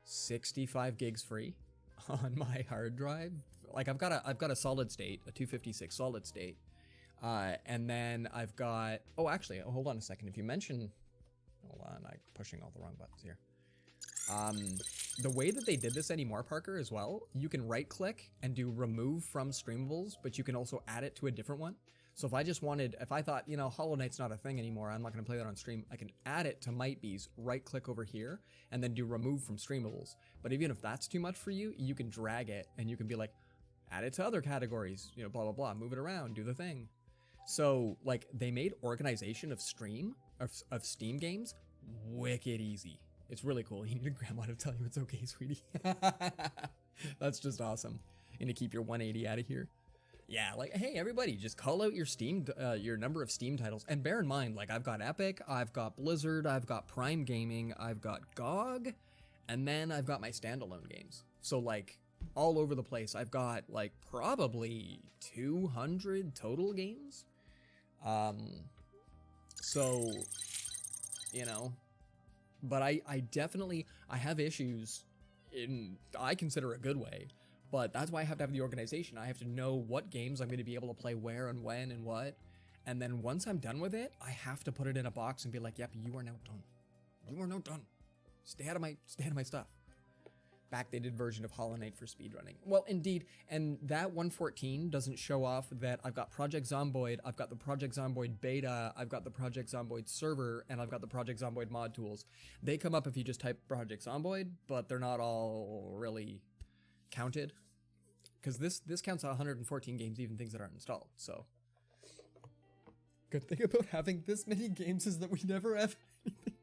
65 gigs free on my hard drive. Like I've got a solid state, a 256 solid state. And then I've got, hold on a second. If you mention, hold on, I'm pushing all the wrong buttons here. the way that they did this anymore, Parker, as well, you can right click and do remove from streamables, but you can also add it to a different one. So if I thought, you know, Hollow Knight's not a thing anymore, I'm not going to play that on stream, I can add it to Might Be's, right click over here, and then do remove from streamables. But even if that's too much for you, you can drag it and you can be like, add it to other categories, you know, blah, blah, blah, move it around, do the thing. So like they made organization of Steam games wicked easy. It's really cool. You need a grandma to tell you it's okay, sweetie. That's just awesome. And to keep your 180 out of here. Yeah, like, hey, everybody, just call out your your number of Steam titles. And bear in mind, like, I've got Epic, I've got Blizzard, I've got Prime Gaming, I've got GOG, and then I've got my standalone games. So, like, all over the place. I've got, like, probably 200 total games. So, you know, but I have issues in, I consider a good way. But that's why I have to have the organization. I have to know what games I'm going to be able to play where and when and what. And then once I'm done with it, I have to put it in a box and be like, yep, you are now done. You are now done. Stay out of my stuff. Backdated version of Hollow Knight for speedrunning. Well, indeed. And that 114 doesn't show off that I've got Project Zomboid, I've got the Project Zomboid beta, I've got the Project Zomboid server, and I've got the Project Zomboid mod tools. They come up if you just type Project Zomboid, but they're not all really counted, because this counts 114 games, even things that aren't installed. So good thing about having this many games is that we never have anything.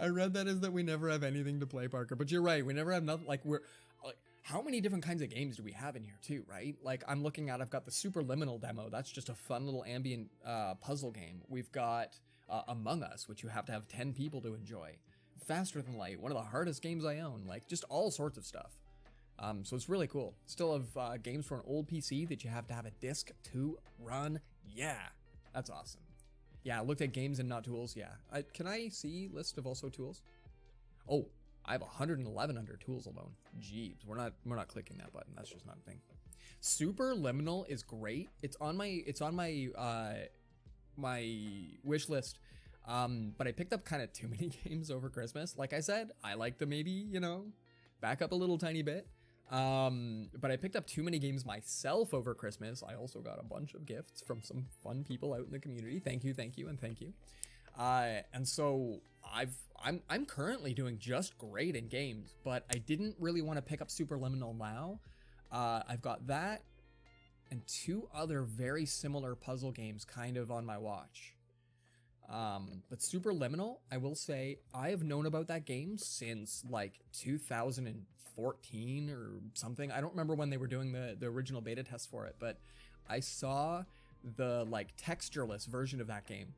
I read that is that we never have anything to play, Parker, but you're right, we never have nothing. Like, we're like, how many different kinds of games do we have in here too, right? Like, I'm looking at, I've got the Superliminal demo. That's just a fun little ambient puzzle game. We've got Among Us, which you have to have 10 people to enjoy. Faster Than Light, one of the hardest games I own, like just all sorts of stuff. So it's really cool. Still have games for an old PC that you have to have a disc to run. Yeah, that's awesome. Yeah, I looked at games and not tools. Yeah, can I see list of also tools? Oh, I have 111 under tools alone. Jeebs, we're not clicking that button. That's just not a thing. Superliminal is great. It's on my my wish list. But I picked up kind of too many games over Christmas. Like I said, I like to maybe, you know, back up a little tiny bit. But I picked up too many games myself over Christmas. I also got a bunch of gifts from some fun people out in the community. Thank you, and thank you. And so I'm currently doing just great in games, but I didn't really want to pick up Superliminal now. I've got that and two other very similar puzzle games kind of on my watch. But Superliminal, I will say, I have known about that game since like 2014 or something. I don't remember when they were doing the original beta test for it, but I saw the like textureless version of that game,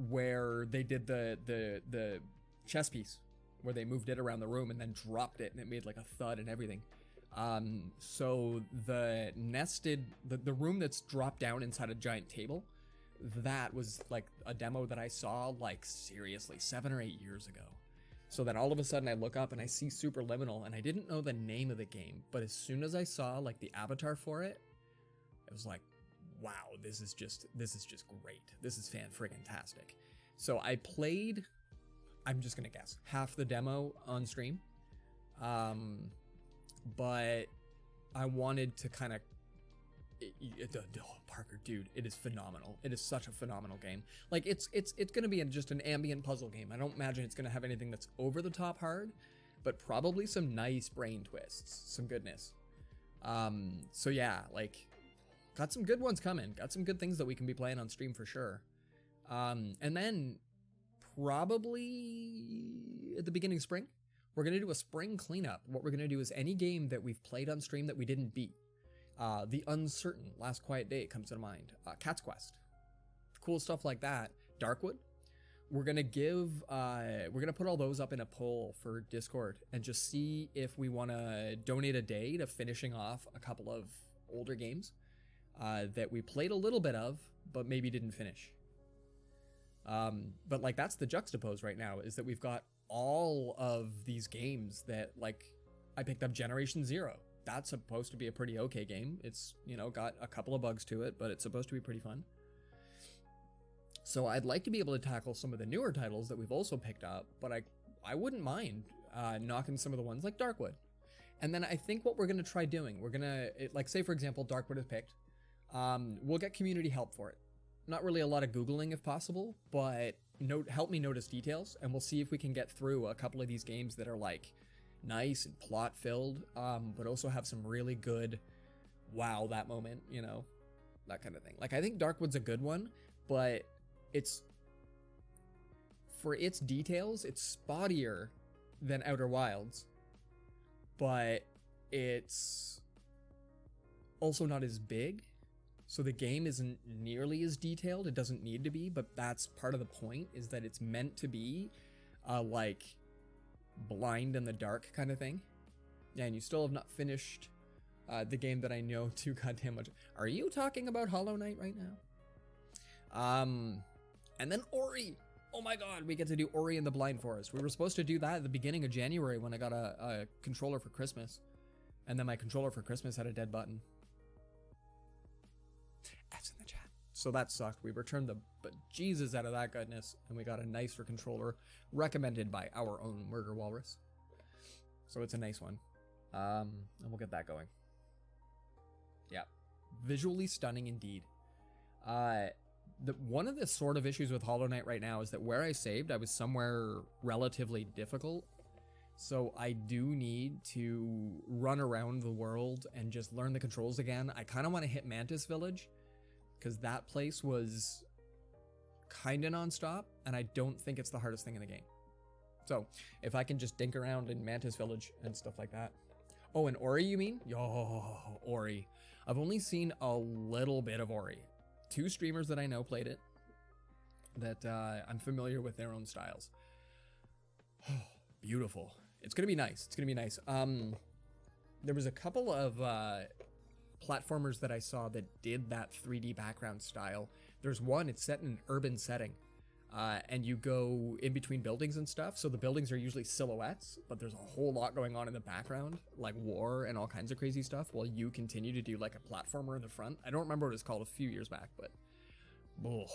where they did the chess piece, where they moved it around the room and then dropped it and it made like a thud and everything. So the room that's dropped down inside a giant table, that was like a demo that I saw like seriously 7 or 8 years ago. So then all of a sudden I look up and I see Superliminal, and I didn't know the name of the game, but as soon as I saw like the avatar for it, it was like, wow, this is just great. This is fan-friggin-tastic. So I played, I'm just gonna guess, half the demo on stream. But I wanted to kind of, Parker, dude, it is phenomenal. It is such a phenomenal game. Like, it's gonna be just an ambient puzzle game. I don't imagine it's gonna have anything that's over the top hard, but probably some nice brain twists, some goodness. So yeah, like, got some good ones coming. Got some good things that we can be playing on stream for sure. And then probably at the beginning of spring, we're gonna do a spring cleanup. What we're gonna do is any game that we've played on stream that we didn't beat. The Uncertain, Last Quiet Day comes to mind. Cat's Quest, cool stuff like that. Darkwood. We're gonna put all those up in a poll for Discord and just see if we want to donate a day to finishing off a couple of older games that we played a little bit of, but maybe didn't finish. But like, that's the juxtapose right now, is that we've got all of these games that, like, I picked up Generation Zero. That's supposed to be a pretty okay game. It's, you know, got a couple of bugs to it, but it's supposed to be pretty fun. So I'd like to be able to tackle some of the newer titles that we've also picked up, but I wouldn't mind knocking some of the ones like Darkwood. And then I think what we're going to try doing, we're going to, like say for example, Darkwood is picked. We'll get community help for it. Not really a lot of Googling if possible, but help me notice details, and we'll see if we can get through a couple of these games that are like nice and plot filled, but also have some really good, wow, that moment, you know, that kind of thing. Like I think Darkwood's a good one, but it's, for its details, it's spottier than Outer Wilds, but it's also not as big. So the game isn't nearly as detailed. It doesn't need to be, but that's part of the point, is that it's meant to be like blind in the dark kind of thing. Yeah, and you still have not finished the game that I know too goddamn much. Are you talking about Hollow Knight right now? And then Ori. Oh my god, we get to do Ori in the Blind Forest. We were supposed to do that at the beginning of January when I got a controller for Christmas. And then my controller for Christmas had a dead button. F's in the chat. So that sucked. We returned the bejesus out of that goodness, and we got a nicer controller recommended by our own Murder Walrus. So it's a nice one. And we'll get that going. Yeah. Visually stunning indeed. One of the sort of issues with Hollow Knight right now is that where I saved, I was somewhere relatively difficult. So I do need to run around the world and just learn the controls again. I kind of want to hit Mantis Village, because that place was kind of nonstop, and I don't think it's the hardest thing in the game. So if I can just dink around in Mantis Village and stuff like that. Oh, and Ori, you mean? Yo, Ori. I've only seen a little bit of Ori. 2 streamers that I know played it, that I'm familiar with their own styles. Beautiful. It's gonna be nice. It's gonna be nice. There was a couple of platformers that I saw that did that 3D background style. There's one, it's set in an urban setting, and you go in between buildings and stuff, so the buildings are usually silhouettes, but there's a whole lot going on in the background, like war and all kinds of crazy stuff, while you continue to do like a platformer in the front. I don't remember what it's called a few years back, but ugh.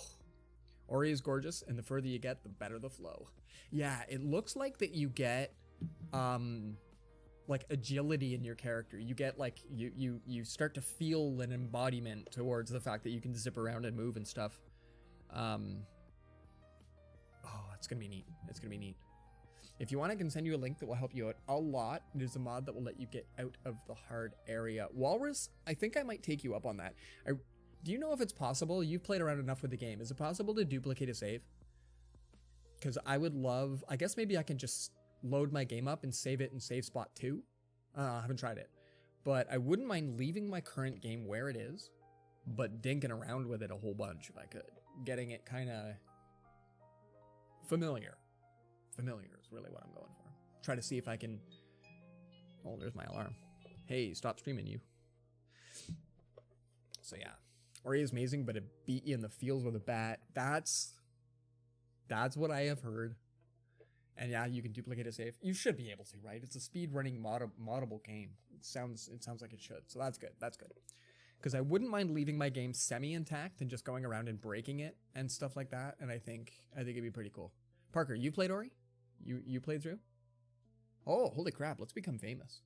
Ori is gorgeous, and the further you get, the better the flow. Yeah, it looks like that you get like agility in your character. You get like you start to feel an embodiment towards the fact that you can zip around and move and stuff. Oh, it's gonna be neat. It's gonna be neat. If you want, I can send you a link that will help you out a lot. There's a mod that will let you get out of the hard area. Walrus, I think I might take you up on that. Do you know if it's possible? You've played around enough with the game. Is it possible to duplicate a save? Because I would love, I guess maybe I can just load my game up and save it in save spot 2. I haven't tried it. But I wouldn't mind leaving my current game where it is, but dinking around with it a whole bunch if I could. Getting it kind of familiar. Familiar is really what I'm going for. Try to see if I can... Oh, there's my alarm. Hey, stop streaming, you. So yeah. Ori is amazing, but it beat you in the fields with a bat. That's what I have heard. And yeah, you can duplicate a save. You should be able to, right? It's a speed-running moddable game. It sounds like it should. So that's good. That's good. Because I wouldn't mind leaving my game semi-intact and just going around and breaking it and stuff like that. And I think it'd be pretty cool. Parker, you played Ori? You played through? Oh, holy crap! Let's become famous.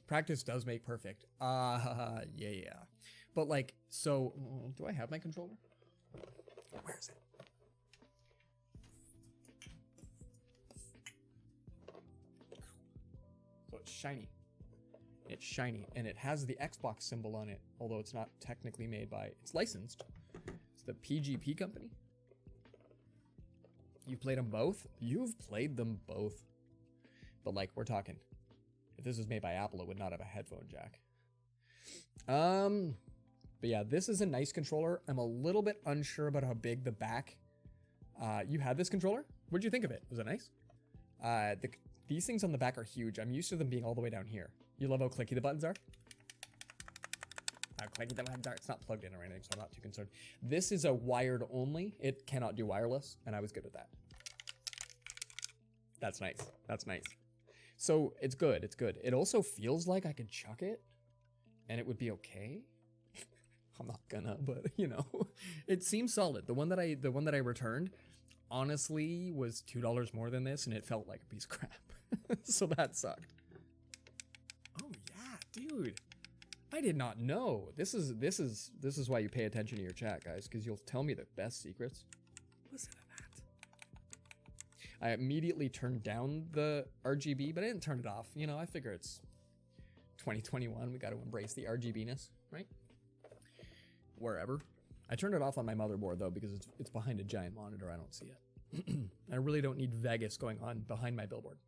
Practice does make perfect. Yeah. But like, so do I have my controller? Where is it? So it's shiny. It's shiny, and it has the Xbox symbol on it, although it's not technically made by... It's licensed. It's the PGP company. You've played them both? You've played them both. But like, we're talking... If this was made by Apple, it would not have a headphone jack. But yeah, this is a nice controller. I'm a little bit unsure about how big the back... you had this controller? What did you think of it? Was it nice? These things on the back are huge. I'm used to them being all the way down here. You love how clicky the buttons are? How clicky the buttons are. It's not plugged in or anything, so I'm not too concerned. This is a wired only. It cannot do wireless, and I was good with that. That's nice. That's nice. So it's good. It's good. It also feels like I could chuck it, and it would be okay. I'm not gonna, but you know, it seems solid. The one that I returned, honestly, was $2 more than this, and it felt like a piece of crap. So that sucked. Oh yeah, dude. I did not know. This is why you pay attention to your chat, guys, because you'll tell me the best secrets. Listen to that. I immediately turned down the RGB, but I didn't turn it off. You know, I figure it's 2021. We got to embrace the RGBness, right? Wherever. I turned it off on my motherboard though because it's behind a giant monitor. I don't see it. I really don't need Vegas going on behind my billboard.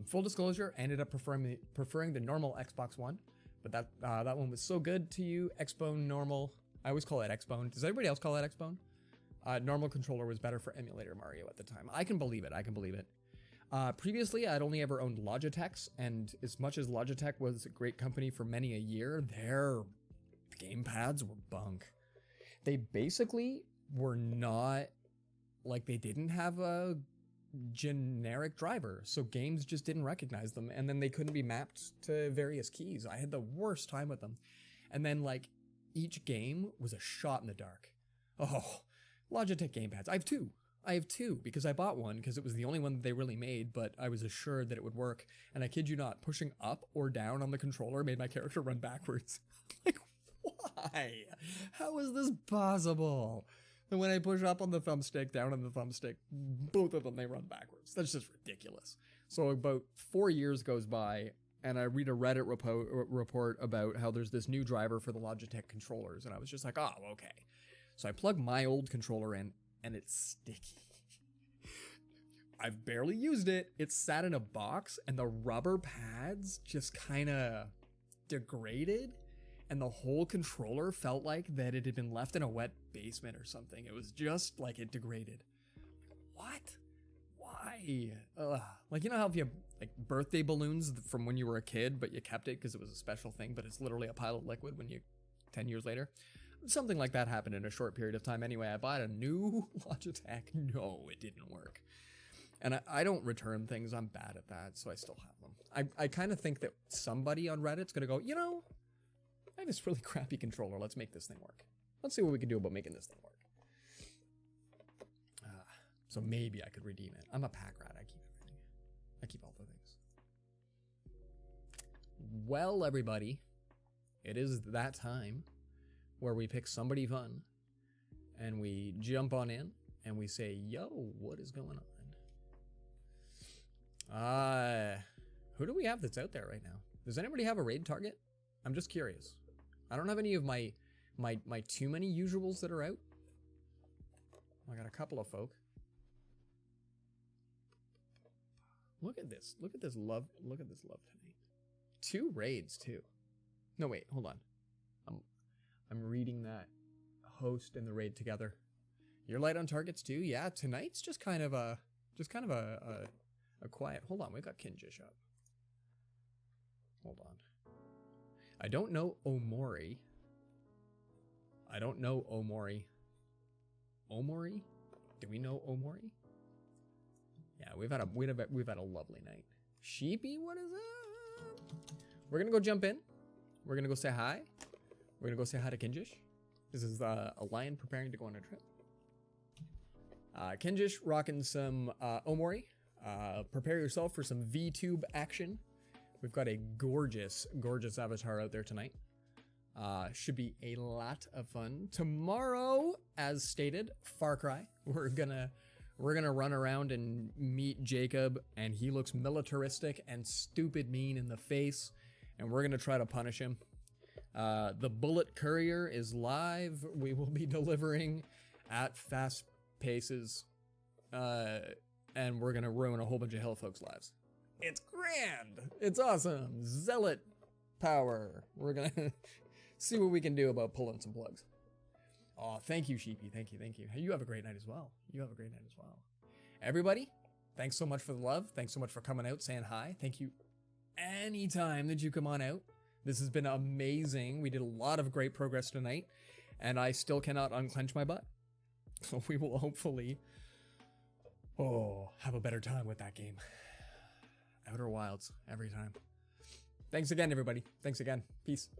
Full disclosure, I ended up preferring the normal Xbox One. But that one was so good to you. Xbone normal. I always call it Xbone. Does everybody else call it Xbone? Normal controller was better for emulator Mario at the time. I can believe it. I can believe it. Previously, I'd only ever owned Logitechs, and as much as Logitech was a great company for many a year, their gamepads were bunk. They basically were not, like, they didn't have a generic driver, so games just didn't recognize them, and then they couldn't be mapped to various keys. I had the worst time with them. And then, like, each game was a shot in the dark. Oh, Logitech gamepads. I have two because I bought one because it was the only one that they really made, but I was assured that it would work. And I kid you not, pushing up or down on the controller made my character run backwards. Like, why? How is this possible? And when I push up on the thumbstick, down on the thumbstick, both of them, they run backwards. That's just ridiculous. So about 4 years goes by, and I read a Reddit report about how there's this new driver for the Logitech controllers, and I was just like, oh, okay. So I plug my old controller in, and it's sticky. I've barely used it. It's sat in a box, and the rubber pads just kind of degraded. And the whole controller felt like that it had been left in a wet basement or something. It was just like it degraded. What? Why? Like, you know how if you have like birthday balloons from when you were a kid, but you kept it because it was a special thing, but it's literally a pile of liquid when you 10 years later? Something like that happened in a short period of time. Anyway, I bought a new Logitech. No, it didn't work. And I don't return things. I'm bad at that, so I still have them. I kind of think that somebody on Reddit's going to go, you know, I have this really crappy controller. Let's make this thing work. Let's see what we can do about making this thing work. So maybe I could redeem it. I'm a pack rat. I keep everything. I keep all the things. Well, everybody, it is that time where we pick somebody fun and we jump on in and we say, yo, what is going on? Who do we have that's out there right now? Does anybody have a raid target? I'm just curious. I don't have any of my too many usuals that are out. I got a couple of folk. Look at this. Look at this love. Look at this love tonight. 2 raids too. No, wait, hold on. I'm reading that host and the raid together. You're light on targets too? Yeah, tonight's just kind of a quiet. Hold on, we got Kinjish up. Hold on. I don't know Omori. I don't know Omori. Omori? Do we know Omori? Yeah, we've had a lovely night. Sheepy, what is up? We're gonna go jump in. We're gonna go say hi. We're gonna go say hi to Kinjish. This is a lion preparing to go on a trip. Kinjish rocking some Omori. Prepare yourself for some VTube action. We've got a gorgeous, gorgeous avatar out there tonight. Should be a lot of fun. Tomorrow, as stated, Far Cry. We're gonna run around and meet Jacob, and he looks militaristic and stupid mean in the face, and we're gonna try to punish him. The Bullet Courier is live. We will be delivering at fast paces, and we're gonna ruin a whole bunch of hell folks' lives. It's grand. It's awesome. Zealot power. We're gonna see what we can do about pulling some plugs. Oh, thank you, Sheepy. Thank you, thank you. You have a great night as well. You have a great night as well. Everybody, thanks so much for the love. Thanks so much for coming out, saying hi. Thank you anytime that you come on out. This has been amazing. We did a lot of great progress tonight, and I still cannot unclench my butt. So we will hopefully, have a better time with that game. Outer Wilds, every time. Thanks again, everybody. Thanks again. Peace.